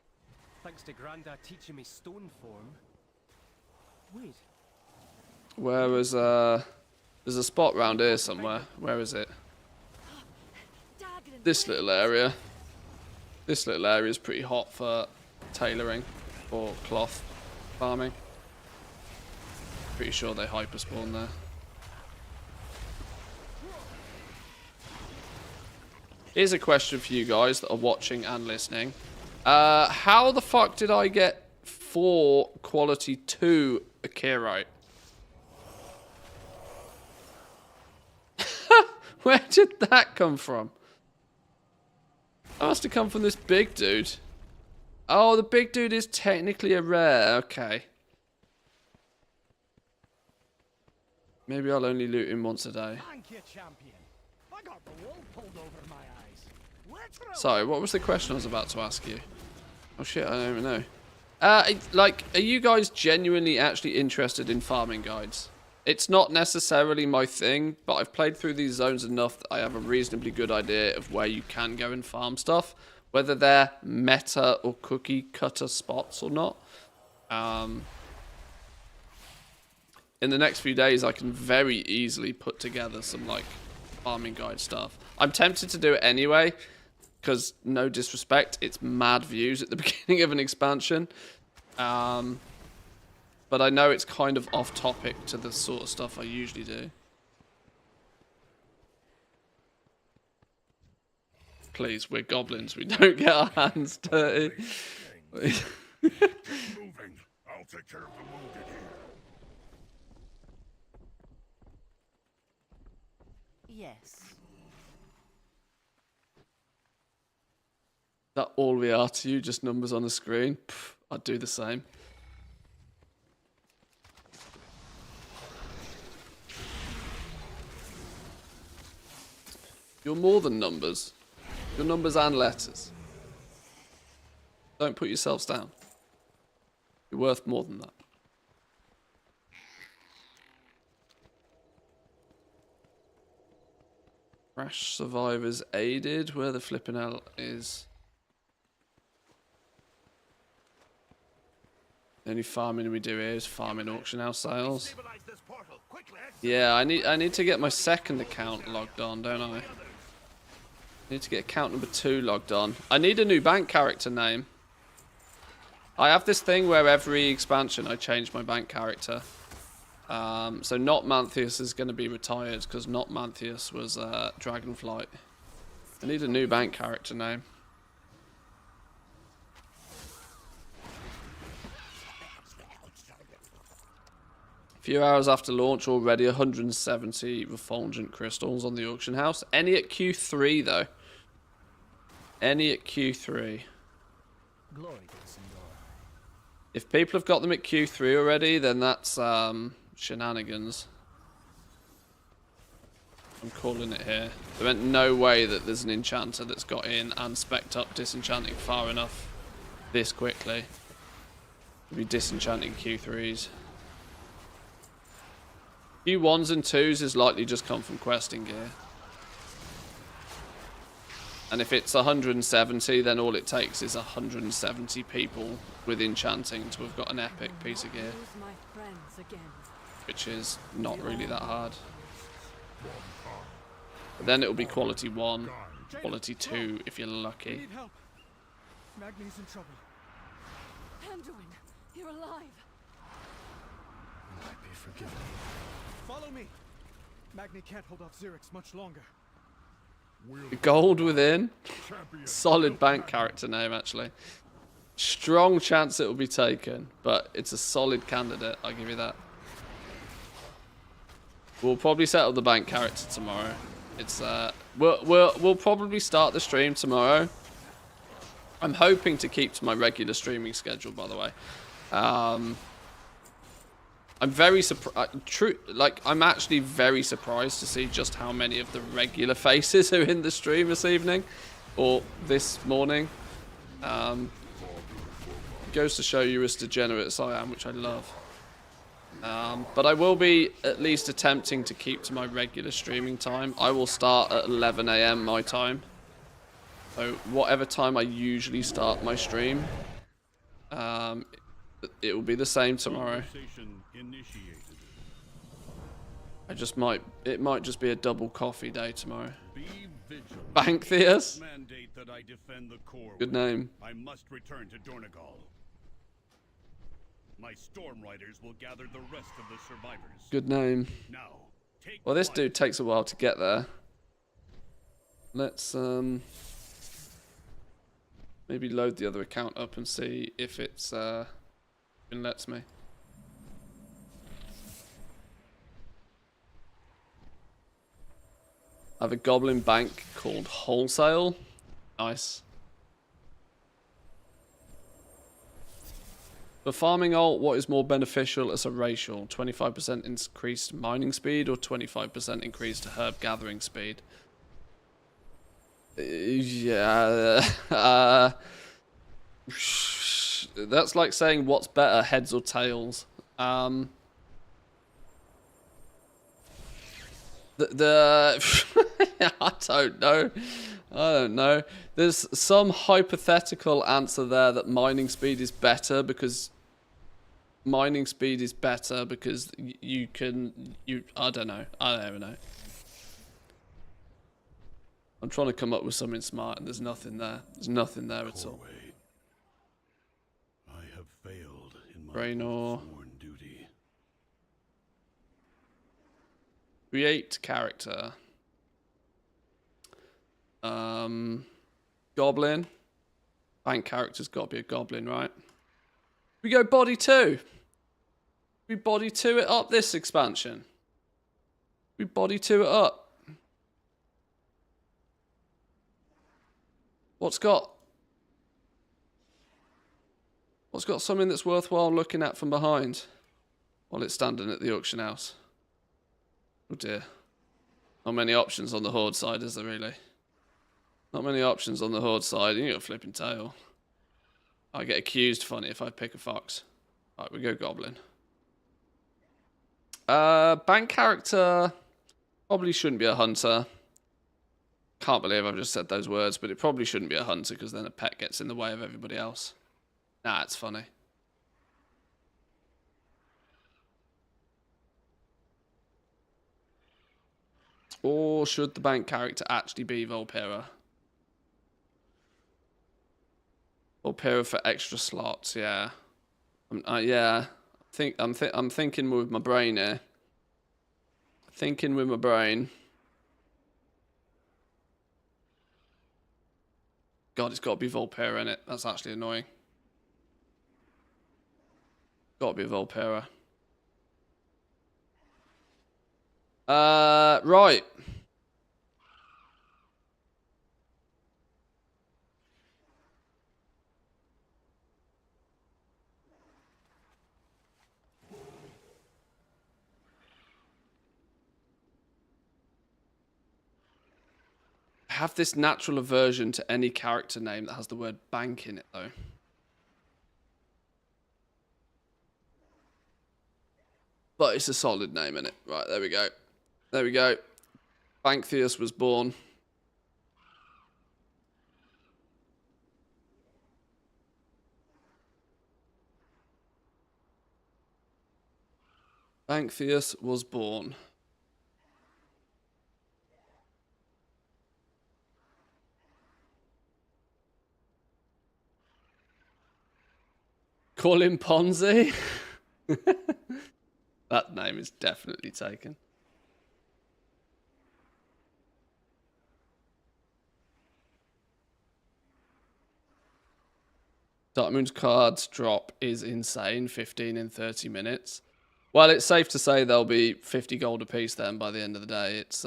Thanks to Grandad teaching me stone form. Wait. Where was there's a spot round here somewhere. Where is it? This little area. This little area is pretty hot for tailoring or cloth farming. Pretty sure they hyper spawn there. Here's a question for you guys that are watching and listening. How the fuck did I get 4 quality 2 Akirite? Where did that come from? That must have come from this big dude. Oh, the big dude is technically a rare. Okay. Maybe I'll only loot him once a day. Thank you, champion. I got the wool pulled over my eyes. Sorry, what was the question I was about to ask you? Oh shit, I don't even know. Like, are you guys genuinely actually interested in farming guides? It's not necessarily my thing, but I've played through these zones enough that I have a reasonably good idea of where you can go and farm stuff. Whether they're meta or cookie cutter spots or not. In the next few days, I can very easily put together some, like, farming guide stuff. I'm tempted to do it anyway, because, no disrespect, it's mad views at the beginning of an expansion. But I know it's kind of off topic to the sort of stuff I usually do. Please, we're goblins. We don't get our hands dirty. Moving. I'll take care of the wounded here. Yes. That all we are to you, just numbers on the screen. Pff, I'd do the same. You're more than numbers. You're numbers and letters. Don't put yourselves down. You're worth more than that. Crash survivors aided. Where the flipping hell is? The only farming we do here is farming auction house sales. Yeah, I need to get my second account logged on, don't I? I need to get account number 2 logged on. I need a new bank character name. I have this thing where every expansion I change my bank character. So Not Manthius is going to be retired because Not Manthius was Dragonflight. I need a new bank character name. A few hours after launch, already 170 refulgent crystals on the auction house. Any at Q3 though. Any at Q3. Glory to the Sindora. If people have got them at Q3 already, then that's shenanigans. I'm calling it here. There ain't no way that there's an enchanter that's got in and spec'd up disenchanting far enough this quickly to be disenchanting Q3s. Q1s and 2s is likely just come from questing gear. And if it's 170, then all it takes is 170 people with enchanting to have got an epic piece of gear. Which is not really that hard. But then it'll be quality 1, quality 2 if you're lucky. We need help. Magni's in trouble. Anduin, you're alive. Might be forgiven. Follow me. Magni can't hold off Xerix much longer. Gold within. Solid bank character name, actually. Strong chance it will be taken, but it's a solid candidate, I'll give you that. We'll probably set up the bank character tomorrow. It's we'll probably start the stream tomorrow. I'm hoping to keep to my regular streaming schedule, by the way. I'm very surprised. I'm actually very surprised to see just how many of the regular faces are in the stream this evening, or this morning. Goes to show you as degenerate as I am, which I love. But I will be at least attempting to keep to my regular streaming time. I will start at 11 AM my time. So whatever time I usually start my stream, it will be the same tomorrow. It might just be a double coffee day tomorrow. Bank Theus? Good name. I must return to Dornegal. My storm riders will gather the rest of the survivors. Good name. Now, well, this dude takes a while to get there. Let's maybe load the other account up and see if it's even lets me. I have a goblin bank called Wholesale. Nice. For farming alt, what is more beneficial as a ratio? 25% increased mining speed or 25% increased herb gathering speed? Yeah. That's like saying what's better, heads or tails. I don't know. I don't know. There's some hypothetical answer there that mining speed is better because you can I don't know. I don't even know. I'm trying to come up with something smart and there's nothing there. There's nothing there at all. I have failed in my Raynor. sworn duty. Create character. Goblin. Bank character's got to be a goblin, right? We go body 2. We body 2 it up this expansion. We body 2 it up. What's got something that's worthwhile looking at from behind while it's standing at the auction house? Oh dear. Not many options on the Horde side, is there really? Not many options on the Horde side. You got a flipping tail. I get accused funny if I pick a fox. Alright, we go goblin. Bank character probably shouldn't be a hunter. Can't believe I've just said those words, but it probably shouldn't be a hunter because then a pet gets in the way of everybody else. Nah, it's funny. Or should the bank character actually be Volpera? Volpera for extra slots, yeah. Yeah. I'm thinking with my brain here. Thinking with my brain. God, it's got to be Volpera in it. That's actually annoying. Got to be Volpera. Right. I have this natural aversion to any character name that has the word bank in it, though. But it's a solid name, innit? Right, there we go. There we go. Banktheus was born. Banktheus was born. Call him Ponzi? That name is definitely taken. Darkmoon's cards drop is insane. 15 in 30 minutes. Well, it's safe to say there'll be 50 gold apiece then by the end of the day. It's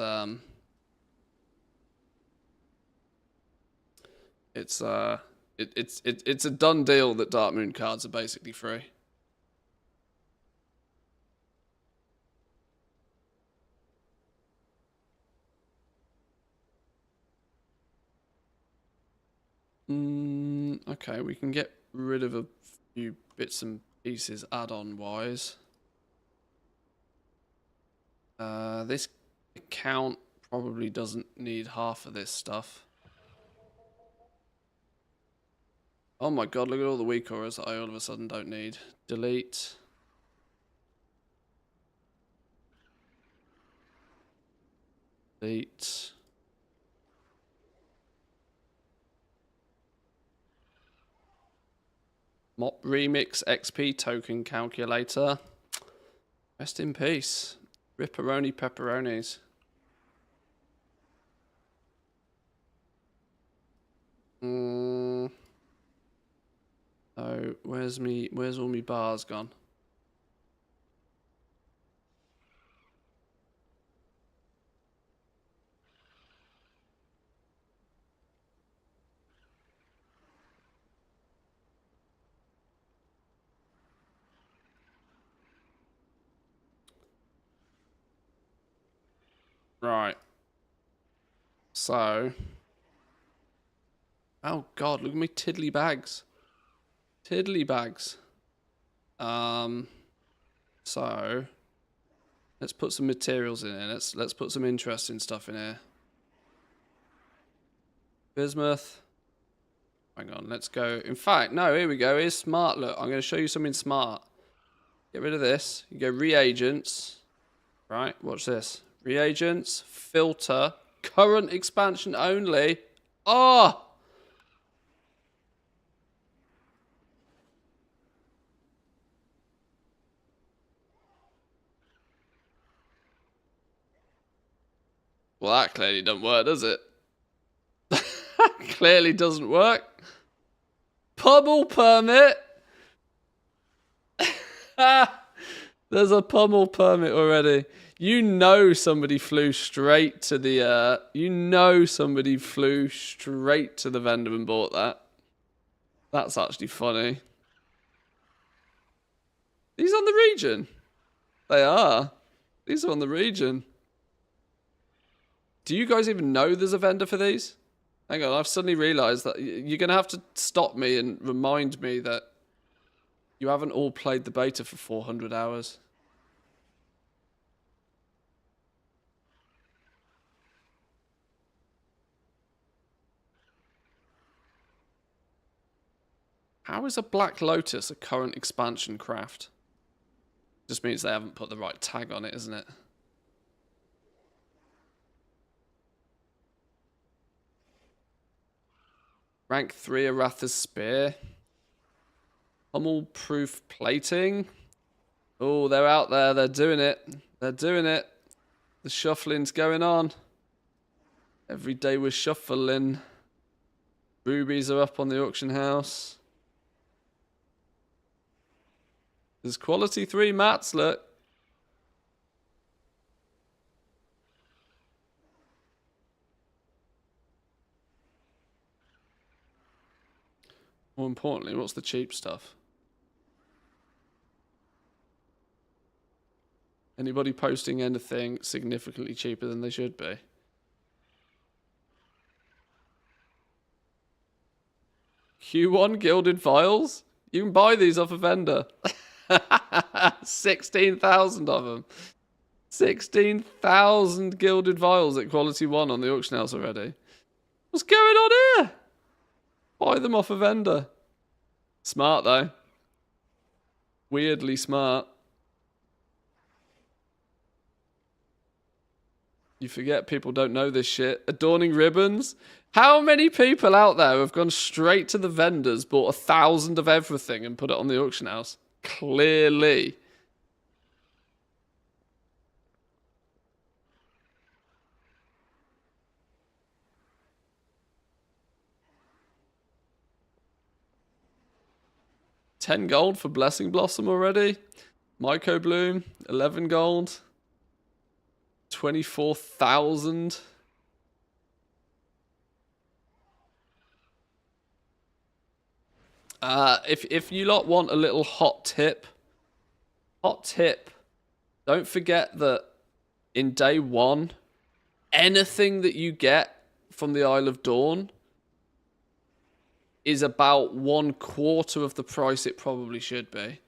a done deal that Darkmoon cards are basically free. Okay, we can get rid of a few bits and pieces add-on wise. This account probably doesn't need half of this stuff. Oh my god, look at all the weak auras that I all of a sudden don't need. Delete. Delete. Mop Remix XP token calculator. Rest in peace. Ripperoni pepperonis. Oh, where's all me bars gone? Right. So. Oh god, look at me tiddly bags. Tiddly bags. So. Let's put some materials in here. Let's put some interesting stuff in here. Bismuth. Hang on, let's go. In fact, no, here we go. Here's smart. Look, I'm going to show you something smart. Get rid of this. You go reagents. Right, watch this. Reagents, filter, current expansion only. Oh! Well, that clearly doesn't work, does it? Clearly doesn't work. Pummel permit. There's a pummel permit already. You know somebody flew straight to the vendor and bought that. That's actually funny. These on the region? They are. These are on the region. Do you guys even know there's a vendor for these? Hang on, I've suddenly realised that you're going to have to stop me and remind me that you haven't all played the beta for 400 hours. How is a Black Lotus a current expansion craft? Just means they haven't put the right tag on it, isn't it? Rank 3 Aratha's Spear. Hummel-proof plating. Oh, they're out there. They're doing it. They're doing it. The shuffling's going on. Every day we're shuffling. Rubies are up on the auction house. There's quality 3 mats, look. More importantly, what's the cheap stuff? Anybody posting anything significantly cheaper than they should be? Q1 gilded vials? You can buy these off a vendor. 16,000 of them. 16,000 gilded vials at quality 1 on the auction house already. What's going on here? Buy them off a vendor. Smart though. Weirdly smart. You forget people don't know this shit. Adorning ribbons. How many people out there have gone straight to the vendors, bought 1,000 of everything and put it on the auction house? Clearly. $10 gold for Blessing Blossom already. Myco Bloom, 11 gold. 24,000. If you lot want a little hot tip, don't forget that in day 1, anything that you get from the Isle of Dawn is about 1/4 of the price it probably should be.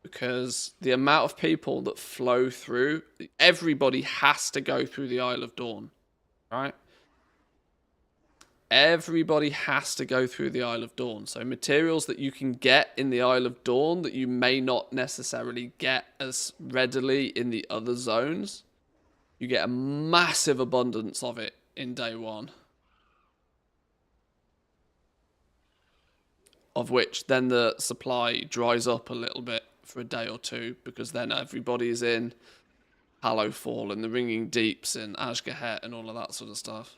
Because the amount of people that flow through, everybody has to go through the Isle of Dawn, right? Everybody has to go through the Isle of Dawn. So materials that you can get in the Isle of Dawn that you may not necessarily get as readily in the other zones, you get a massive abundance of it in day 1. Of which then the supply dries up a little bit for a day or two, because then everybody's in Hallowfall and the Ringing Deeps and Ashgahet and all of that sort of stuff.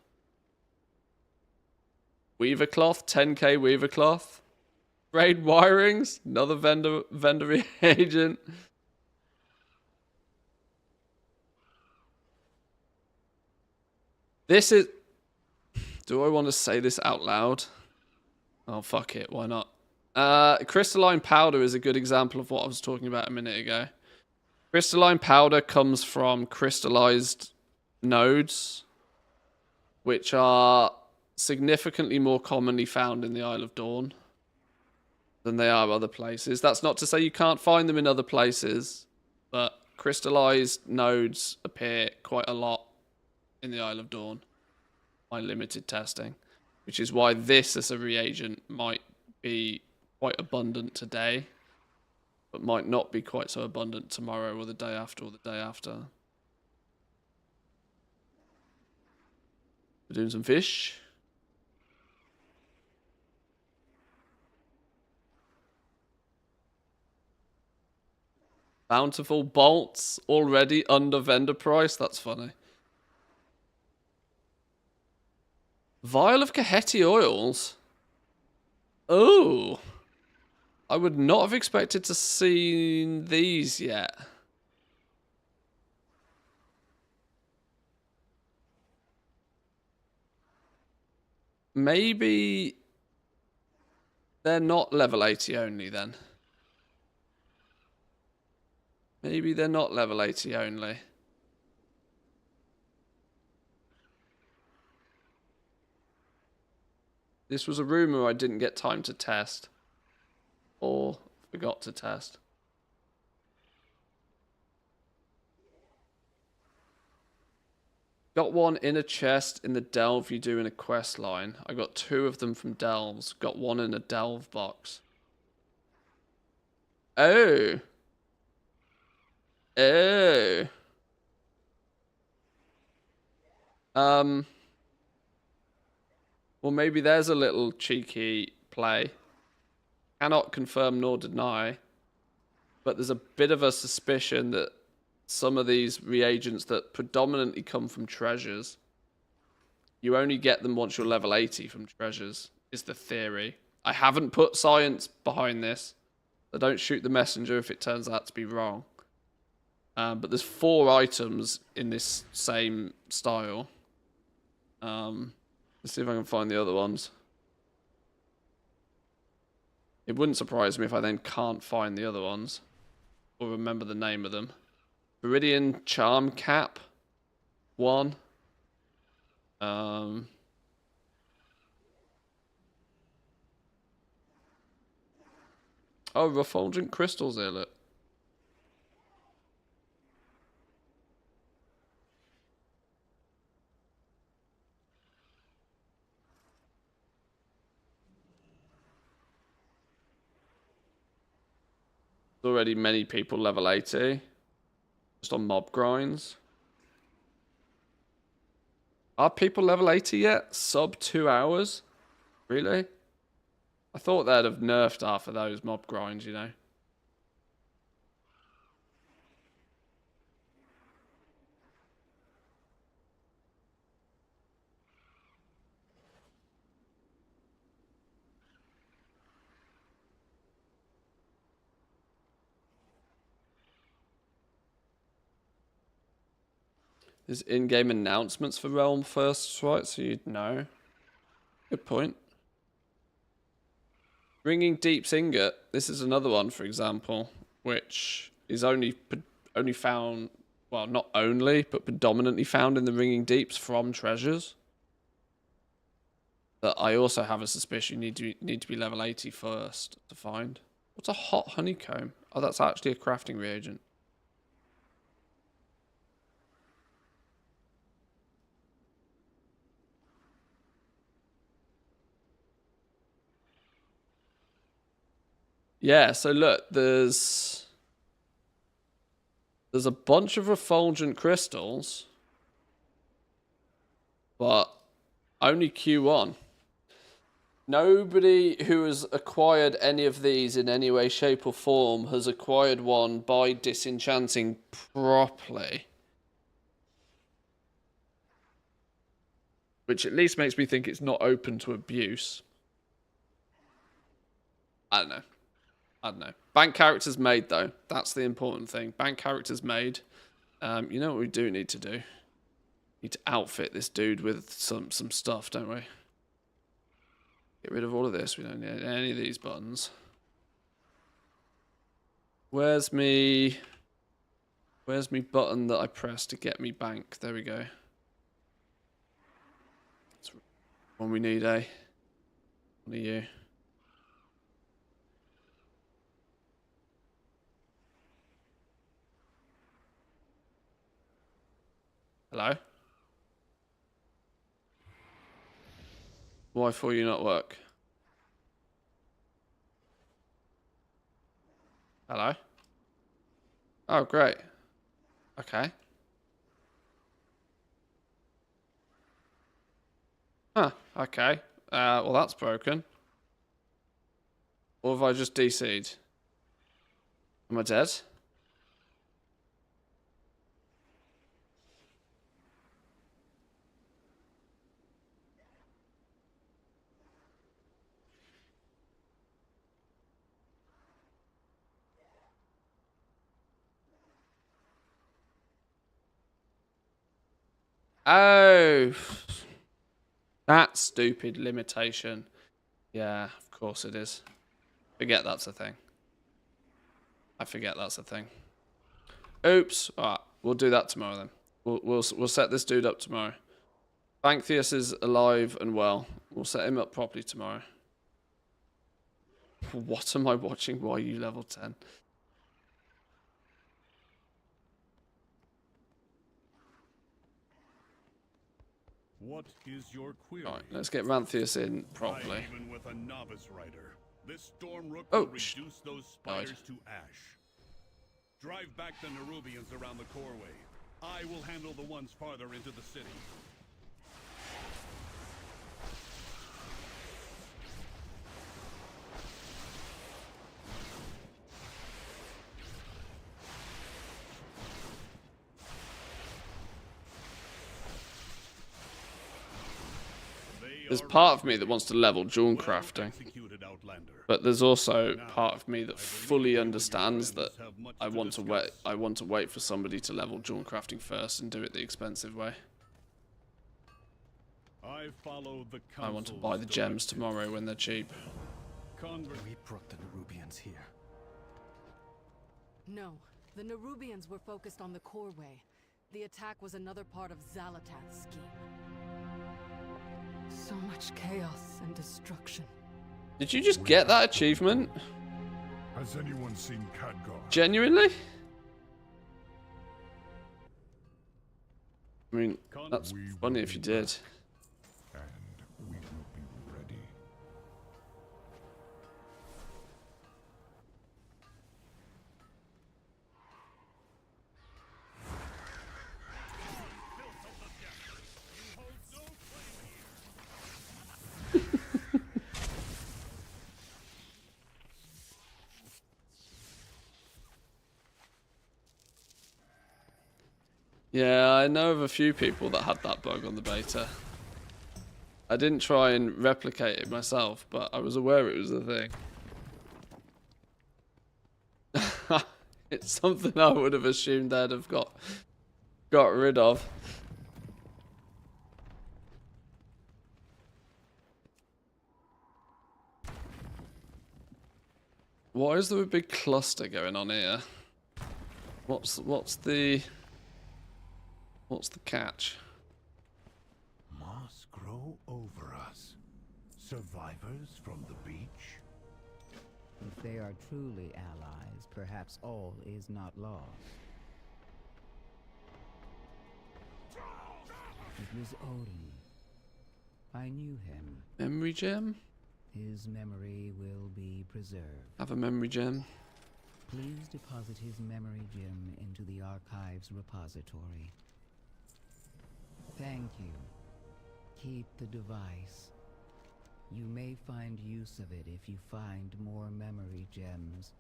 Weaver cloth, 10k weaver cloth. Braid wirings, another vendor reagent. This is... Do I want to say this out loud? Oh, fuck it. Why not? Crystalline powder is a good example of what I was talking about a minute ago. Crystalline powder comes from crystallized nodes, which are significantly more commonly found in the Isle of Dawn than they are other places. That's not to say you can't find them in other places, but crystallized nodes appear quite a lot in the Isle of Dawn by limited testing, which is why this as a reagent might be quite abundant today, but might not be quite so abundant tomorrow or the day after or the day after. We're doing some fish. Bountiful bolts already under vendor price. That's funny. Vial of Kaheti oils. Oh. I would not have expected to see these yet. Maybe they're not level 80 only then. Maybe they're not level 80 only. This was a rumor I didn't get time to test. Or forgot to test. Got one in a chest in the delve you do in a quest line. I got 2 of them from delves. Got one in a delve box. Oh. Oh. Well, maybe there's a little cheeky play. Cannot confirm nor deny. But there's a bit of a suspicion that some of these reagents that predominantly come from treasures, you only get them once you're level 80 from treasures, is the theory. I haven't put science behind this. So don't shoot the messenger if it turns out to be wrong. But there's 4 items in this same style. Let's see if I can find the other ones. It wouldn't surprise me if I then can't find the other ones. Or remember the name of them. Viridian Charm Cap. 1. Oh, refulgent crystals here, look. There's already many people level 80. Just on mob grinds. Are people level 80 yet? Sub 2 hours? Really? I thought they'd have nerfed half of those mob grinds, you know. There's in-game announcements for Realm first, right? So you'd know. Good point. Ringing Deep's Ingot. This is another one, for example, which is only found, well, not only, but predominantly found in the Ringing Deeps from treasures. But I also have a suspicion you need to be level 80 first to find. What's a hot honeycomb? Oh, that's actually a crafting reagent. Yeah, so look, there's a bunch of refulgent crystals, but only Q1. Nobody who has acquired any of these in any way, shape, or form has acquired one by disenchanting properly. Which at least makes me think it's not open to abuse. I don't know. I don't know. Bank characters made, though. That's the important thing. Bank characters made. You know what we do need to do? Need to outfit this dude with some stuff, don't we? Get rid of all of this. We don't need any of these buttons. Where's me button that I press to get me bank? There we go. That's one we need, eh? One of you. Hello? Why for you not work? Hello? Oh, great. Okay. Huh, okay. Well, that's broken. Or have I just DC'd? Am I dead? Oh, that stupid limitation. Yeah, of course it is. Forget that's a thing. I forget that's a thing. Oops. Alright, we'll do that tomorrow then. We'll set this dude up tomorrow. Bankthius is alive and well. We'll set him up properly tomorrow. What am I watching? Why are you level 10? What is your query? Alright, let's get Ranthius in properly. Even with a novice rider, this storm rook Oh, will reduce those spiders to ash. Drive back the Nerubians around the coreway. I will handle the ones farther into the city. There's part of me that wants to level jewel crafting, but there's also part of me that fully understands that I want to wait for somebody to level jewel crafting first and do it the expensive way. I want to buy the gems tomorrow when they're cheap. We brought the Nerubians here. No, the Nerubians were focused on the coreway. The attack was another part of Zalatan's scheme. So much chaos and destruction. Did you just get that achievement? Has anyone seen Khadgar? Genuinely? I mean, that's funny if you did. And we will be ready. Yeah, I know of a few people that had that bug on the beta. I didn't try and replicate it myself, but I was aware it was a thing. It's something I would have assumed they'd have got rid of. Why is there a big cluster going on here? What's the catch? Moss grow over us. Survivors from the beach? If they are truly allies, perhaps all is not lost. It was Odin. I knew him. Memory gem? His memory will be preserved. Have a memory gem. Please deposit his memory gem into the archives repository. Thank you. Keep the device. You may find use of it if you find more memory gems.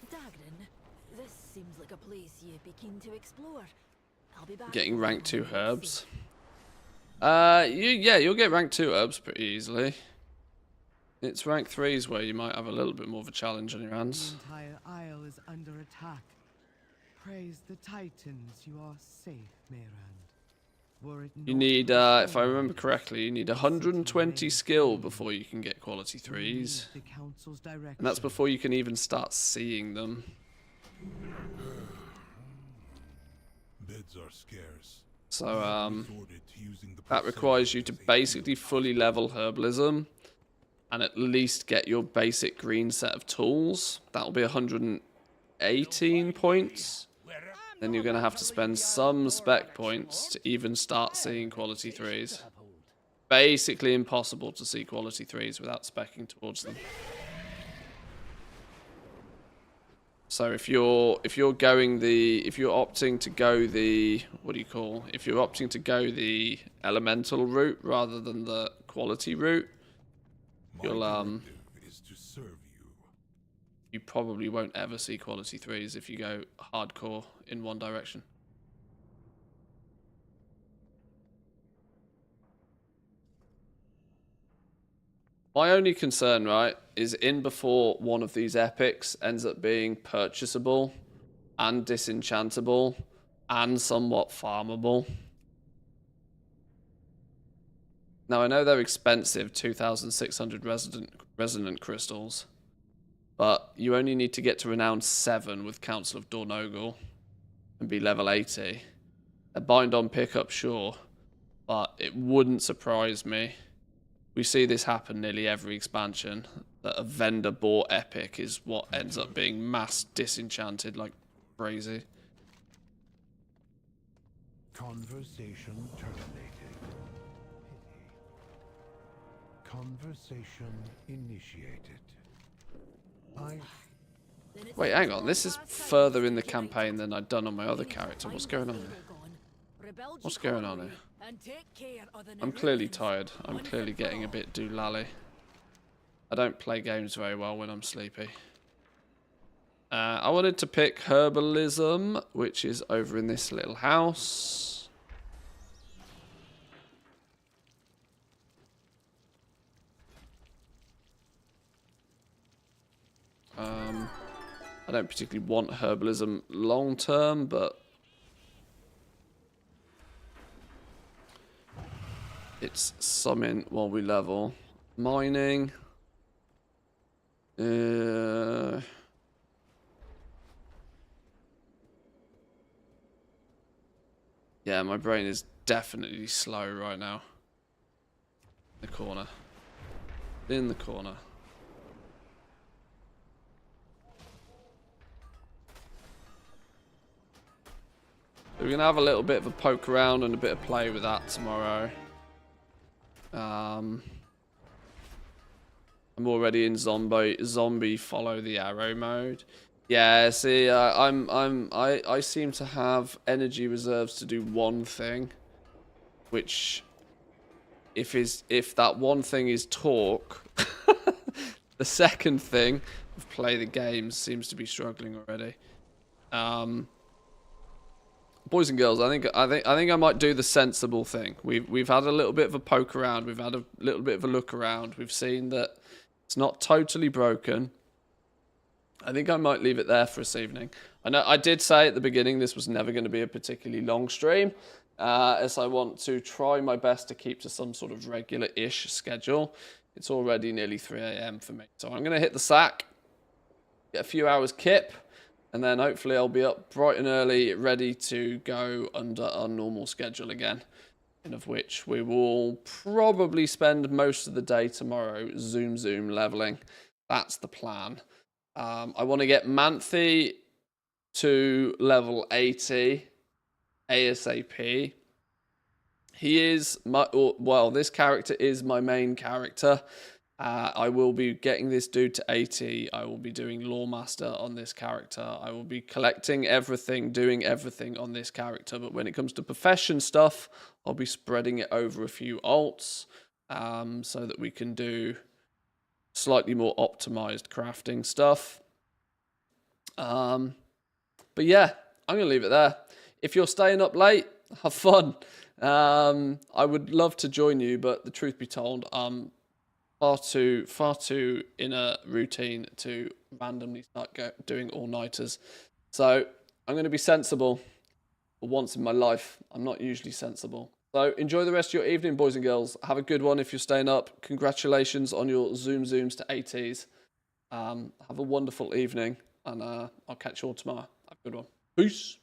Dagrin, this seems like a place you'd be keen to explore. I'll be back. Getting rank 2 herbs. You'll get rank 2 herbs pretty easily. It's rank 3s where you might have a little bit more of a challenge on your hands. The entire isle is under attack. Praise the Titans, you are safe, Meyrand. Were it You need, if I remember correctly, you need 120 skill before you can get quality 3s. the council's direction. And that's before you can even start seeing them. Beds are scarce. So, that requires you to basically fully level herbalism and at least get your basic green set of tools. That'll be 118 points. Then you're going to have to spend some spec points to even start seeing quality 3s. Basically impossible to see quality 3s without speccing towards them. So if you're opting to go the if you're opting to go the elemental route rather than the quality route, you probably won't ever see quality 3s if you go hardcore in one direction. My only concern, right, is in before one of these epics ends up being purchasable and disenchantable and somewhat farmable. Now, I know they're expensive, 2,600 resonant crystals. But you only need to get to renown 7 with Council of Dornogal and be level 80. A bind on pickup, sure. But it wouldn't surprise me. We see this happen nearly every expansion. That a vendor bought epic is what ends up being mass disenchanted like crazy. Conversation terminated. Conversation initiated. Wait, hang on. This is further in the campaign than I'd done on my other character. What's going on here? What's going on here? I'm clearly tired. I'm clearly getting a bit doolally. I don't play games very well when I'm sleepy. I wanted to pick Herbalism, which is over in this little house. I don't particularly want Herbalism long term, but it's summon while we level. Mining. Yeah, my brain is definitely slow right now. In the corner. In the corner. So we're going to have a little bit of a poke around and a bit of play with that tomorrow. I'm already in zombie follow the arrow mode. Yeah, see, I seem to have energy reserves to do one thing, which if that one thing is talk, the second thing of play the games seems to be struggling already. Boys and girls, I think I might do the sensible thing. We've had a little bit of a poke around. We've had a little bit of a look around. We've seen that it's not totally broken. I think I might leave it there for this evening. I know I did say at the beginning this was never going to be a particularly long stream, as I want to try my best to keep to some sort of regular-ish schedule. It's already nearly 3 AM for me, so I'm going to hit the sack, get a few hours kip. And then hopefully I'll be up bright and early, ready to go under our normal schedule again. And of which we will probably spend most of the day tomorrow zoom leveling. That's the plan. I want to get Manthe to level 80 ASAP. He is this character is my main character. I will be getting this dude to 80. I will be doing Lawmaster on this character. I will be collecting everything, doing everything on this character. But when it comes to profession stuff, I'll be spreading it over a few alts so that we can do slightly more optimized crafting stuff. But yeah, I'm going to leave it there. If you're staying up late, have fun. I would love to join you, but the truth be told, far too in a routine to randomly start doing all-nighters. So I'm going to be sensible for once in my life. I'm not usually sensible. So enjoy the rest of your evening, boys and girls. Have a good one if you're staying up. Congratulations on your zooms to 80s. Have a wonderful evening, and I'll catch you all tomorrow. Have a good one. Peace.